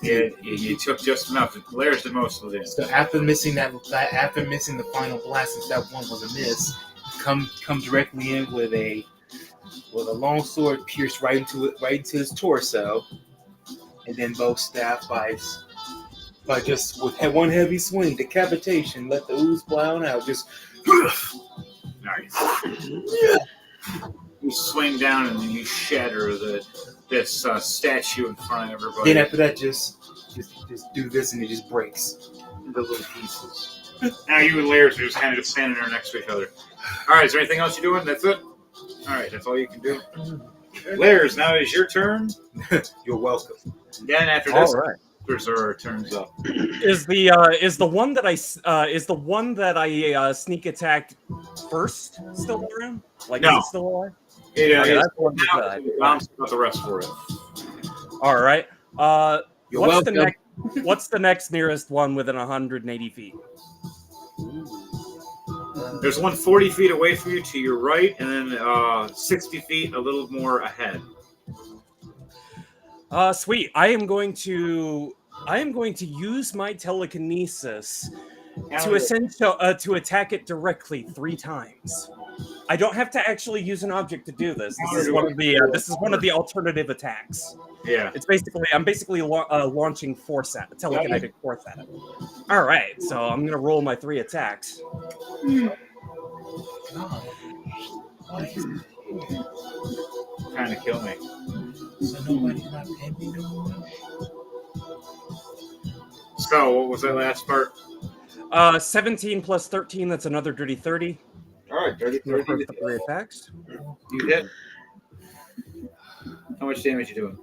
You took just enough. Lairs did most of the damage. So after missing the final blast, since that one was a miss, come directly in with a long sword pierced right into his torso, and then both staff by just with one heavy swing, decapitation, let the ooze fly on out. Just Nice. You swing down and then you shatter this statue in front of everybody. then after that, just do this and it just breaks into little pieces. Now you and Lairs are just kind of standing there next to each other. All right, is there anything else you're doing? That's it? All right, that's all you can do. Lairs, now it is your turn. You're welcome. Then after this, All right. Berserker turns up. Is the one that I sneak attacked first still around? Like, No. is it still alive? It Okay, is that's one now that I- Mom's got the rest for it. All right. You're What's the welcome. what's the next nearest one within 180 feet? There's one 40 feet away from you to your right, and then 60 feet a little more ahead. Sweet. I am going to use my telekinesis to attack it directly 3 times. I don't have to actually use an object to do this. This is one of the alternative attacks. Yeah. I'm basically launching telekinetic force at it. All right, so I'm gonna roll my 3 attacks. Trying to kill me. So nobody's not paying me no more. So, what was that last part? 17 plus 13. That's another dirty 30. All right, 30, For the first 3 attacks. You hit. How much damage you doing?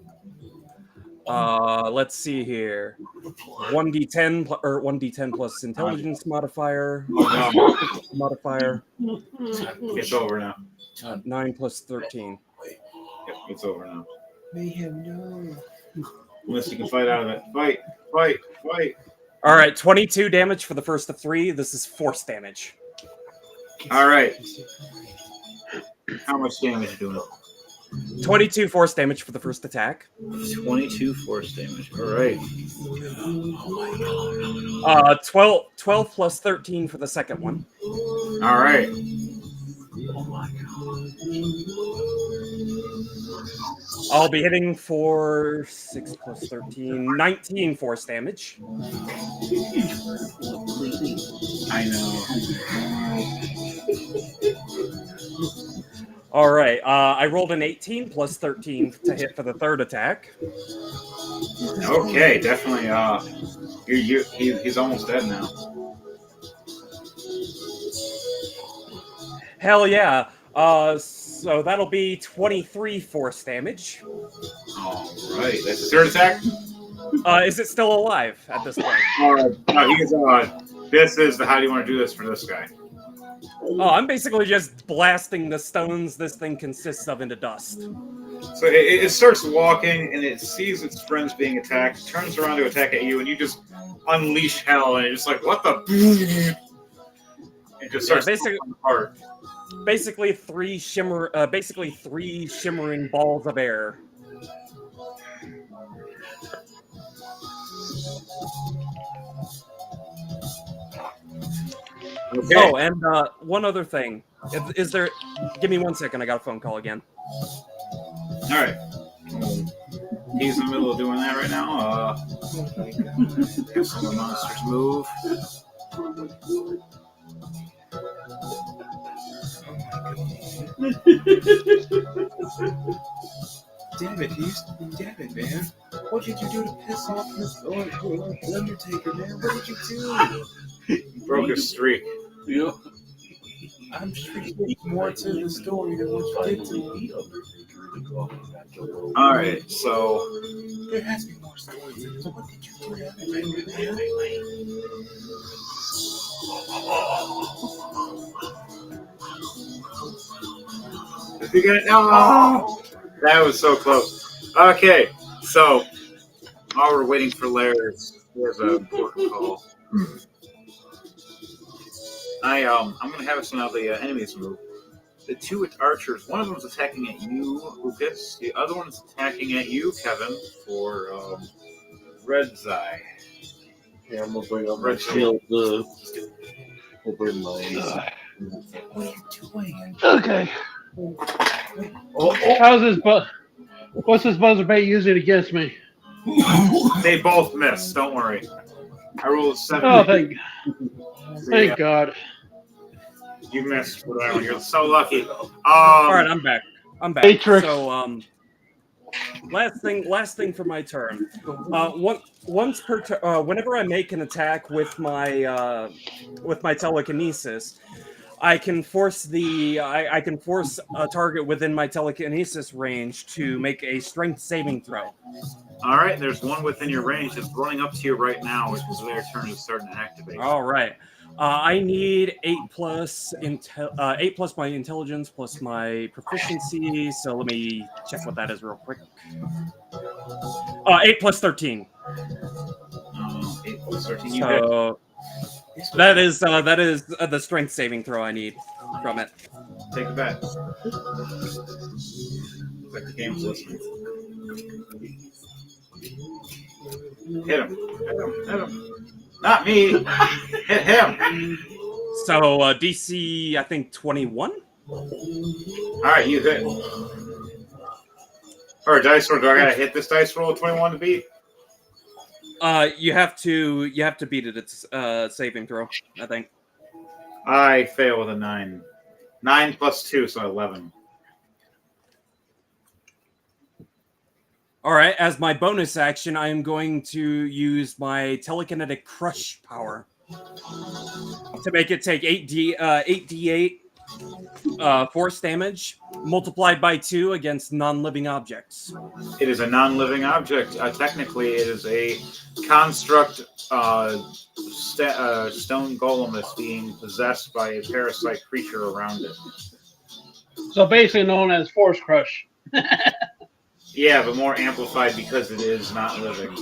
Let's see here. 1d10 plus intelligence modifier. Modifier. It's over now. 9 plus 13. Yep, it's over now. Mayhem, no. Unless you can fight out of it. Fight. All right, 22 damage for the first of 3. This is force damage. All right. How much damage you doing? 22 force damage for the first attack. 22 force damage. All right. 12 plus 13 for the second one. All right. I'll be hitting for 6 plus 13, 19 force damage. I know. All right, I rolled an 18 plus 13 to hit for the third attack. Okay, definitely. He's almost dead now. Hell yeah. So that'll be 23 force damage. All right. That's the third attack. Is it still alive at this point? All right. No, he's this is the how do you want to do this for this guy? Oh, I'm basically just blasting the stones this thing consists of into dust. So it starts walking and it sees its friends being attacked, turns around to attack at you, and you just unleash hell, and it's just like, what the? It just starts basically falling apart. Basically three shimmering balls of air. Okay. Oh, and one other thing. Is there... Give me 1 second. I got a phone call again. All right. He's in the middle of doing that right now. Have some of the monsters move. Damn it, man. What did you do to piss off this Undertaker, man? What did you do? Broke his streak. Yeah. I'm sure there's more to the story than what you did to me. All right, so There has to be more stories to this. What did you do that? if you get it, no, that was so close. Okay, so while we're waiting for Lairs, there's an important call. I'm gonna have some of the enemies move. The two archers, one of them's attacking at you, Lucas. The other one's attacking at you, Kevin, for Red's Eye. Yeah, I'm gonna bring up my Red shield. We'll bring my. What are you doing? Okay. Oh, How's this? What's this buzzer bait using against me? they both missed. Don't worry. I rolled a 7. Oh, thank Yeah, God. you missed for that one. You're so lucky. All right, I'm back. Matrix. So, last thing for my turn. Once per whenever I make an attack with my telekinesis, I can force I can force a target within my telekinesis range to make a strength saving throw. All right, there's one within your range that's running up to you right now, which is their turn is starting to activate. All right. I need 8 plus my intelligence plus my proficiency. So let me check what that is real quick. 8 plus 13. 8 plus 13. You hit. So that is the strength saving throw I need from it. Take it back. Looks like the game's listening. Hit him. Hit him. Hit him. Not me. Hit him. So DC, I think 21. All right, you hit. Or dice roll. Do I gotta hit this dice roll 21 to beat? You have to beat it. It's saving throw, I think. I fail with a 9. 9 plus 2, so 11. All right. As my bonus action, I am going to use my telekinetic crush power to make it take 8d8 force damage multiplied by 2 against non-living objects. It is a non-living object. Technically, it is a construct stone golem that's being possessed by a parasite creature around it. So basically known as Force Crush. Yeah, but more amplified because it is not living.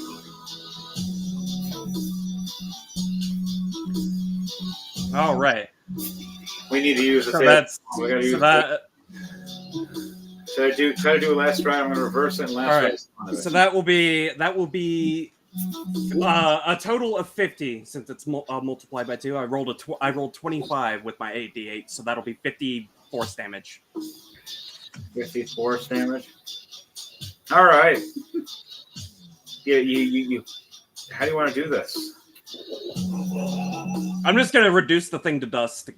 All right. We need to use So a that's we gotta so use that try to do a last try. I'm going to reverse it and last all right. try. So that will be a total of 50 since it's multiplied by 2. I rolled 25 with my 8d8, so that'll be 50 force damage. 50 force damage. All right. Yeah, you. How do you want to do this? I'm just gonna reduce the thing to dust,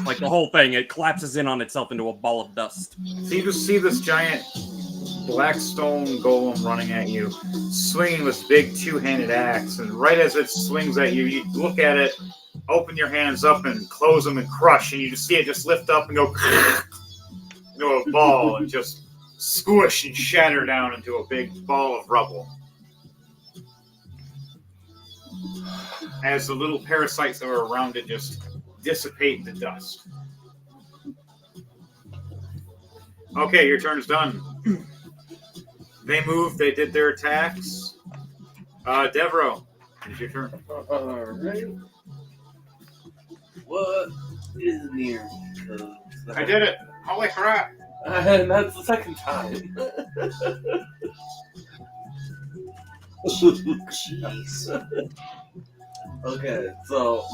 like the whole thing. It collapses in on itself into a ball of dust. So you just see this giant black stone golem running at you, swinging this big two-handed axe, and right as it swings at you, you look at it, open your hands up and close them and crush, and you just see it just lift up and go into a ball and just squish and shatter down into a big ball of rubble. As the little parasites that are around it just dissipate into dust. Okay, your turn's done. They moved, they did their attacks. Devro, it's your turn. Alright. What is near? I did it! Holy crap! And that's the second time. Jeez. Okay, so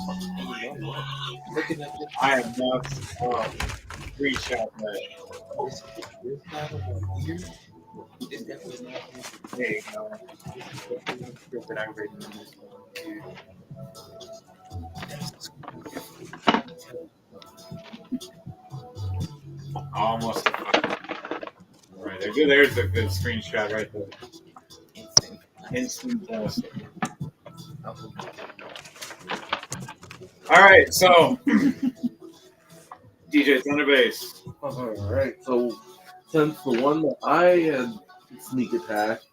I have not screenshot that. There you go. Almost. Right there. There's a good screenshot right there. Instant bonus. All right, so DJ's on the base. Alright, so since the one that I had sneak attacked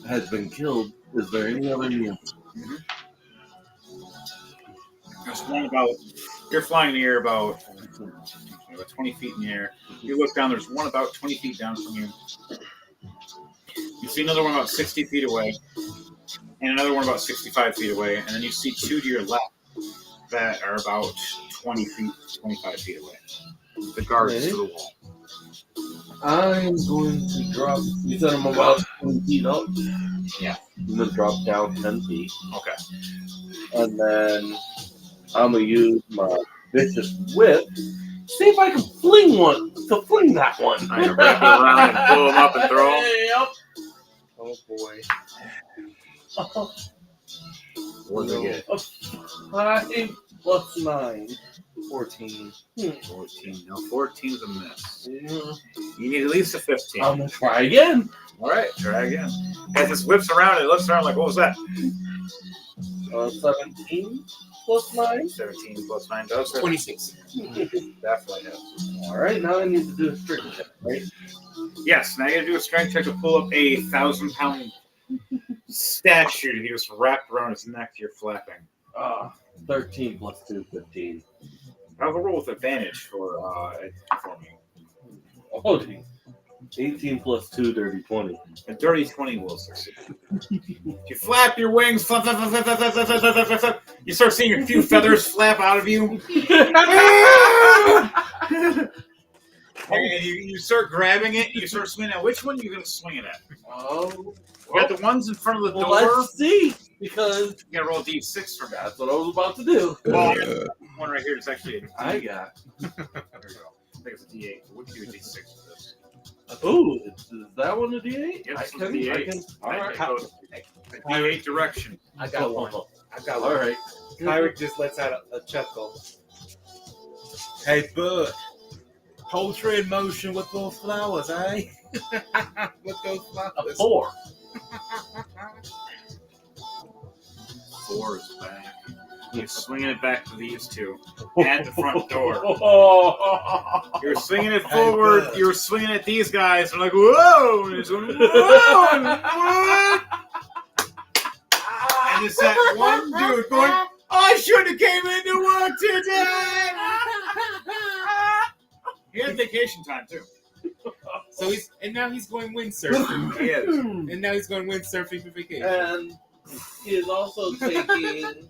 has been killed, is there any other new? There's one about, you're flying in the air about 20 feet in the air. You look down, there's one about 20 feet down from you. You see another one about 60 feet away, and another one about 65 feet away, and then you see two to your left that are about 20 feet, 25 feet away. The guards to the wall. I'm going to drop. You said I'm about 20 feet up? Yeah. I'm going to drop down 10 feet. Okay. And then I'm going to use my vicious whip. See if I can fling that one. I'm going to wrap it around and pull them up and throw them. Yep. Oh boy. What do they get? 5 plus 9. 14. 14. No, 14's a miss. Yeah. You need at least a 15. I'm going to try again. All right, try again. As this whips around, it looks around like, what was that? 17 plus 9. 17 plus 9 does it. 26. Definitely does. All right, now I need to do a strength check, right? Yes, now you gotta do a strength check to pull up a 1,000-pound statue that he was wrapped around his neck. You're flapping. 13 plus 2, 15. I'll roll with advantage for me. Oh, geez. 18 plus 2, dirty 20. A dirty 20 will succeed. You flap your wings, flap, flap, flap, flap, flap, flap, flap, flap, flap, flap. You start seeing a few feathers flap out of you. And you start grabbing it, you start swinging at which one are you going to swing it at? Oh, You got the ones in front of the door. let's see, because You got to roll a d6 for that. that's what I was about to do. Well, one right here is actually a d8. I got. There we go. I think it's a d8. We'll do a d6 for this. Oh, is that one a D8? Yep, I it's a can. D8. All right. It goes the d8 direction. I got one. I got All one. right. Kyrick just lets out a chuckle. Hey, bud. Poultry in motion with those flowers, eh? With those A flowers. 4. 4 is back. You're swinging it back to these two at the front door. You're swinging it forward. You're swinging at these guys. I'm like, whoa! And it's going, whoa! And what? And it's that one dude going, I should have came into work today. He had vacation time too. So now he's going windsurfing. He is. And now he's going windsurfing for vacation. And he is also taking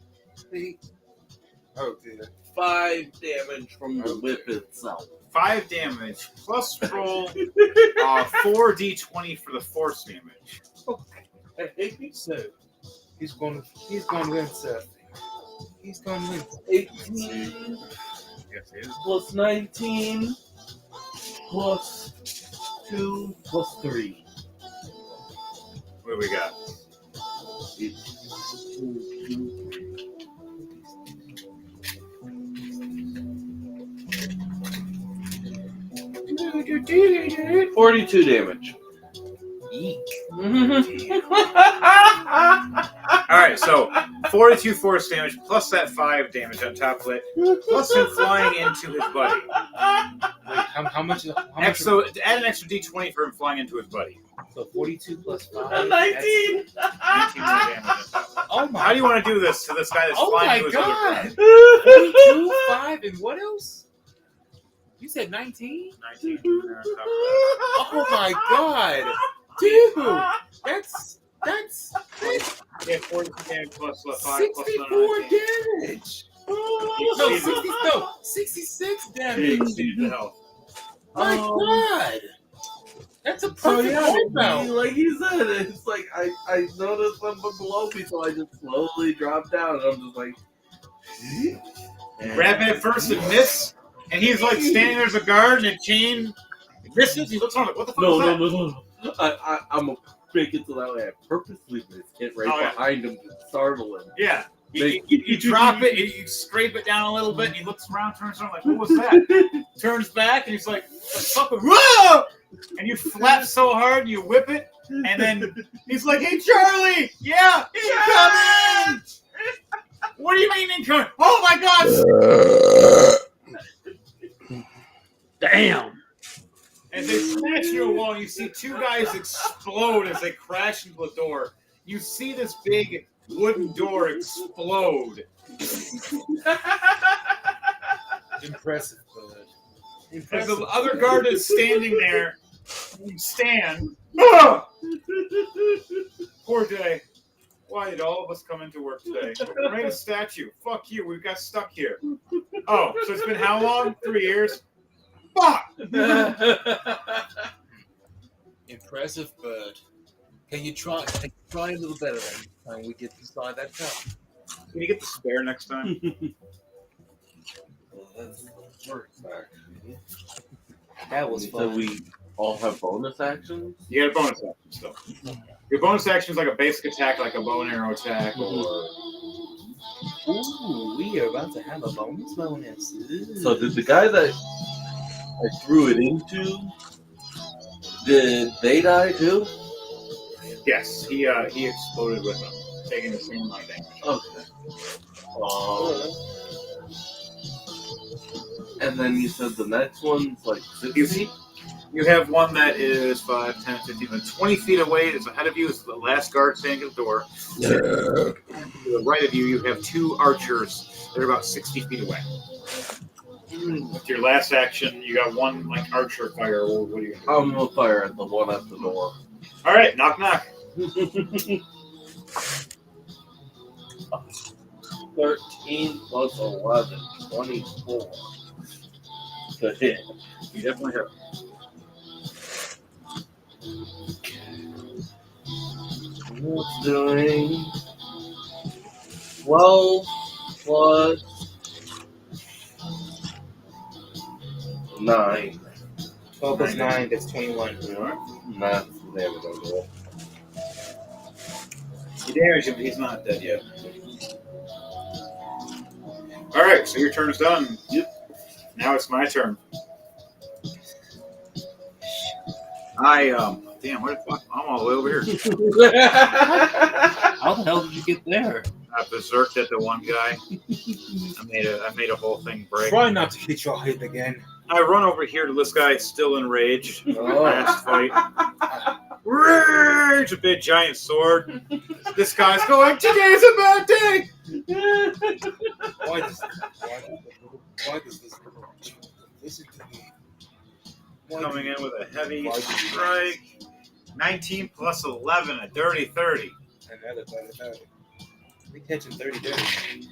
Oh dear. 5 damage from the whip itself. 5 damage plus roll 4d20 for the force damage. So he's going windsurfing. He's going windsurfing. 18 Yes, it is. plus 19 plus 2 plus 3. What do we got? It's 42 damage. Eek. Alright, so 42 force damage plus that 5 damage on top of it, plus him flying into his buddy. Wait, how much? So add an extra d20 for him flying into his buddy. So 42 plus 5. 19! 19 more damage on top of it. Oh my. How do you want to do this to this guy that's Oh flying my into his god. other friend? 42, 5, and what else? You said 19? 19 on top of that. Oh my god. Dude, that's Yeah, 42 damage plus 5 plus 64 19. damage. No, 66 damage. Exceeded the health. My god. That's a So perfect yeah, wipeout. like he said, it's like I noticed something below me, so I just slowly dropped down, and I'm just like, Grabbing it first and miss, and he's like standing there as a guard and a chain misses. He looks on like, what the fuck is that? no. I'm gonna make it so that way I purposely missed it right Oh, yeah. behind him to startle him. Yeah. They- You drop it, you scrape it down a little bit, and he looks around, turns around, like, what was that? Turns back, and he's like, fucking, whoa! And you flap so hard, you whip it, and then he's like, hey, Charlie! Yeah, incoming! What do you mean incoming? Oh my god! Damn. As they smash you along, you see two guys explode as they crash into the door. You see this big wooden door explode. Impressive, bud. As the other guard is standing there, you stand. Ah! Poor day. Why did all of us come into work today? We made a statue. Fuck you. We got stuck here. Oh, so it's been how long? 3 years? Fuck! Impressive, bud. Can you try a little better next time we get inside that cup? Can you get the spare next time? Well, that's works, actually. That was So fun. we all have bonus actions? You get a bonus action still. Your bonus action is like a basic attack, like a bow and arrow attack, or Ooh, we are about to have a bonus. Ooh. So did the guy that I threw it into, did they die too? yes, he exploded with them, taking the same amount of damage. Okay. And then you said the next one's like 60? You have one that is 5, 10, 15, and 20 feet away. It's ahead of you. It's the last guard standing at the door. To the right of you, you have two archers. They're about 60 feet away. With your last action, you got one like archer fire. Well, what are you gonna do? I'm gonna fire at the one at the door. All right, knock knock. 13 plus 11, 24. To hit. You definitely have. What's doing 12 plus 9. 12 plus 9, that's 21. That's never gonna go. You damage him, but he's not dead yet. All right, so your turn's done. Yep. Now it's my turn. Damn, where the fuck? I'm all the way over here. How the hell did you get there? I berserked at the one guy. I made a whole thing break. Try not to hit your head again. I run over here to this guy still enraged. Oh. Last fight. Rage! A big giant sword. This guy's going, today's a bad day! Why does this listen to me? Why Coming do- in with a heavy why do you- strike. 19 plus 11, a dirty 30. Another. We catching 30 dirty.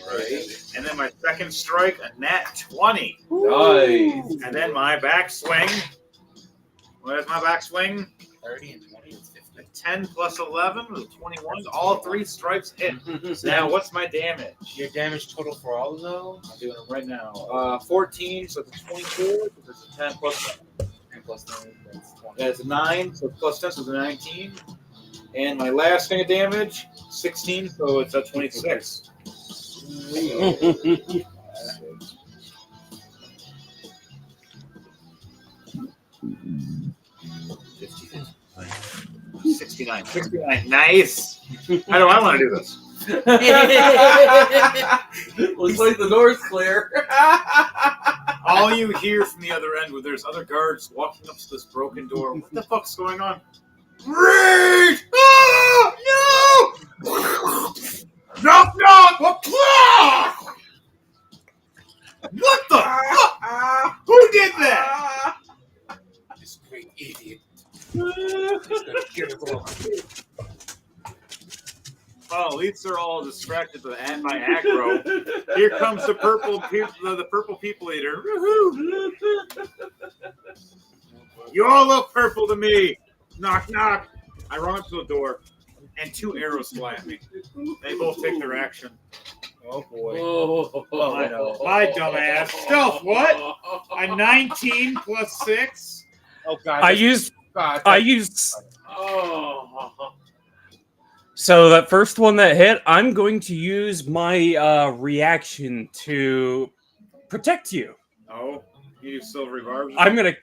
Right. And then my second strike, a nat 20. Nice. And then my backswing. Where's my backswing? 30 and 20 is 50. A 10 plus 11 was 21. All three strikes hit. Now, what's my damage? Your damage total for all of those? I'm doing it right now. 14, so it's 24. So it's a 10 plus 10 plus 9, that's 20. That's 9, so plus 10, so it's a 19. And my last thing of damage, 16, so it's a 26. $69. $69. Nice. How do I want to do this? Looks like the door's clear. All you hear from the other end, where there's other guards walking up to this broken door. What the fuck's going on? Rage! Ah! No! Knock, knock! What the fuck? Who did that? This great idiot. He's gonna kill us all. Oh, at least they're all distracted by aggro. Here comes the purple people eater. Woohoo! You all look purple to me. Knock, knock. I run up to the door, and two arrows fly at me. They both take their action. Oh boy. Oh, I know. My dumbass. Stealth, what? A 19 plus 6? Oh god. I used. God. Oh. So that first one that hit, I'm going to use my reaction to protect you. Oh, you do silvery barbs? I'm gonna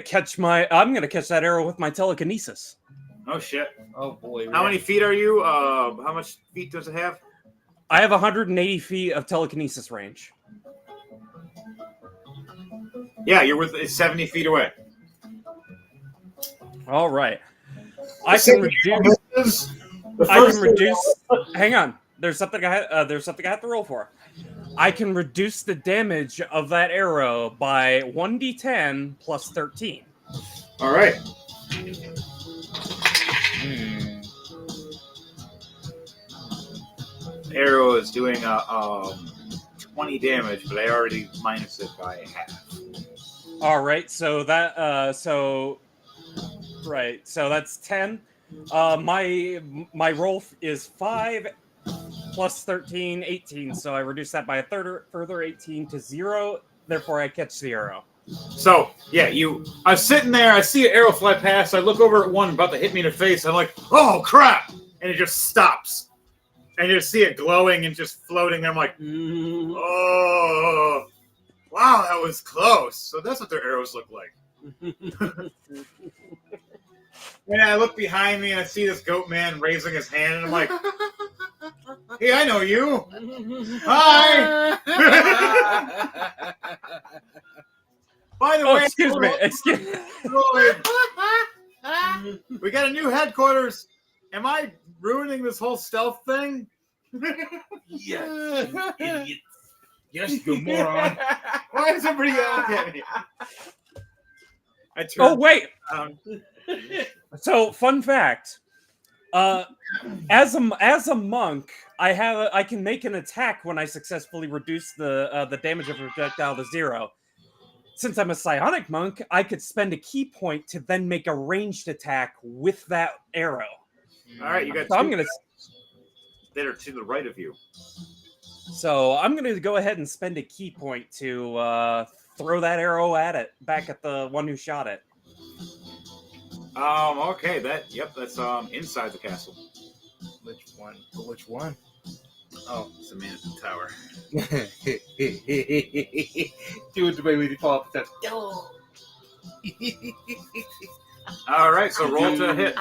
catch that arrow with my telekinesis. Oh, shit. Oh boy. How many feet are you? How much feet does it have? I have 180 feet of telekinesis range. Yeah, you're with it's 70 feet away. All right. I can reduce. Hang on. There's something I have to roll for. I can reduce the damage of that arrow by 1d10 plus 13. All right. Arrow is doing 20 damage, but I already minus it by half. All right, so that so that's 10. My roll is 5 plus 13, 18. So I reduce that by a further 18 to 0. Therefore, I catch the arrow. So yeah, I'm sitting there. I see an arrow fly past. I look over at one about to hit me in the face. I'm like, oh crap! And it just stops. And you just see it glowing and just floating. I'm like, oh, wow, that was close. So that's what their arrows look like. And I look behind me and I see this goat man raising his hand, and I'm like, hey, I know you. Hi. By the way, excuse me. We got a new headquarters. Am I ruining this whole stealth thing? Yes, you idiot. Yes, you moron. Why is everybody yelling at me? I turn Oh wait. around. So fun fact. As a monk, I can make an attack when I successfully reduce the damage of a projectile to 0. Since I'm a psionic monk, I could spend a key point to then make a ranged attack with that arrow. All right, you got So two I'm gonna that are to the right of you. go ahead and spend a key point to throw that arrow back at the one who shot it. Okay, that's inside the castle. Which one? Which one? Oh, it's the man at the tower. Do it the way we fall off the All right, so roll to hit.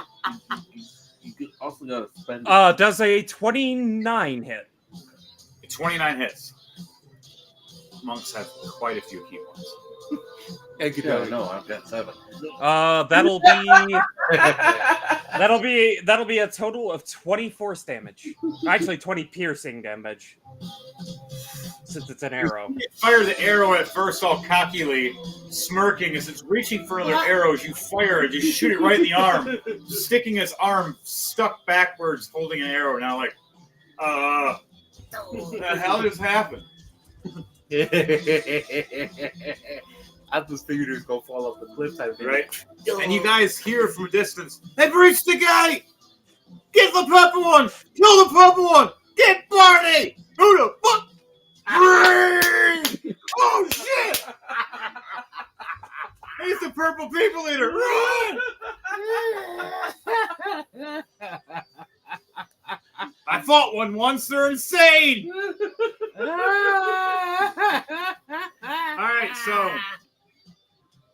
You also gotta spend. Does a 29 hit? 29 hits. Monks have quite a few key points. No, I've got 7. That'll be a total of 20 force damage. Actually, 20 piercing damage. Since it's an arrow. You fire the arrow at first all cockily, smirking as it's reaching for other arrows. You fire it, you shoot it right in the arm, sticking his arm stuck backwards, holding an arrow. Now, like, what the hell just happened? I just figured it was gonna fall off the cliff type thing. Right? And you guys hear from a distance, they've reached the gate! Get the purple one! Kill the purple one! Get Barney! Who the fuck? Oh shit! He's the purple people eater! Run! I fought one once, they're insane! Alright, so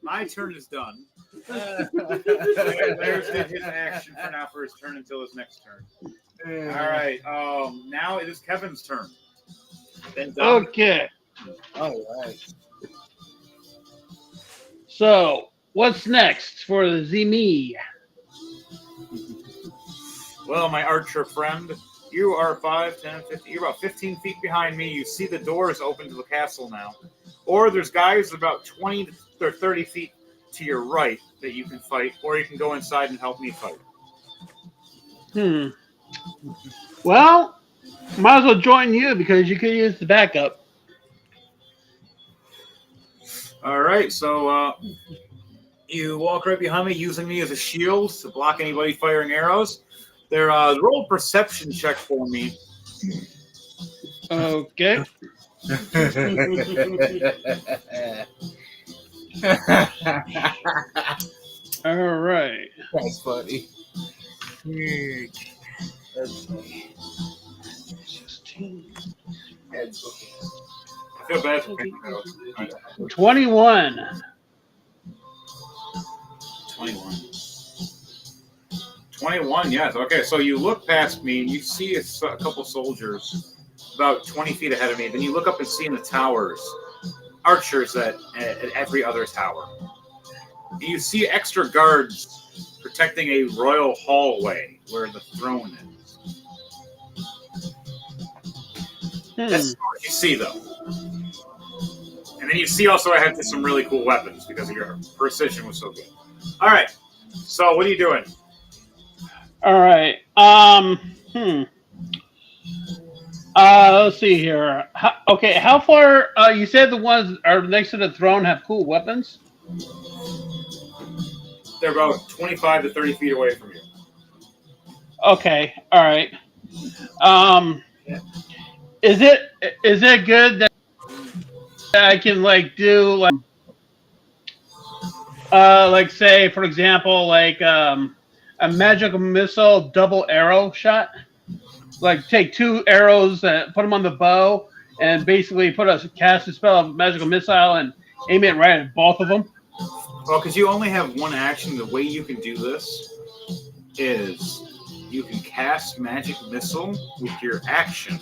my turn is done. There's his action for now for his turn until his next turn. Alright, now it is Kevin's turn. Then Dom. Okay. All right. So, what's next for the Zimi? Well, my archer friend, you are 5, 10, 15, you're about 15 feet behind me. You see the doors open to the castle now. Or there's guys about 20 or 30 feet to your right that you can fight, or you can go inside and help me fight. Well, might as well join you because you could use the backup. All right, so you walk right behind me, using me as a shield to block anybody firing arrows. They're roll a perception check for me. Okay. All right. That's funny. I feel bad for picking arrows. 21. 21, yes. Okay, so you look past me and you see a couple soldiers about 20 feet ahead of me. Then you look up and see in the towers archers at every other tower. You see extra guards protecting a royal hallway where the throne is. That's what you see, though. And then you see also I have some really cool weapons because your precision was so good. All right. So what are you doing? All right. Let's see here. How far? You said the ones are next to the throne have cool weapons. They're about 25 to 30 feet away from you. Okay. All right. Is it good that I can do say for example a magical missile double arrow shot? Like take 2 arrows and put them on the bow and basically cast a spell of magical missile and aim it right at both of them? Well, because you only have one action, the way you can do this is you can cast magic missile with your action.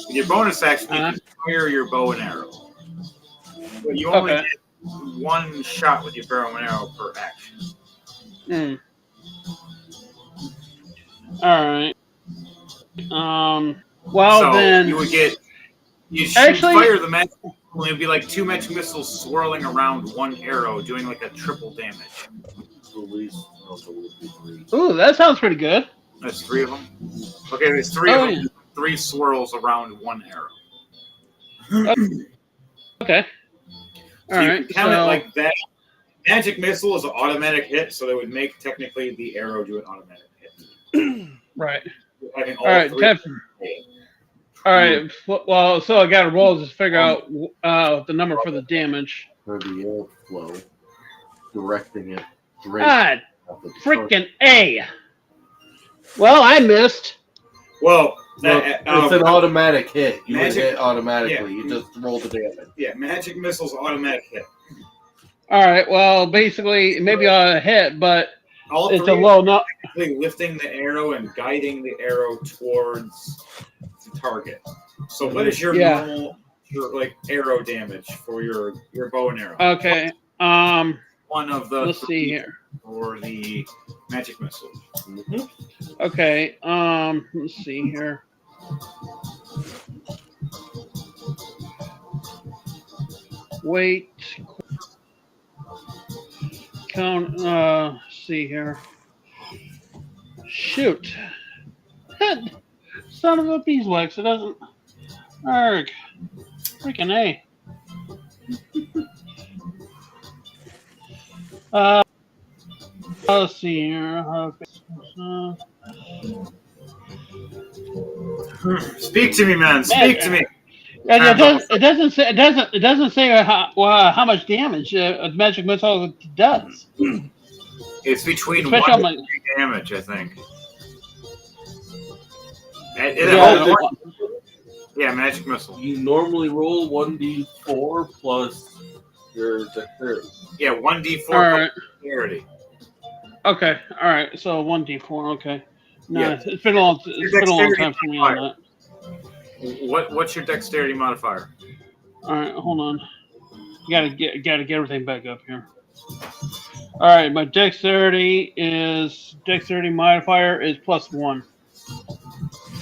With your bonus action, you can fire your bow and arrow. But you only get 1 shot with your bow and arrow per action. All right. So then you would get fire the magic missile, and it would be like 2 magic missiles swirling around 1 arrow, doing like a triple damage. Ooh, that sounds pretty good. There's 3 of them. Okay, there's 3 of them. Yeah. 3 swirls around 1 arrow. Okay. So you can count it like that. Magic missile is an automatic hit, so they would make technically the arrow do an automatic hit. Right. All right. All right. Well, so I got to roll to figure out the number for the damage. For the airflow, directing it. God, freaking A. Well, I missed. Well, it's an automatic hit. You magic, hit automatically. Yeah. You just roll the damage. Yeah, magic missile's automatic hit. All right. Well, basically, maybe a hit, but it's a low number. Lifting the arrow and guiding the arrow towards the target. So, what is your normal arrow damage for your bow and arrow? Okay. One of the. Let's see here. For the magic missile. Mm-hmm. Okay. Let's see here. Wait. Count. See here. Shoot. Son of a beeswax. It doesn't. Arg. Freaking A. Let's see here. Speak to me, man. Speak to me. It doesn't say how much damage a magic missile does. It's between 1 and 3 damage, I think. Yeah, magic missile. You normally roll 1d4 plus your dexterity. Yeah, 1d4 plus dexterity. Okay, all right. So 1d4. Okay. No, it's been a long time for me on that. What's your dexterity modifier? All right, hold on. Gotta get everything back up here. All right, my dexterity modifier is +1.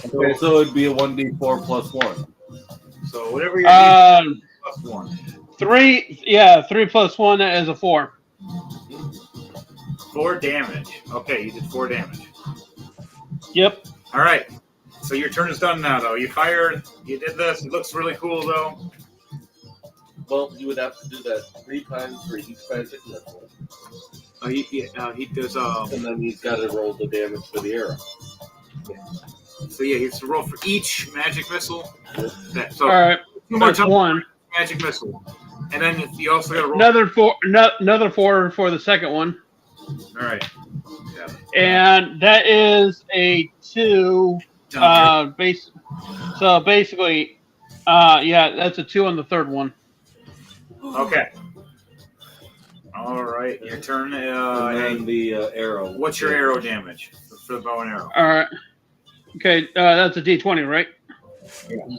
Okay, so it'd be a 1d4 plus 1. So whatever your plus 1. 3. Yeah, 3 plus 1 is a 4. 4 damage. Okay, you did 4 damage. Yep. All right. So your turn is done now, though. You fired. You did this. It looks really cool, though. Well, you would have to do that 3 times for each magic missile. He does. And then he's got to roll the damage for the arrow. So yeah, he has to roll for each magic missile. All right. That's 1 magic missile, and then you also got to roll another 4 for the second one. All right. Yeah. And that is a 2. So basically, that's a 2 on the third one. Okay. All right, your turn. And then the arrow. What's your arrow damage for the bow and arrow? All right. Okay, that's a D20, right? Yeah.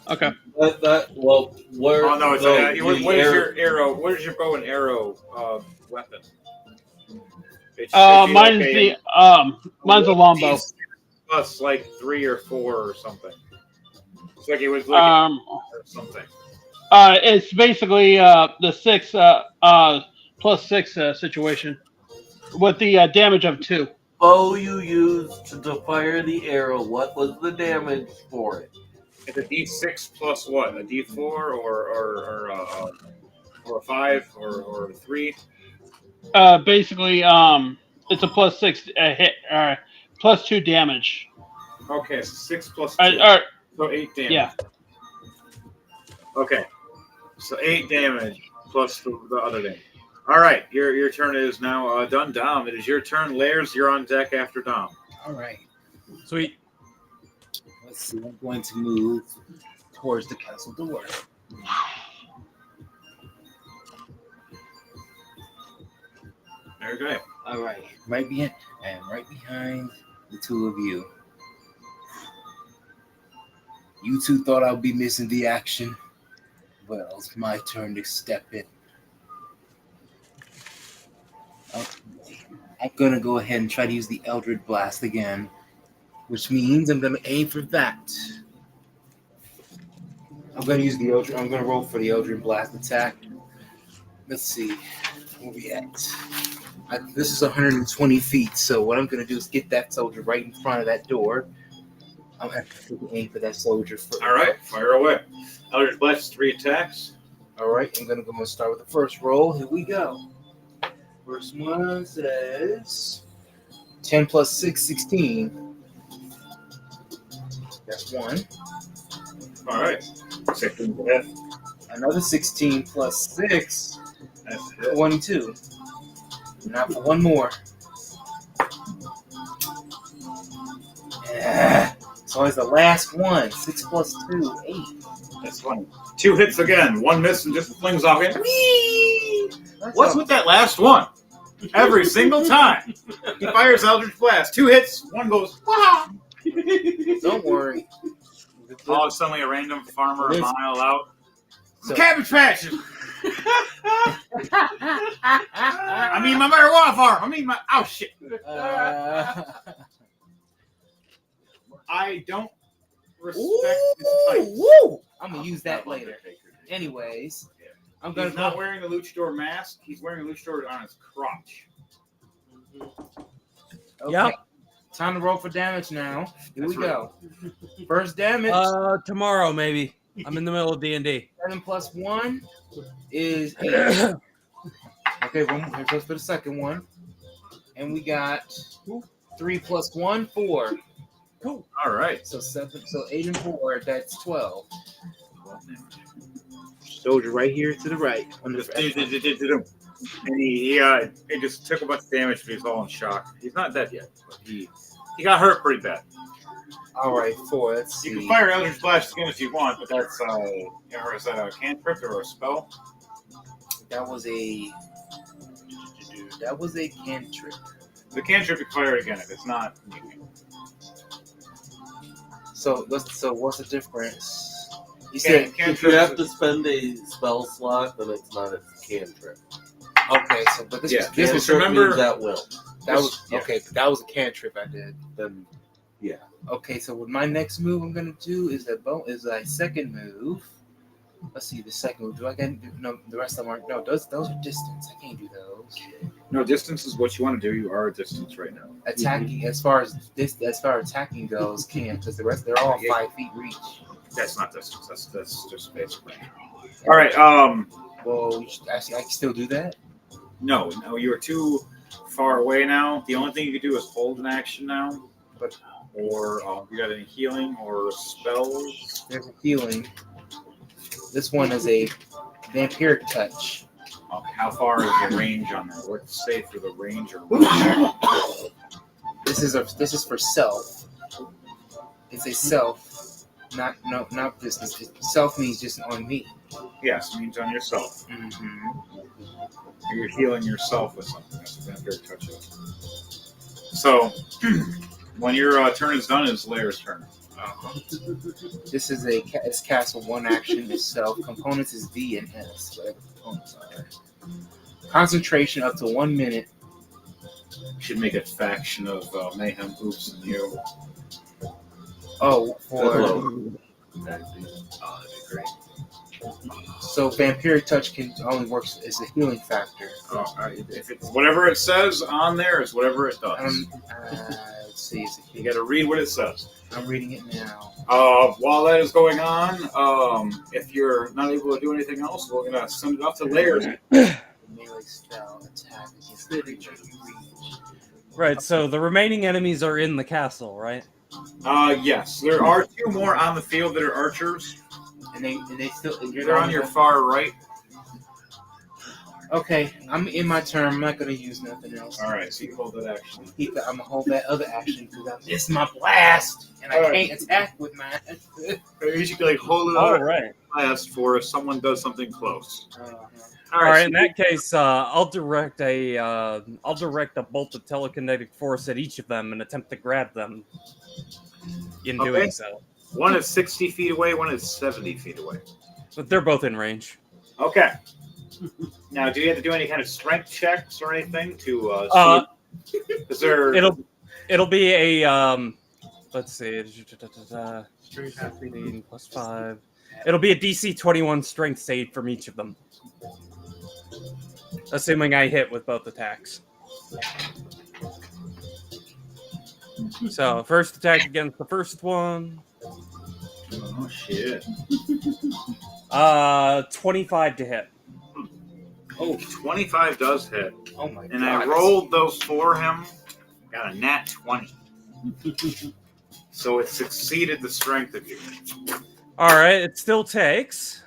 Okay. Well, where? Oh no, it's the what is air- your arrow? What is your bow and arrow weapon? It should be Mine's like the mine's a longbow. plus like 3 or 4 or something. It's like it was like or something. It's basically the 6 plus 6 situation with the damage of 2. bow you used to fire the arrow, what was the damage for it? It's a D6 plus what? A D4 or a 5 or a 3? Basically, it's a plus 6 hit, plus 2 damage. Okay, so 6 plus 2. So 8 damage. Yeah. Okay. So 8 damage plus the other damage. All right, your turn is now done. Dom, it is your turn. Lairs, you're on deck after Dom. All right. Sweet. Let's see. I'm going to move towards the castle door. Okay. All right. Right behind the two of you. You two thought I'd be missing the action. Well, it's my turn to step in. I'm gonna go ahead and try to use the Eldritch Blast again, which means I'm gonna aim for that. I'm gonna roll for the Eldritch Blast attack. Let's see, where we at? This is 120 feet, so what I'm gonna do is get that soldier right in front of that door. I'm gonna have to aim for that soldier first. All right, fire away. Eldritch Blast, 3 attacks. All right, I'm gonna go and start with the first roll. Here we go. First one says 10 plus 6, 16. That's one. All right. 16 to hit. Another 16 plus 6, That's a hit. 22. Now for one more. Yeah. It's always the last one. 6 plus 2, 8. That's funny. 2 hits again. 1 miss and just flings off in. Whee! What's with that last one? Every single time. He fires Eldritch Blast. 2 hits, 1 goes, wow! Don't worry. Oh, suddenly a random farmer a Yes. mile out. So- Cabbage patches! I mean my marijuana farm. Oh shit. I don't respect his tights. Woo! I'm gonna use that later. Anyways, I'm gonna He's not wearing a luchador mask. He's wearing a luchador on his crotch. Okay. Yep. Time to roll for damage now. Here That's we go. First damage. Tomorrow maybe. I'm in the middle of D&D. 7 plus 1 is 8. Okay, here's goes for the second one. And we got 3 plus 1, 4. All right. So 8 and 4, that's 12. Soldier right here to the right. And he just took a bunch of damage, but he's all in shock. He's not dead yet, but he got hurt pretty bad. All right, 4. Let's see. You can fire Eldritch Blast again if you want, but that's or is that a cantrip or a spell? That was a cantrip. The cantrip you can fire it again if it's not. So what's the difference? You Can- said If you have to spend a spell slot, then it's not a cantrip. okay. So but this Yeah, was this was cantrip. remember- means at will. that was yeah. okay. That was a cantrip I did. Then Okay, so with my next move I'm gonna do is a second move. Let's see the second move. Do I get no? The rest of them aren't. No, those are distance. I can't do those. No, distance is what you want to do. You are at distance right now. Attacking as far as attacking goes, can't because the rest they're all 5 feet reach. That's not distance. That's just basically. All right. Well, I can still do that. No, you are too far away now. The only thing you can do is hold an action now. But Or you got any healing or spells? there's a healing. This one is a vampiric touch. Okay, how far is the range on that? What's safe for the range or? This is for self. It's a self, not business. Self means just on me. Yes, means on yourself. Mm-hmm. You're healing yourself with something. That's what vampiric touch is. So, when your turn is done, it's Lair's turn. This is it's cast with one action itself. Components is D and S, whatever components are. Concentration up to 1 minute. Should make a faction of Mayhem, Oops, and you. Oh, Oh, that'd be great. So vampiric touch can only works as a healing factor. Oh, all right. If it's whatever it says on there is whatever it does. Let's see. It's a You healing. got to read what it says. I'm reading it now. While that is going on, if you're not able to do anything else, we're gonna send it off to layers. Melee spell attack against the creature you reach. Right, so the remaining enemies are in the castle, right? Yes, there are 2 more on the field that are archers. And they still. They're on your far right. Okay, I'm in my turn. I'm not gonna use nothing else. All right, so you hold that action. I'm gonna hold that other action because I missed my blast and I Alright. can't attack with mine. You should like hold it All up right. last for if someone does something close. All right. In that case, I'll direct a bolt of telekinetic force at each of them and attempt to grab them. In Okay. doing so, One is 60 feet away. One is 70 feet away. but they're both in range. Okay. Now, do you have to do any kind of strength checks or anything to? Is there? It'll be a let's see, 15 plus 5. It'll be a DC 21 strength save from each of them, assuming I hit with both attacks. So first attack against the first one. Oh shit! 25 to hit. Oh, 25 does hit. Oh my god! And I rolled those for him. Got a nat 20. So it succeeded the strength of you. All right, it still takes.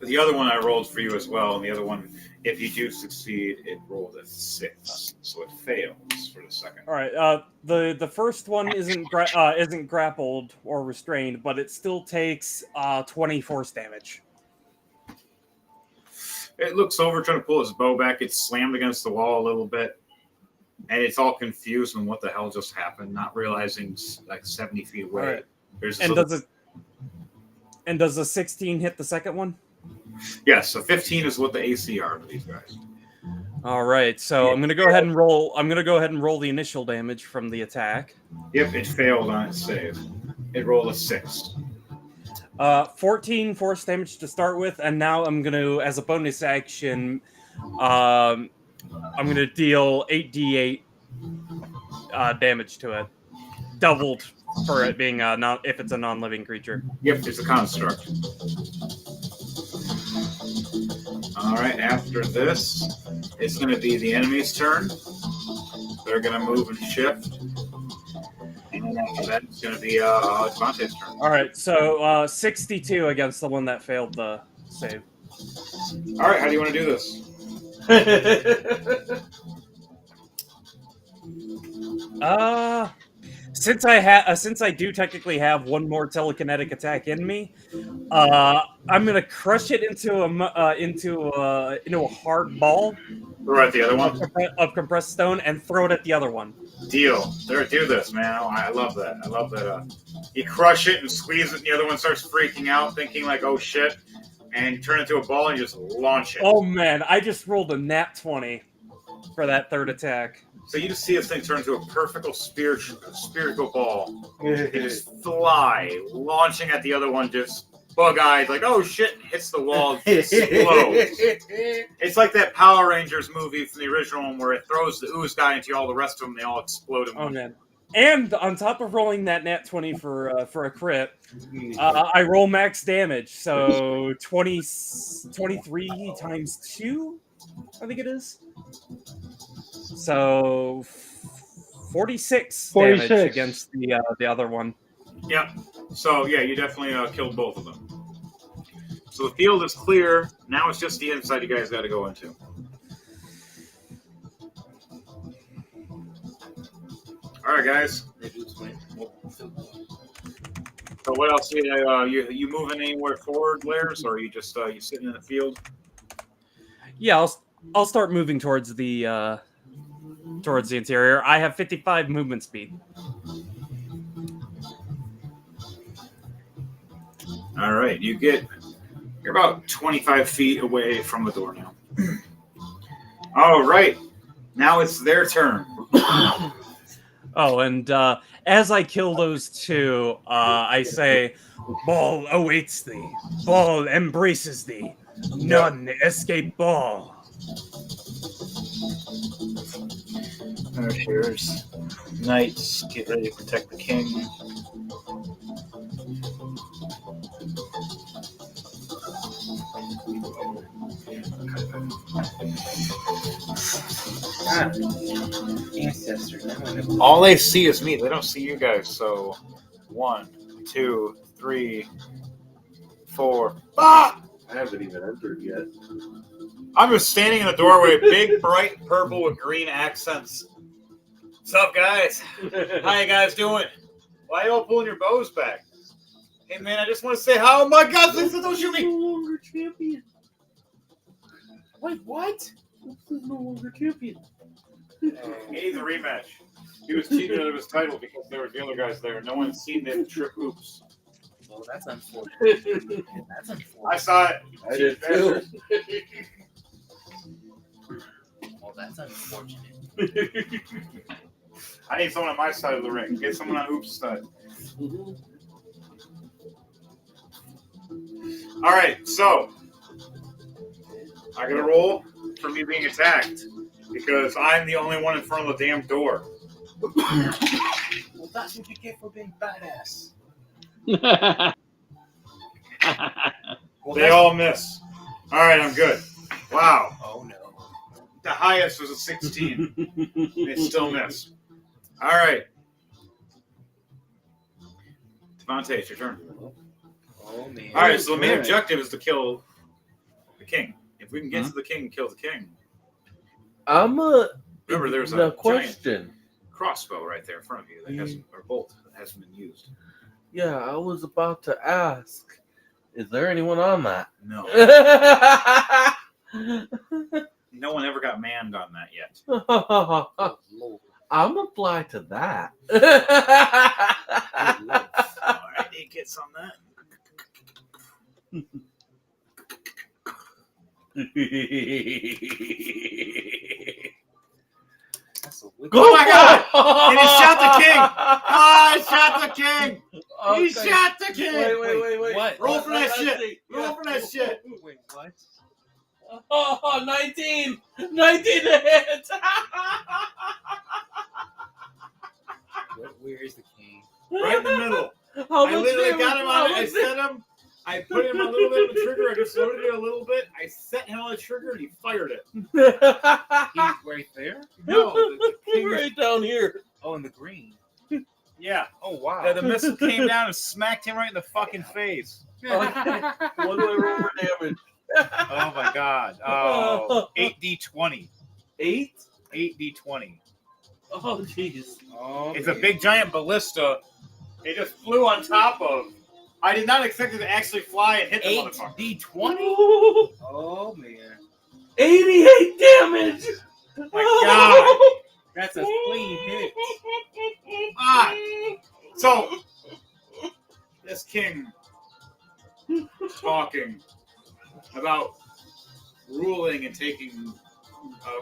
The other one I rolled for you as well, and the other one, if you do succeed, it rolled a 6, so it fails for the second. All right, the first one isn't grappled or restrained, but it still takes 20 force damage. It looks over, trying to pull his bow back. It's slammed against the wall a little bit, and it's all confused on what the hell just happened, not realizing like 70 feet away. All right. There's this And little- does a 16 hit the second one? Yes, so 15 is what the AC are for these guys. All right, so I'm gonna go ahead and roll. I'm gonna go ahead and roll the initial damage from the attack. Yep, it failed on its save. It rolled a 6. 14 force damage to start with, and now I'm gonna, as a bonus action, I'm gonna deal 8d8 damage to it, doubled for it being if it's a non-living creature. Yep, it's a construct. All right, after this, it's going to be the enemy's turn. They're going to move and shift. And then after that, it's going to be Devontae's turn. All right, so 62 against the one that failed the save. All right, how do you want to do this? Since I do technically have one more telekinetic attack in me, I'm gonna crush it into a hard ball Throw at the other one. of compressed stone and throw it at the other one. Deal. There, do this, man. Oh, I love that. I love that. You crush it and squeeze it, and the other one starts freaking out, thinking like, "Oh shit!" And you turn it into a ball and you just launch it. Oh man, I just rolled a nat 20 for that third attack. So you just see this thing turn into a perfect spherical ball. It just fly, launching at the other one, just bug-eyed, like, oh shit, hits the wall, explodes. It's like that Power Rangers movie from the original one where it throws the ooze guy into all the rest of them, they all explode in Oh one. man. And on top of rolling that nat 20 for a crit, I roll max damage. So 23 times 2, I think it is. So 46 damage 46. against the other one. Yep. So yeah, you definitely killed both of them. So the field is clear. Now it's just the inside you guys got to go into. All right, guys. So what else? You moving anywhere forward, Lairs, or are you just you sitting in the field? Yeah, I'll start moving towards the towards the interior. I have 55 movement speed. All right, you're about 25 feet away from the door now. All right, now it's their turn. Oh, and as I kill those two, I say, Ball awaits thee. Ball embraces thee. None escape Ball. Here's knights. Get ready to protect the king. Ancestor. Now I know. All they see is me. They don't see you guys. So 1, 2, 3, 4. Ah! I haven't even entered yet. I'm just standing in the doorway, big, bright purple with green accents. What's up, guys? How you guys doing? Why are you all pulling your bows back? Hey, man, I just want to say how. Oh my God, please don't shoot me! No longer champion. Wait, what? He's no longer champion. He needs a rematch. He was cheated out of his title because there were the other guys there. No one's seen them trip hoops. Well, that's unfortunate. That's unfortunate. I saw it. I did too. Well, that's unfortunate. I need someone on my side of the ring. Get someone on Oops' side. All right, so I gotta roll for me being attacked because I'm the only one in front of the damn door. Well, that's what you get for being badass. Well, They all miss. All right, I'm good. Wow. Oh no. The highest was a 16. They still miss. All right. Devontae, it's your turn. Oh man. All right, so the main objective is to kill the king. If we can get to the king, kill the king. Remember, there's a giant question. crossbow right there in front of you that hasn't, or bolt that hasn't been used. Yeah, I was about to ask. Is there anyone on that? No. No one ever got manned on that yet. I'm gonna fly to that. All right, it gets on that. That's a wicked. Oh my God! And he shot the king! Oh, he shot the king! He shot the king! Wait. What? Roll for that Let's shit! see. Roll for that shit! Wait, what? Oh, 19! 19 to hit! Where is the king? Right in the middle. How I much literally damage? got him on it. I set him. I put him a little bit of the trigger. I just loaded it a little bit. I set him on the trigger and he fired it. He's right there? No, the king. right down here. Oh, in the green. Yeah. Oh, wow. Yeah, the missile came down and smacked him right in the fucking face. What do I roll for damage? Oh my God. Oh, 8d20. 8? 8d20. Oh, jeez. Oh, It's a man. big giant ballista. It just flew on top of. I did not expect it to actually fly and hit the motherfucker. 8d20? Oh, Oh, man. 88 damage! My God. That's a clean hit. Ah. So, this king talking about ruling and taking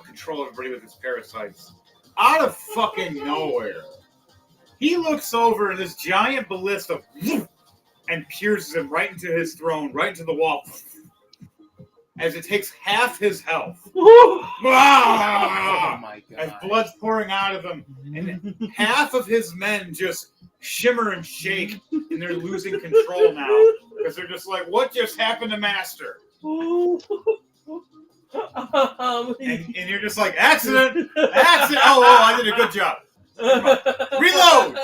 control of everybody with his parasites. Out of fucking nowhere, he looks over and this giant ballista and pierces him right into his throne, right into the wall, as it takes half his health. Oh, Ah! my As God. blood's pouring out of him, and half of his men just shimmer and shake, and they're losing control now because they're just like, "What just happened to Master?" And you're just like, "Accident, accident." Oh, I did a good job. Reload.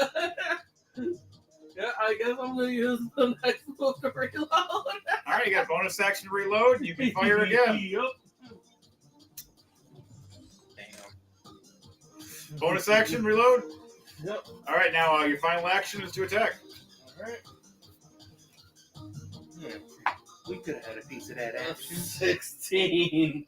Yeah, I guess I'm gonna use the next move to reload. All right, you got bonus action to reload, and you can fire again. Yep. Damn. Bonus action, reload. Yep. All right, now your final action is to attack. All right. Yeah. We could have had a piece of that action. 16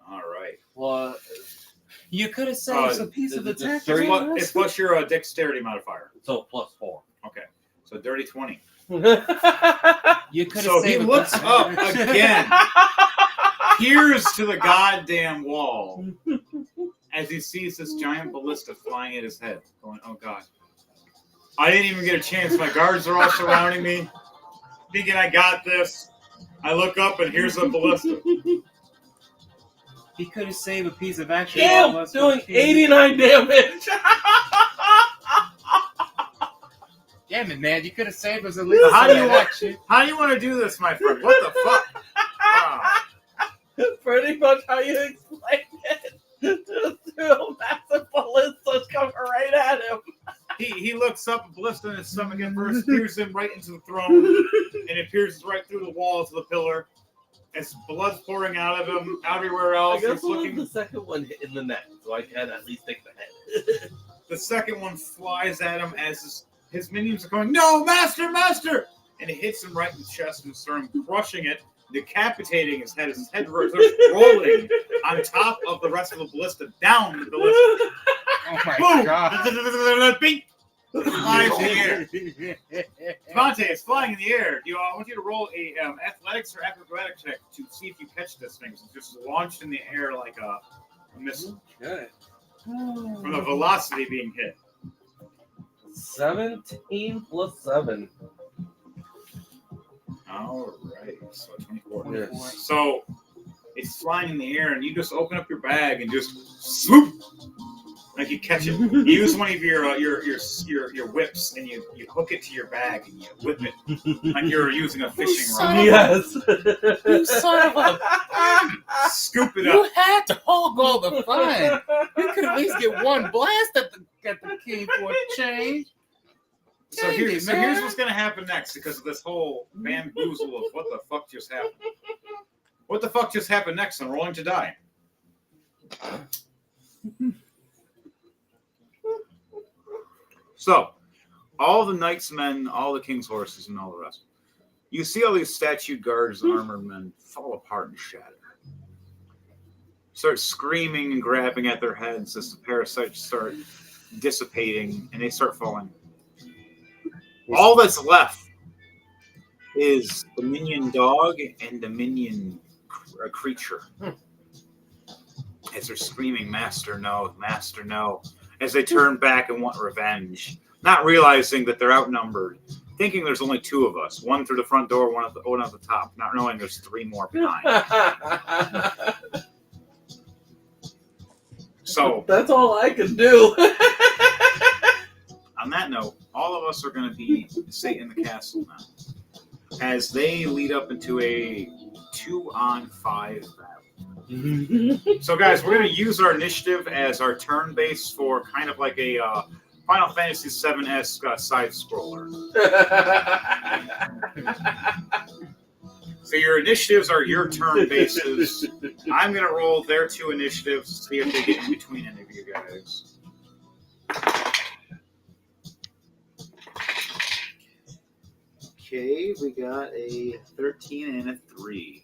All right. plus You could have saved a piece of is it attack. just It's plus your dexterity modifier. So plus 4. Okay, so dirty 20. You could have So he saved. looks up again, peers to the goddamn wall as he sees this giant ballista flying at his head. Going, oh god. I didn't even get a chance. My guards are all surrounding me, thinking I got this. I look up and here's a ballista. He could have saved a piece of action. Damn, doing 89 damage. Damn it, man! You could have saved us at least. How do you some want? action. How do you want to do this, my friend? What the fuck? Ah. Pretty much how you explain it. Just two massive ballistas coming right at him. He looks up, a ballista in his stomach at first, pierces him right into the throne, and it pierces right through the wall to the pillar. As blood's pouring out of him, everywhere I else. guess He's we'll looking. the second one hit in the neck, so I can at least take the head. The second one flies at him as his minions are going, "No, master, master!" And it hits him right in the chest and sternum, crushing it, decapitating his head as his head starts rolling on top of the rest of the ballista, down the ballista. Oh my Boom! god! Bing! It flies in the air. Devontae, it's flying in the air. I want you to roll a athletics or acrobatic check to see if you catch this thing. It's just launched in the air like a missile Okay. from the velocity being hit. 17 plus 7. All right, so 24. Yes. So it's flying in the air, and you just open up your bag and just swoop, like you catch it. You use one of your whips, and you hook it to your bag, and you whip it like you're using a fishing rod. Yes. You son of a! Scoop it You up. had to hog all the fun. You could at least get one blast at the king for a change. So Dang here's it, man. what's gonna happen next because of this whole bamboozle of what the fuck just happened. What the fuck just happened next on Rolling to Die? So, all the knights' men, all the king's horses, and all the rest. You see all these statued guards and armored men fall apart and shatter. Start screaming and grabbing at their heads as the parasites start dissipating and they start falling. All that's left is the minion dog and the minion creature. As they're screaming, "Master, no! Master, no!" As they turn back and want revenge, not realizing that they're outnumbered, thinking there's only two of us, one through the front door, one at the top, not knowing there's three more behind. So, that's all I can do. on that note, all of us are going to be stay in the castle now, as they lead up into a 2-on-5 battle. So, guys, we're going to use our initiative as our turn base for kind of like a Final Fantasy VII-esque side scroller. So your initiatives are your turn bases. I'm going to roll their two initiatives to see if they get in between any of you guys. Okay, we got a 13 and a 3.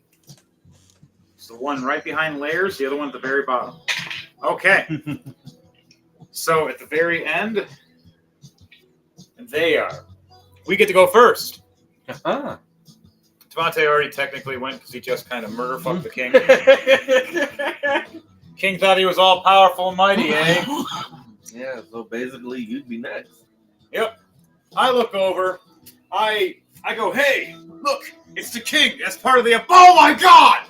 It's the one right behind layers, the other one at the very bottom. Okay. So at the very end, we get to go first. Ah. Devontae already technically went because he just kind of murder fucked the king. King thought he was all powerful and mighty, eh? Yeah, so basically you'd be next. Yep. I look over. I go, "Hey, look, it's the king. That's part of the... Oh my god!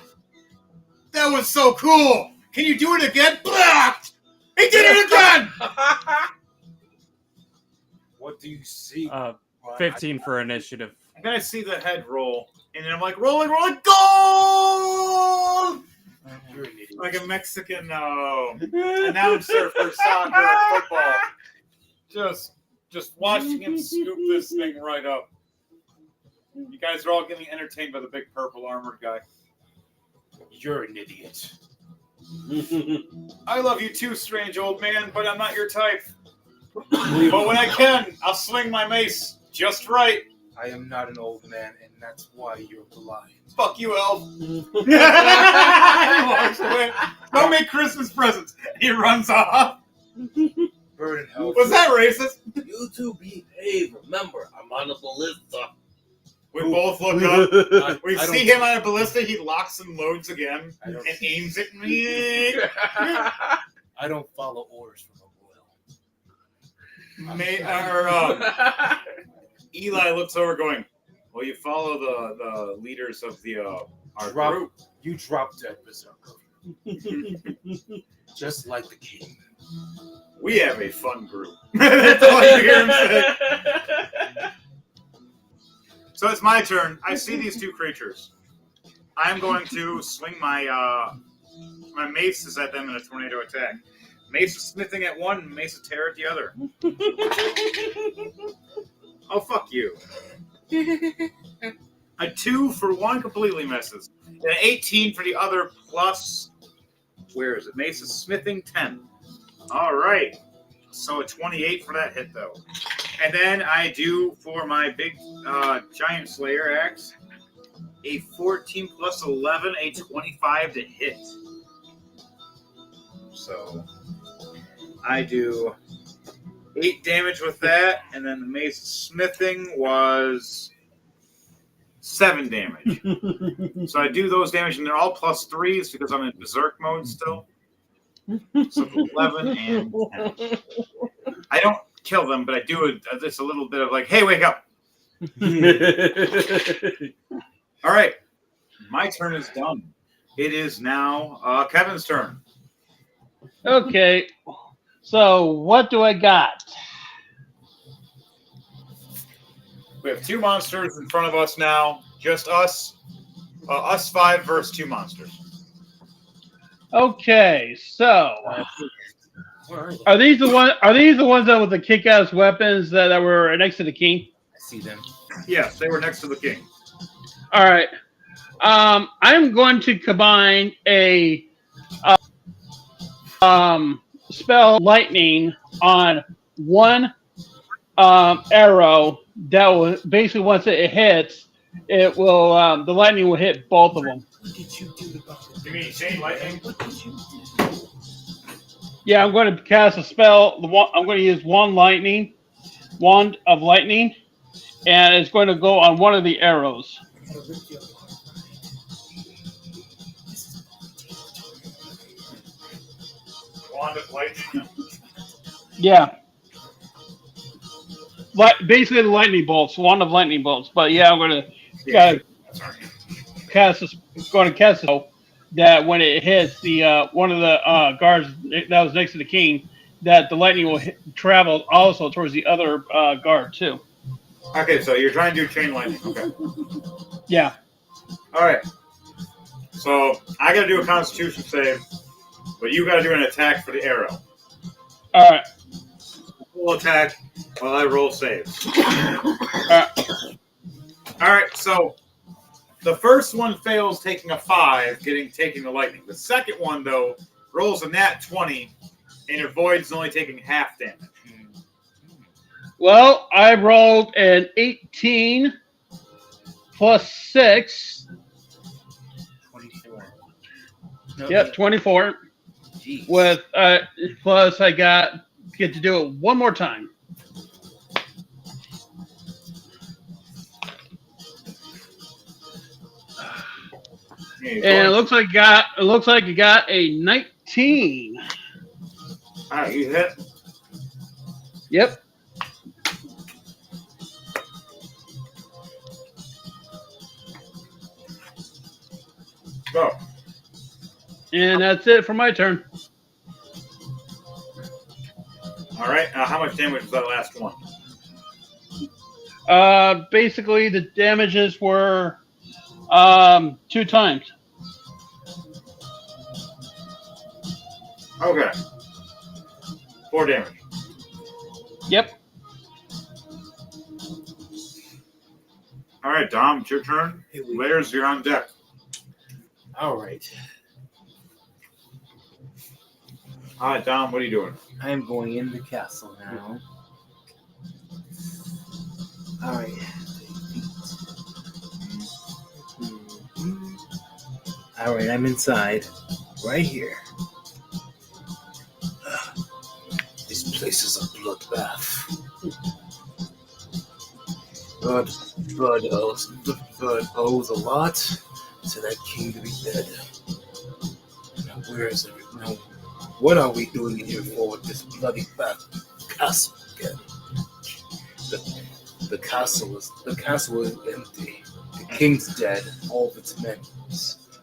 That was so cool! Can you do it again?" Blah! He did it again! What do you see? 15 for initiative. And then I see the head roll, and then I'm like, rolling, goal! You're an idiot. Like a Mexican announcer for soccer or football. Just watching him scoop this thing right up. You guys are all getting entertained by the big purple armored guy. You're an idiot. I love you too, strange old man, but I'm not your type. But when I can, I'll swing my mace just right. I am not an old man, and that's why you're blind. Fuck you, elf. He walks away. Don't make Christmas presents. He runs off. Burden help. Was that racist? You two behave. Remember, I'm on a ballista. We both look up. We I see him on a ballista. He locks and loads again I don't, and aims at me. I don't follow orders from a Eli looks over, going, "Well, you follow the leaders of the our Drop. group." You drop dead, Berserker. Just like the king. We have a fun group. That's all you hear him say. So it's my turn. I see these two creatures. I'm going to swing my my maces at them in a tornado attack. Mace is smithing at one, Mace of Terror at the other. Oh, fuck you. A 2 for one completely misses. And an 18 for the other plus, where is it? Mace is smithing 10. All right. So a 28 for that hit, though. And then I do, for my big giant slayer axe, a 14 plus 11, a 25 to hit. So I do 8 damage with that, and then the mace smithing was 7 damage. So I do those damage, and they're all plus 3s because I'm in berserk mode still. So 11 and 10. I don't kill them, but I do just a little bit of like, hey, wake up. All right. My turn is done. It is now Kevin's turn. Okay. So what do I got? We have 2 monsters in front of us now. Just us. Us 5 versus 2 monsters. Okay. So Where are they? are these the ones that with the kick-ass weapons that were next to the king? I see them. Yes, they were next to the king. All right. I'm going to combine a spell lightning on one arrow that will basically once it hits, it will the lightning will hit both of them. What did you do about it? You mean chain lightning? What did you do? Yeah, I'm going to cast a spell. I'm going to use wand of lightning, and it's going to go on one of the arrows. I gotta rip you apart, right? This is Wand of lightning. Yeah. Basically the lightning bolts, wand of lightning bolts. But yeah, I'm going to cast this. Going to cast it so that when it hits the one of the guards that was next to the king, that the lightning will travel also towards the other guard too. Okay, so you're trying to do chain lightning. Okay. Yeah. All right. So I got to do a Constitution save, but you got to do an attack for the arrow. All right. Full attack while I roll saves. All right. All right. So the first one fails, taking a 5, taking the lightning. The second one though rolls a nat 20 and avoids only taking half damage. Well, I rolled an 18 plus 6. 24. No, Yep, 24. Jeez. With plus I get to do it one more time. And it looks like you got a 19. All right, you hit. Yep. Go. And that's it for my turn. All right. How much damage was that last one? Basically the damages were 2 times. Okay. 4 damage. Yep. All right, Dom, it's your turn. Here we Layers, you're on deck. All right. All right, Dom, what are you doing? I am going in the castle now. All right. All right, I'm inside. right here. This place is a bloodbath. Blood owes a lot to that king to be dead. Now, where is it? Now, what are we doing in here for with this bloody bath castle again? The castle is empty. The king's dead. All of its men.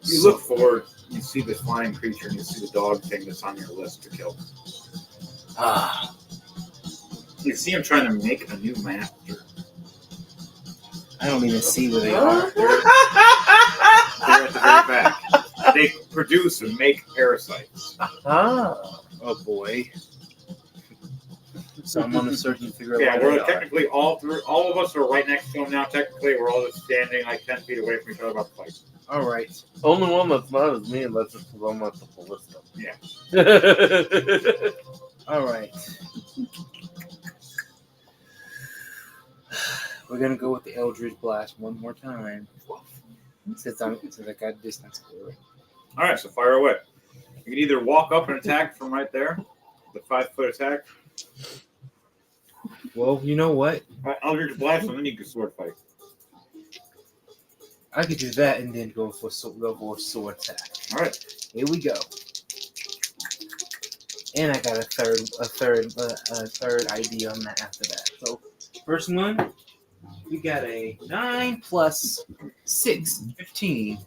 You look forward, you see the flying creature, and you see the dog thing that's on your list to kill. Ah, You see him trying to make a new master. I don't even see where they are. They're at the very back. They produce and make parasites. Ah, oh boy. So I'm on a search and figure out Yeah, where we're they are. technically all of us are right next to him now. Technically, we're all just standing like 10 feet away from each other about to fight. All right. Only one that's not is me, and that's just because I'm at the ballista. Yeah. All right. We're gonna go with the Eldritch Blast one more time. Since I got distance for it. All right, so fire away. You can either walk up and attack from right there, the 5-foot attack. Well, you know what? Eldritch Blast, and then you can sword fight. I could do that and then go for a sword attack. All right. Here we go. And I got a third idea on that after that. So first one, we got a 9 plus 6, 15.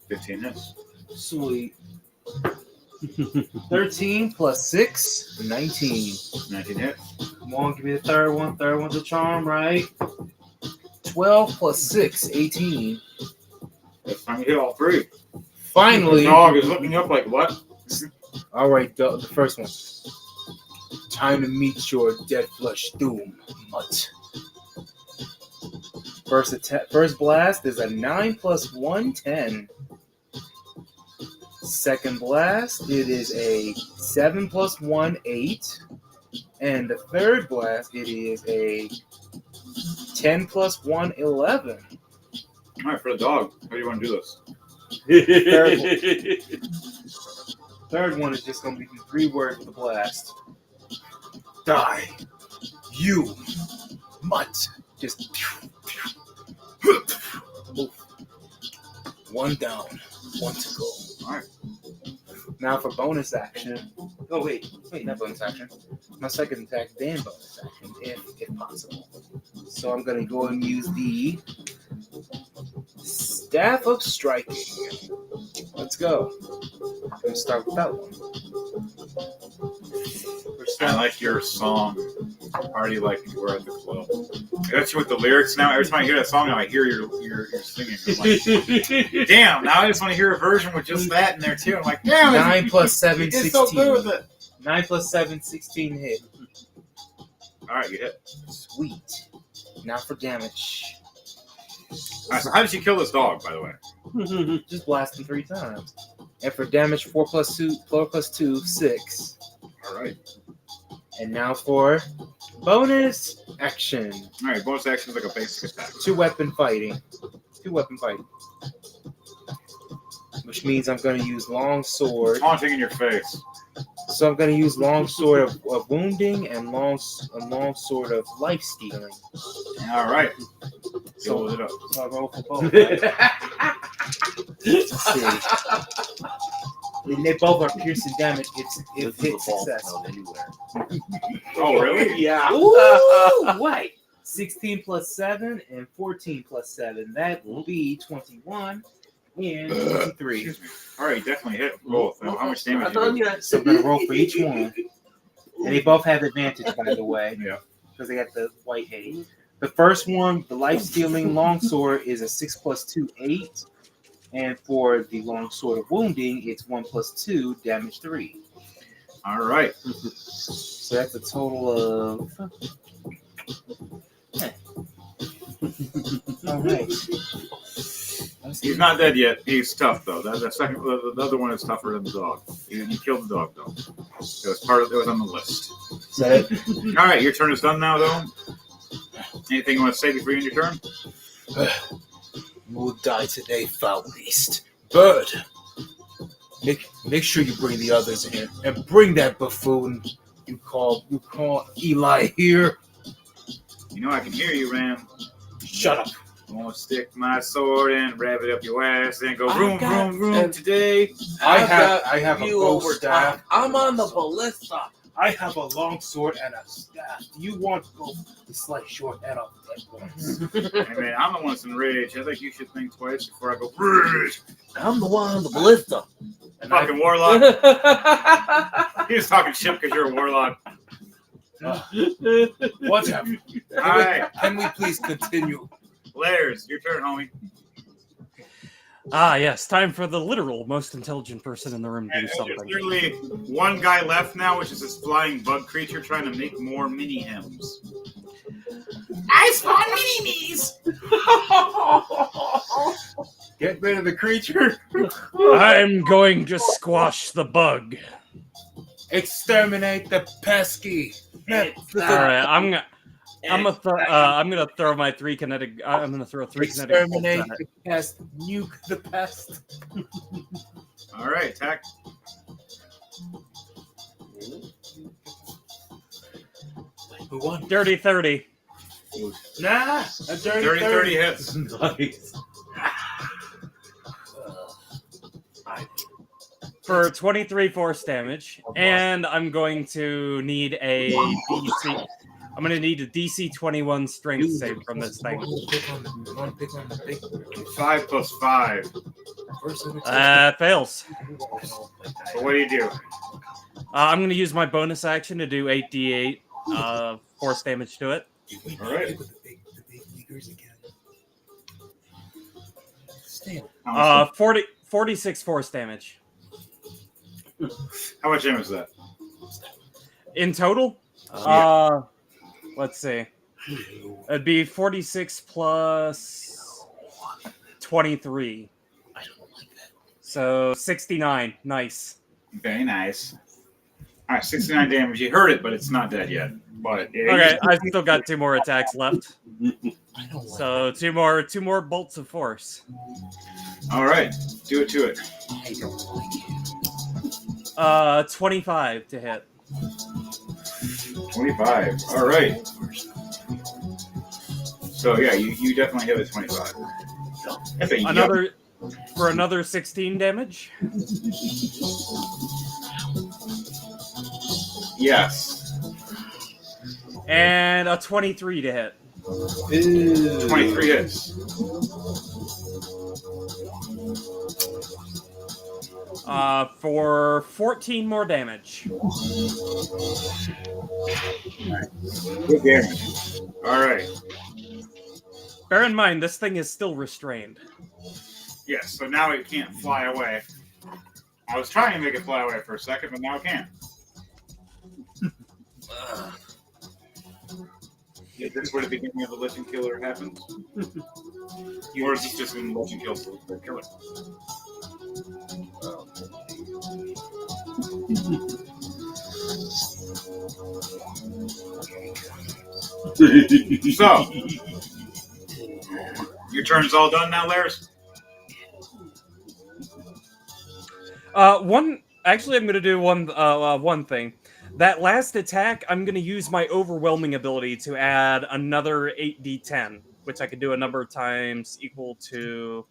15 hits. Sweet. 13 plus 6, 19. 19 hits. Come on, give me the third one. Third one's a charm, right? 12 plus 6, 18. This time you hit all three. The Finally. dog is looking up like, what? All right, the first one. Time to meet your dead flesh doom, mutt. First blast is a 9 plus 1, 10. Second blast, it is a 7 plus 1, 8. And the third blast, it is a 10 plus 1, 11. All right, for the dog, how do you want to do this? Third one is just going to be 3 words with a blast. Die, you mutt. Just one down, one to go. All right. Now for bonus action. Oh wait, not bonus action. My second attack, then bonus action, if possible. So I'm gonna go and use the Staff of Striking. Let's go. I'm gonna start with that one. I like your song. Already like you were at the club. That's with the lyrics now. Every time I hear that song now, I hear your singing. I'm like, damn, now I just want to hear a version with just that in there too. I'm like, damn, 9 plus 7, you did 16. so good with it. 9 plus 7, 16 hit. All right, you hit. Sweet. Now for damage. All right, so how did you kill this dog, by the way? Just blast him 3 times. And for damage, 4 plus 2, 6. All right. And now for bonus action. All right, bonus action is like a basic attack. 2 weapon fighting. Which means I'm going to use long sword. Taunting in your face. So I'm going to use long sword of wounding and long sword of life stealing. All right. So, Build it up. so I roll for both. Right? Let's see. And they both are piercing damage if hit success. Oh, really? Yeah. Ooh, what? 16 plus 7 and 14 plus 7. That will be 21 and 23. Excuse me. All right, you definitely hit both. Now, how much damage you do? So I'm going to roll for each one. And they both have advantage, by the way. Yeah. Because they got the white hay. The first one, the life-stealing longsword, is a 6 plus 2, 8. And for the longsword of wounding, it's 1 plus 2, damage 3. All right. So that's a total of... All right. He's not dead yet. He's tough though. The other one is tougher than the dog. You killed the dog though. It was on the list. So that, All right, your turn is done now though. Anything you want to say before you end your turn? you will die today, foul beast. Bird, make sure you bring the others in, and bring that buffoon you call Eli here. You know I can hear you, Ram. Shut up. I'm gonna stick my sword and wrap it up your ass and go I vroom, got- vroom, vroom today. I have a you bow over staff. time. I'm on the ballista. I have a long sword and a staff. Do you want to go to slice your head off at once? Hey man, I'm the one that's enraged. I think you should think twice before I go. Brrr. I'm the one on the ballista. And I, Fucking warlock. He was talking shit because you're a warlock. whatever. All right, Can we please continue? Lairs, your turn, homie. Ah, yes. Time for the literal most intelligent person in the room to do And there's something. literally one guy left now, which is this flying bug creature trying to make more mini hems. I spawn mini-me's! Get rid of the creature. I'm going to squash the bug. Exterminate the pesky. All right, I'm gonna throw my 3 kinetic. I'm gonna throw 3 kinetic. bolts Exterminate at it. the pest. Nuke the pest. All right, attack. Who won? Dirty 30 Nah, a dirty 30 hits. Nice. for 23 force damage, and I'm going to need a DC. I'm going to need a DC 21 strength save from this thing. 5 plus 5. Fails. So what do you do? I'm going to use my bonus action to do 8d8 force damage to it. All right. 46 force damage. How much damage is that? In total? Let's see. It'd be 46 plus 23. So 69. Nice. Very nice. All right, 69 damage. You heard it, but it's not dead yet. But Okay, I've still got 2 more attacks left. So two more bolts of force. All right, do it to it. 25 to hit. 25. All right. So yeah, you definitely hit a 25. That's a For another 16 damage. Yes. And a 23 to hit. 23 hits. For 14 more damage. Good damage. All right. Bear in mind, this thing is still restrained. Yes, so now it can't fly away. I was trying to make it fly away for a second, but now it can't. Is this where the beginning of the Legend Killer happens? Or is this just when Legend kills the killer? So, your turn's all done now, Lairs? Actually, I'm going to do one thing. That last attack, I'm going to use my overwhelming ability to add another 8d10, which I can do a number of times equal to...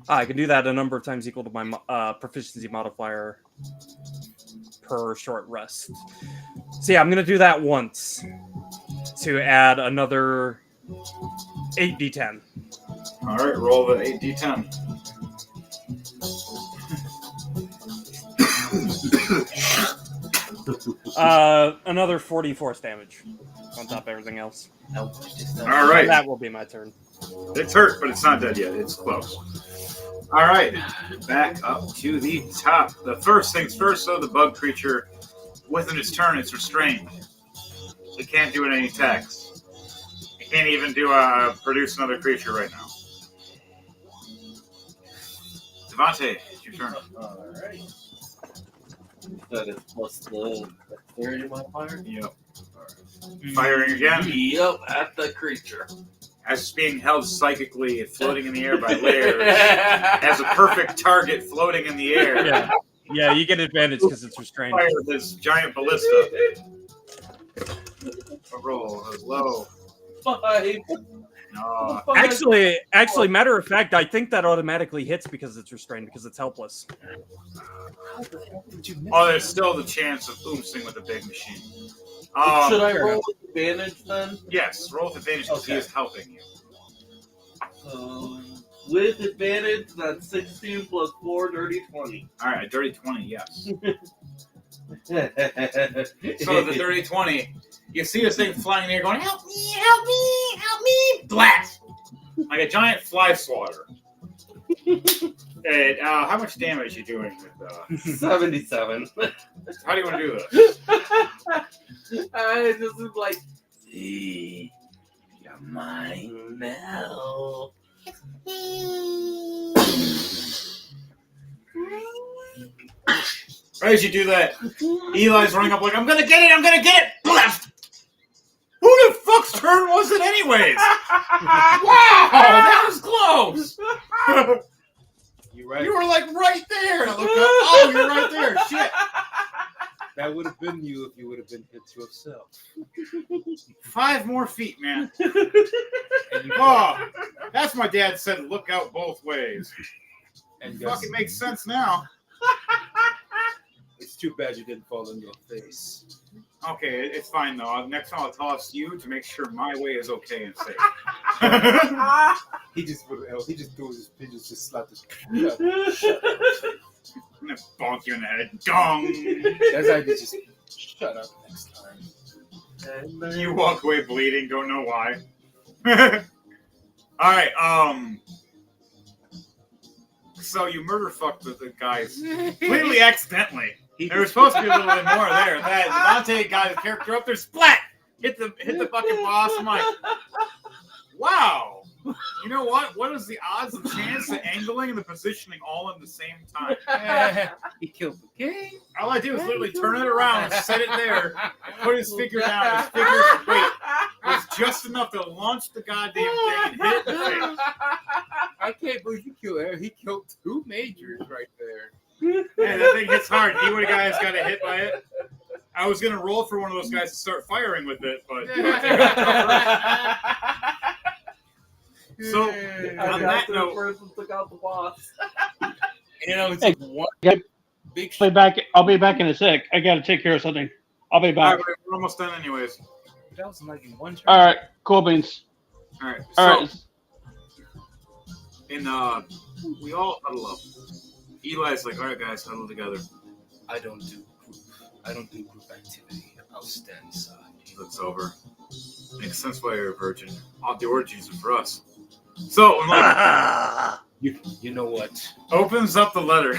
I can do that a number of times equal to my proficiency modifier per short rest. So yeah, I'm going to do that once to add another 8d10. All right, roll the 8d10. Another 40 force damage on top of everything else. All right. That will be my turn. It's hurt, but it's not dead yet. It's close. All right, back up to the top. The first things first, though, the bug creature, within its turn, it's restrained. It can't do any attacks. It can't even do produce another creature right now. Devontae, it's your turn. Alright. That is plus the dexterity modifier? Yep. Firing again Yep, at the creature. as it's being held psychically and floating in the air by Lair, as a perfect target floating in the air. Yeah, yeah, you get advantage because it's restrained. Fire this giant ballista. A roll is low. 5. No. Actually, matter of fact, I think that automatically hits because it's restrained because it's helpless. Oh, there's still the chance of oomsing with a big machine. Should I roll with advantage then? Yes, roll with advantage because he Okay. is helping you. With advantage, that's 16 plus 4, dirty 20. All right, a dirty 20, yes. So So the dirty 20, you see this thing flying in the air going, help me, help me, help me, blast! Like a giant fly swatter. And how much damage are you doing with 77. how do you want to do this? I just is like, see, you're mine now. Right as you do that, Eli's running up like, I'm gonna get it, blast! Who the fuck's turn was it anyways? Wow, that was close! You're right. You were like right there, and I looked up, oh, you're right there, shit. That would have been you if you would have been hit yourself. 5 more feet, man. And you Oh, that's my dad said, look out both ways. and It yes, fucking makes sense now. it's too bad you didn't fall on your face. Okay, it's fine though. Next time I'll toss you to make sure my way is okay and safe. He just threw his pigeons, just slapped his. I'm gonna bonk you in the head. Dong! That's how you just shut up next time. You walk away bleeding, don't know why. Alright, so you murder fucked the guys completely accidentally. There was supposed to be a little bit more there. That Dante got his character up there, splat! Hit the fucking boss. I'm like, wow. You know what? What is the odds and chance, the angling and the positioning all in the same time? He killed the king. All I do is literally turn it around, set it there, put his figure down. His figure's weight was just enough to launch the goddamn thing and hit it in the face. I can't believe you killed Eric. He killed 2 majors right there. Man, that thing hits hard. You would have guys got hit by it. I was gonna roll for one of those guys to start firing with it, but so on that note, person took out the boss. You know, it's Hey, one big I'll be back in a sec. I gotta take care of something. I'll be all back. right, we're almost done anyways. That was like in one turn. All right, cool beans. All right, All right. we all huddle up. Eli's like, all right, guys, huddle together. I don't do group activity. I'll stand aside. He looks over. Makes sense why you're a virgin. All the orgies are for us. So, I'm like, You know what? opens up the letter.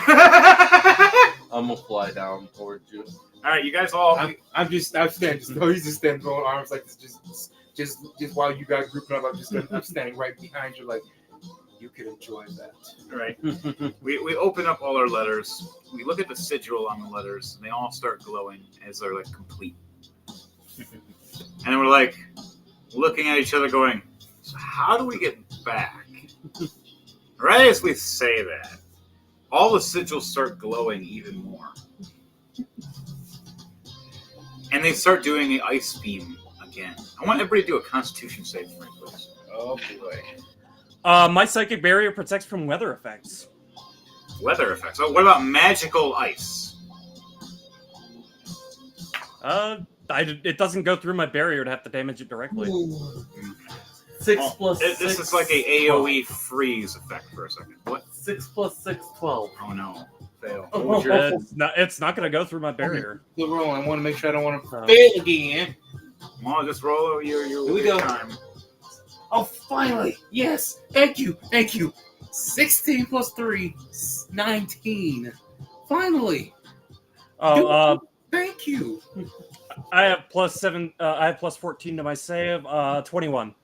I'm gonna fly down towards you. All right, you guys all. I'm standing. He's just standing, throwing arms like this, just while you guys grouping up. I'm standing right behind you, like you can enjoy that. Right. we open up all our letters. We look at the sigil on the letters, and they all start glowing as they're like complete. And we're like looking at each other, going, "So how do we get back?" Right as we say that, all the sigils start glowing even more, and they start doing the ice beam again. I want everybody to do a Constitution save for me, please. Oh boy. My psychic barrier protects from weather effects. Weather effects. Oh, what about magical ice? It doesn't go through my barrier to have to damage it directly. 6 Oh, plus 6. This is like a AOE freeze effect for a second. What? 6 plus 6, 12. Oh no. Fail. It's not going to go through my barrier. Good roll. I want to make sure I don't want to So- fail again. Come on, just roll your Here we go. time. Oh, finally! Yes! Thank you! 16 plus 3, 19. Finally! Thank you! I have +7. I have +14 to my save. 21.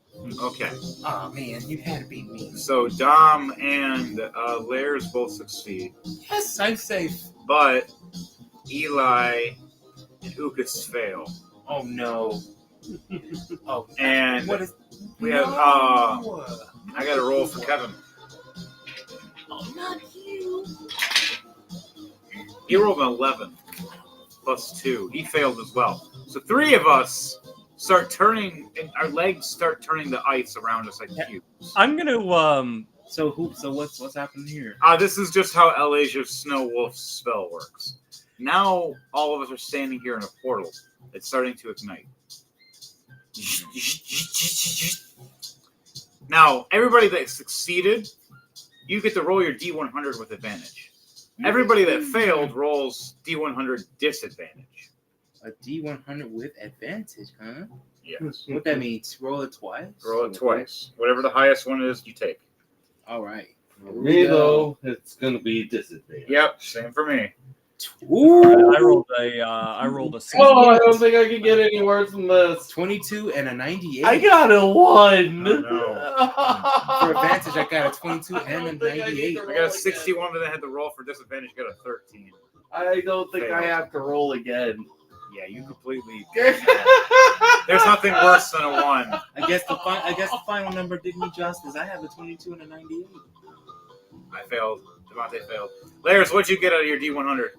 Okay. Oh man, you had to beat me. So Dom and Lairs both succeed, Yes, I'm safe. but Eli and Ukas fail. Oh no. Oh, And what is? we have, No. I got a roll for Kevin. Oh, not you. He rolled an 11 plus 2. He failed as well. So 3 of us start turning, and our legs start turning the ice around us like cubes. I'm gonna So what's happening here? This is just how Elasia's Snow Wolf spell works. Now all of us are standing here in a portal. It's starting to ignite. Now, everybody that succeeded, you get to roll your D100 with advantage. Everybody that failed rolls D100 disadvantage. A D100 with advantage, huh? Yes. What that means? Roll it twice. Roll it twice. Whatever the highest one is, you take. All right. For me, though, it's going to be disadvantage. Yep, same for me. I rolled a 6. Oh, I don't think I can get any worse than this. 22 and a 98. I got a 1. Oh, no. For advantage, I got a 22 and a 98. I got a 61, but then I had to roll for disadvantage. Got a 13. I don't think I have to roll again. Yeah, you completely. There's nothing worse than a 1. I guess the final number did me justice. I have a 22 and a 98. I failed. Devontae failed. Lairs, what'd you get out of your D100?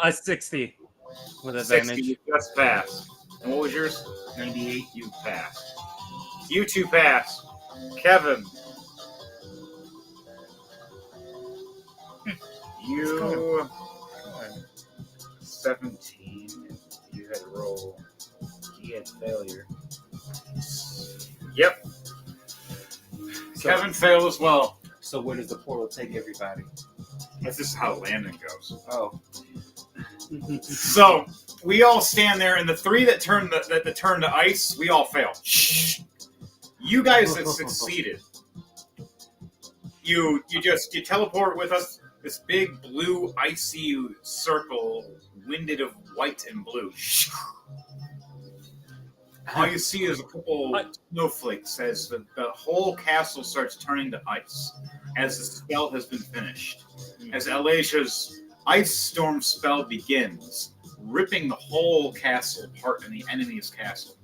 A 60 with advantage. 60. You just passed. And what was yours? 98. You passed. You two passed. Kevin. You. 17. You had to roll. He had failure. Yep. Kevin failed as well. So where does the portal take everybody? This is how landing goes. Oh. So we all stand there, and the 3 that turn that turn to ice, we all fail. You guys that succeeded, you teleport with us. This big blue icy circle, winded of white and blue. All you see is a couple snowflakes as the whole castle starts turning to ice as the spell has been finished. As Elasia's ice storm spell begins, ripping the whole castle apart in the enemy's castle,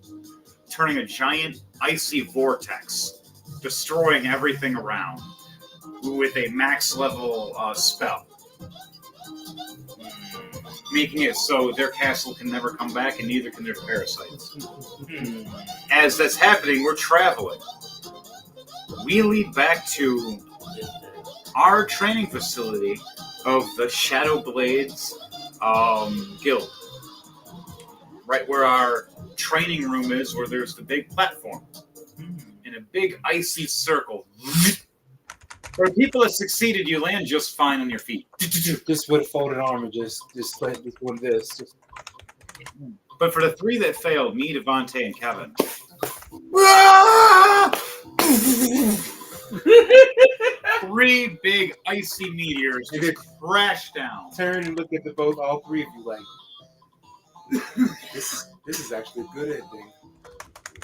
turning a giant icy vortex, destroying everything around with a max level spell. Making it so their castle can never come back, and neither can their parasites. As that's happening, we're traveling. We lead back to our training facility of the Shadow Blades Guild. Right where our training room is, where there's the big platform. In a big icy circle. For people that succeeded, you land just fine on your feet. Just with folded armor, just like this one. But for the 3 that failed, me, Devontae, and Kevin. 3 big icy meteors just crash down. Turn and look at all 3 of you like this is actually a good ending.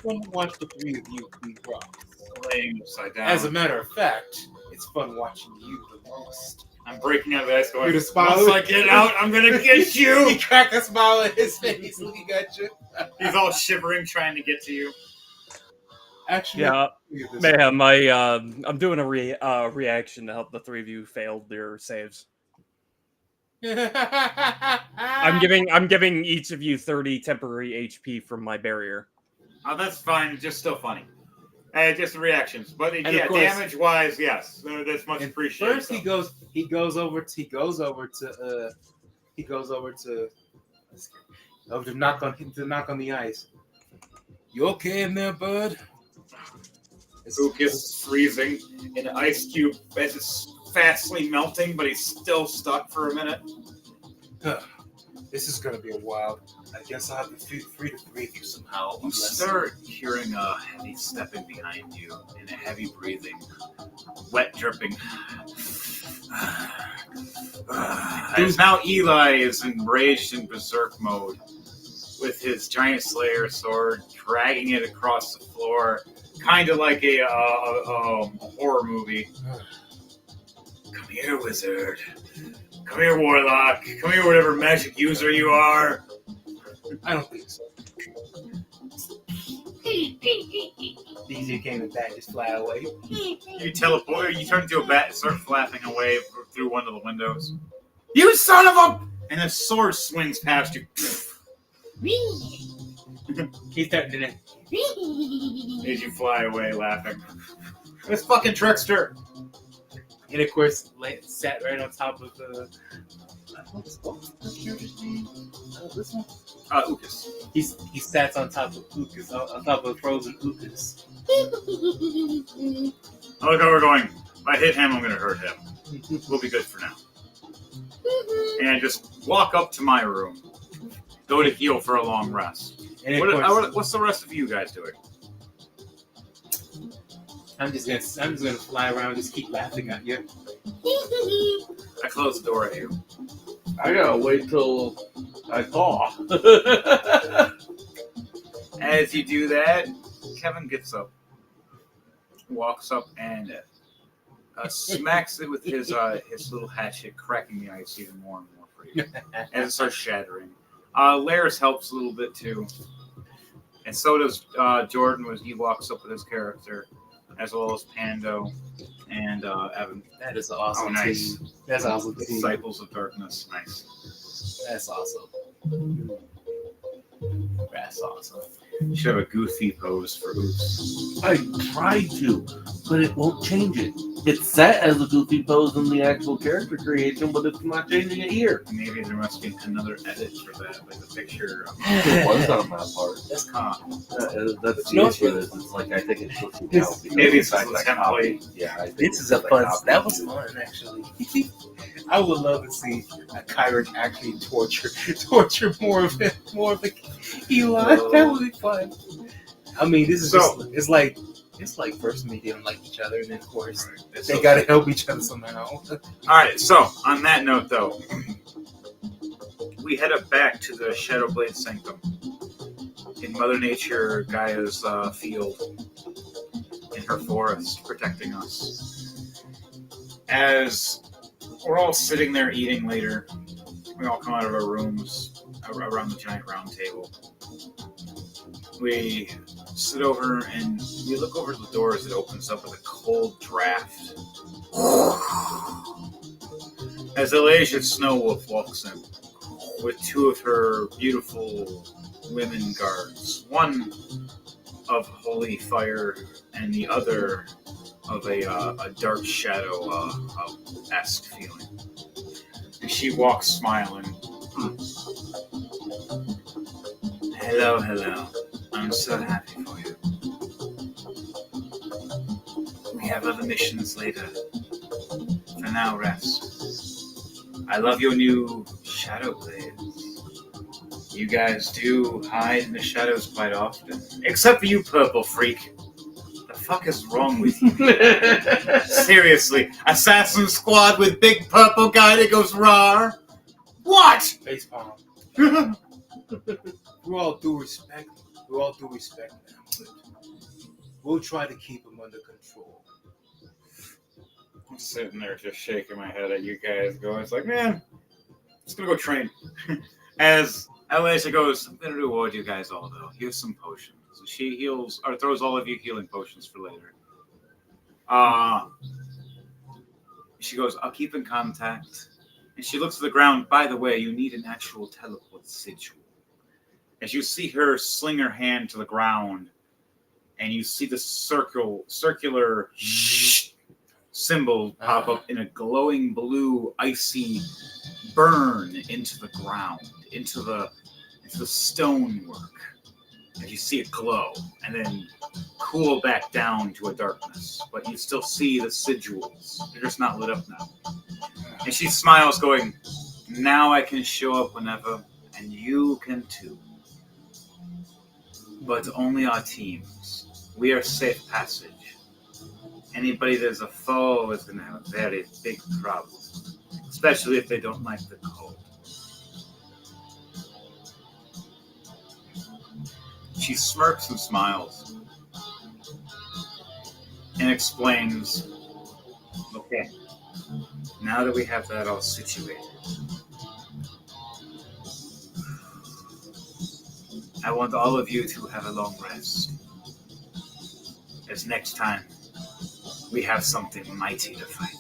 Fun to watch the 3 of you be rocked. Laying upside down. As a matter of fact, it's fun watching you the most. I'm breaking out of the ice going, You're the smile. once I get out, I'm going to get you. He cracked a smile on his face looking at you. He's all shivering trying to get to you. Actually, Yeah, look at this. mayhem. I'm doing a reaction to help the 3 of you failed their saves. I'm giving each of you 30 temporary HP from my barrier. Oh, that's fine. It's just still funny. Just the reactions. But And yeah, of course- damage-wise, yes. That's much And appreciated. first he goes over to knock on the ice. You okay in there, bud? Lucas is freezing in an ice cube as it's fastly melting, but he's still stuck for a minute. This is gonna be a while. I guess I'll have to free to breathe you somehow. You start hearing a heavy stepping behind you and a heavy breathing, wet dripping. As now Eli is enraged in berserk mode with his giant slayer sword, dragging it across the floor, kind of like a horror movie. Come here, wizard. Come here, warlock. Come here, whatever magic user you are. I don't think so. DJ came and bat just fly away. You teleport. You turn into a bat and start flapping away through one of the windows. You son of a! And a sword swings past you. He's starting to. As you fly away laughing. This fucking trickster. And of course, sat right on top of the. What's the character's name? This one? Ukas. He sat on top of Ukas, on top of frozen Ukas. I look over going, if I hit him, I'm going to hurt him. We'll be good for now. And I just walk up to my room. Go to heal for a long rest. And of course, What's the rest of you guys doing? I'm just gonna fly around and just keep laughing at you. I close the door at you. I gotta wait till I thaw. As you do that, Kevin gets up, walks up, and smacks it with his little hatchet, cracking the ice even more and more for you. As it starts shattering. Laris helps a little bit too. And so does Jordan when he walks up with his character, as well as Pando and Evan. That is an awesome nice. team. That's an awesome team. Disciples of Darkness. Nice. That's awesome. That's awesome. You should have a goofy pose for Oops. I tried to, but it won't change it. It's set as a goofy pose in the actual character creation, but it's not changing it here. Maybe there must be another edit for that, like a picture of It was on that part. That's calm. That's the No, issue. It's like I think it's looking This- down. because maybe it's the fact a that template. copy- Yeah, I think This is a it's fun. copy. That was fun, actually. I would love to see a Kyron actually torture more of Eli. That would be fun. I mean, this is So- it's like first when they didn't like each other, and then of course It's they so- gotta help each other somehow. All right. So on that note, though, we head up back to the Shadowblade Sanctum in Mother Nature Gaia's field in her forest, protecting us. As we're all sitting there eating later, we all come out of our rooms around the giant round table. We sit over and we look over the door as it opens up with a cold draft. As Elijah Snowwolf walks in with two of her beautiful women guards, one of holy fire and the other of a dark shadow esque feeling. And she walks smiling. Hello, hello. I'm so happy for you. We have other missions later. For now, rest. I love your new shadow blades. You guys do hide in the shadows quite often. Except for you, purple freak. The fuck is wrong with you? Seriously, Assassin Squad with big purple guy that goes rawr? What? Facepalm. We all do respect them, but we'll try to keep them under control. I'm sitting there just shaking my head at you guys going, it's like, man, just gonna go train. As Elisha goes, I'm gonna reward you guys all though. Here's some potions. So she heals or throws all of you healing potions for later. She goes, I'll keep in contact. And she looks at the ground. By the way, you need an actual teleport sigil. As you see her sling her hand to the ground, and you see the circular symbol pop up in a glowing blue, icy burn into the ground, into the stonework. And you see it glow, and then cool back down to a darkness. But you still see the sigils. They're just not lit up now. And she smiles, going, now I can show up whenever, and you can too. But only our teams. We are safe passage. Anybody that's a foe is going to have a very big problem. Especially if they don't like the cold. She smirks and smiles. And explains, okay, now that we have that all situated, I want all of you to have a long rest. is next time we have something mighty to fight.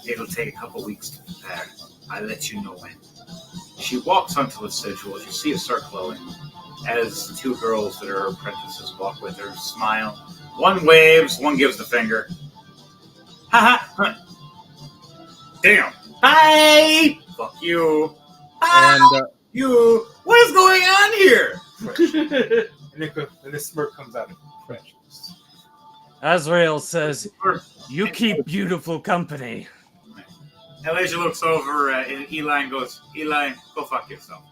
It'll take a couple weeks to prepare. I'll let you know when. She walks onto the sigil. You see it start glowing as the two girls that are her apprentices walk with her, smile. One waves, one gives the finger. Ha ha! Damn! Bye! Fuck you! And You! What is going on here? And the smirk comes out of precious. Azrael says, "You keep beautiful company." Elijah looks over at Eli and goes, Eli, go fuck yourself.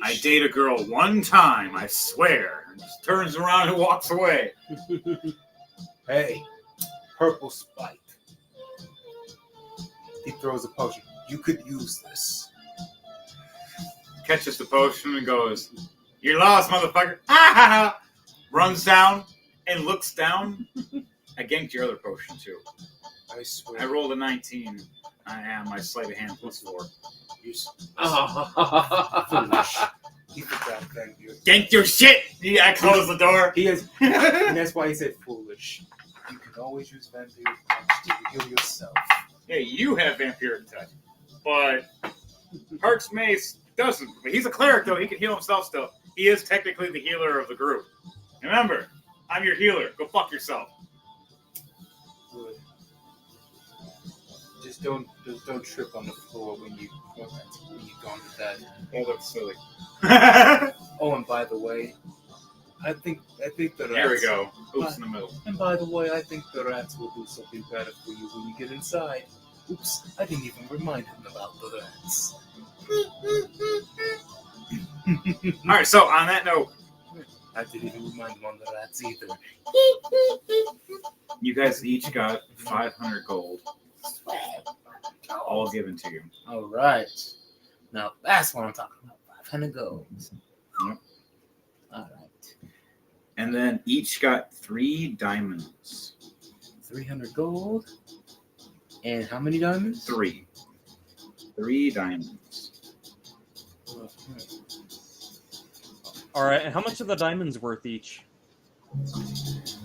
I date a girl one time, I swear. And just turns around and walks away. Hey, purple spike. He throws a potion. You could use this. Catches the potion and goes, you're lost, motherfucker. Ha ha ha. Runs down and looks down. I ganked your other potion too. I swear. I rolled a 19. My sleight of hand plus 4. You foolish. Oh. He forgot, thank you. Ganked your shit! Yeah, I closed the door. He is, and that's why he said foolish. You can always use vampire touch to heal yourself. Hey, you have vampiric touch. But Heart's Mace doesn't. He's a cleric, though. He can heal himself still. He is technically the healer of the group. Remember, I'm your healer. Go fuck yourself. Good. Just don't trip on the floor when you go into bed. That looks silly. Oh, and by the way, I think the rats. There we go. Oops, in the middle. And by the way, I think the rats will do something better for you when you get inside. Oops, I didn't even remind him about the rats. All right, so on that note, I didn't even remind him on the rats either. you guys each got 500 gold. All given to you. all right. Now that's what I'm talking about. 500 gold. Yep. All right. And then each got 3 diamonds. 300 gold. And how many diamonds? 3. 3 diamonds. All right, and how much are the diamonds worth each?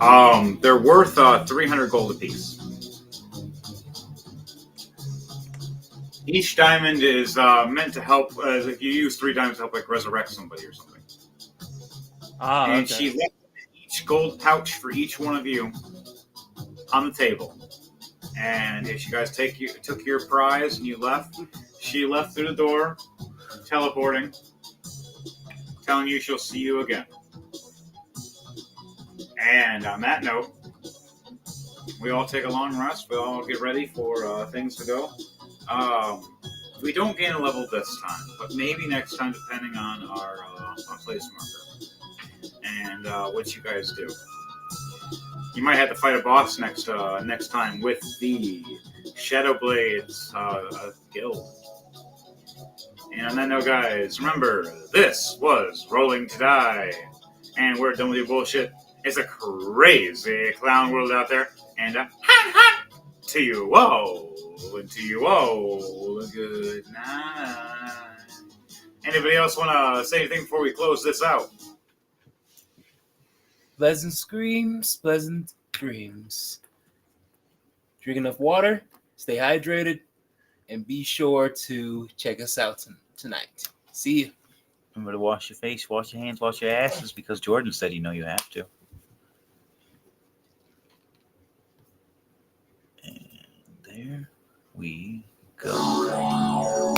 They're worth 300 gold apiece. Each diamond is meant to help. If you use 3 diamonds to help, like resurrect somebody or something. Ah, And okay. she left each gold pouch for each one of you on the table. And if you guys took your prize and you left, she left through the door, teleporting, telling you she'll see you again. And on that note, we all take a long rest. We all get ready for things to go. We don't gain a level this time, but maybe next time, depending on our place marker and what you guys do. You might have to fight a boss next time with the Shadowblades guild. And on that note, guys, remember, this was Rolling to Die, and we're done with your bullshit. It's a crazy clown world out there, and to you all, and to you all, good night. Anybody else want to say anything before we close this out? Pleasant screams, pleasant dreams. Drink enough water, stay hydrated, and be sure to check us out tonight. See you. Remember to wash your face, wash your hands, wash your asses, because Jordan said you have to. And there we go.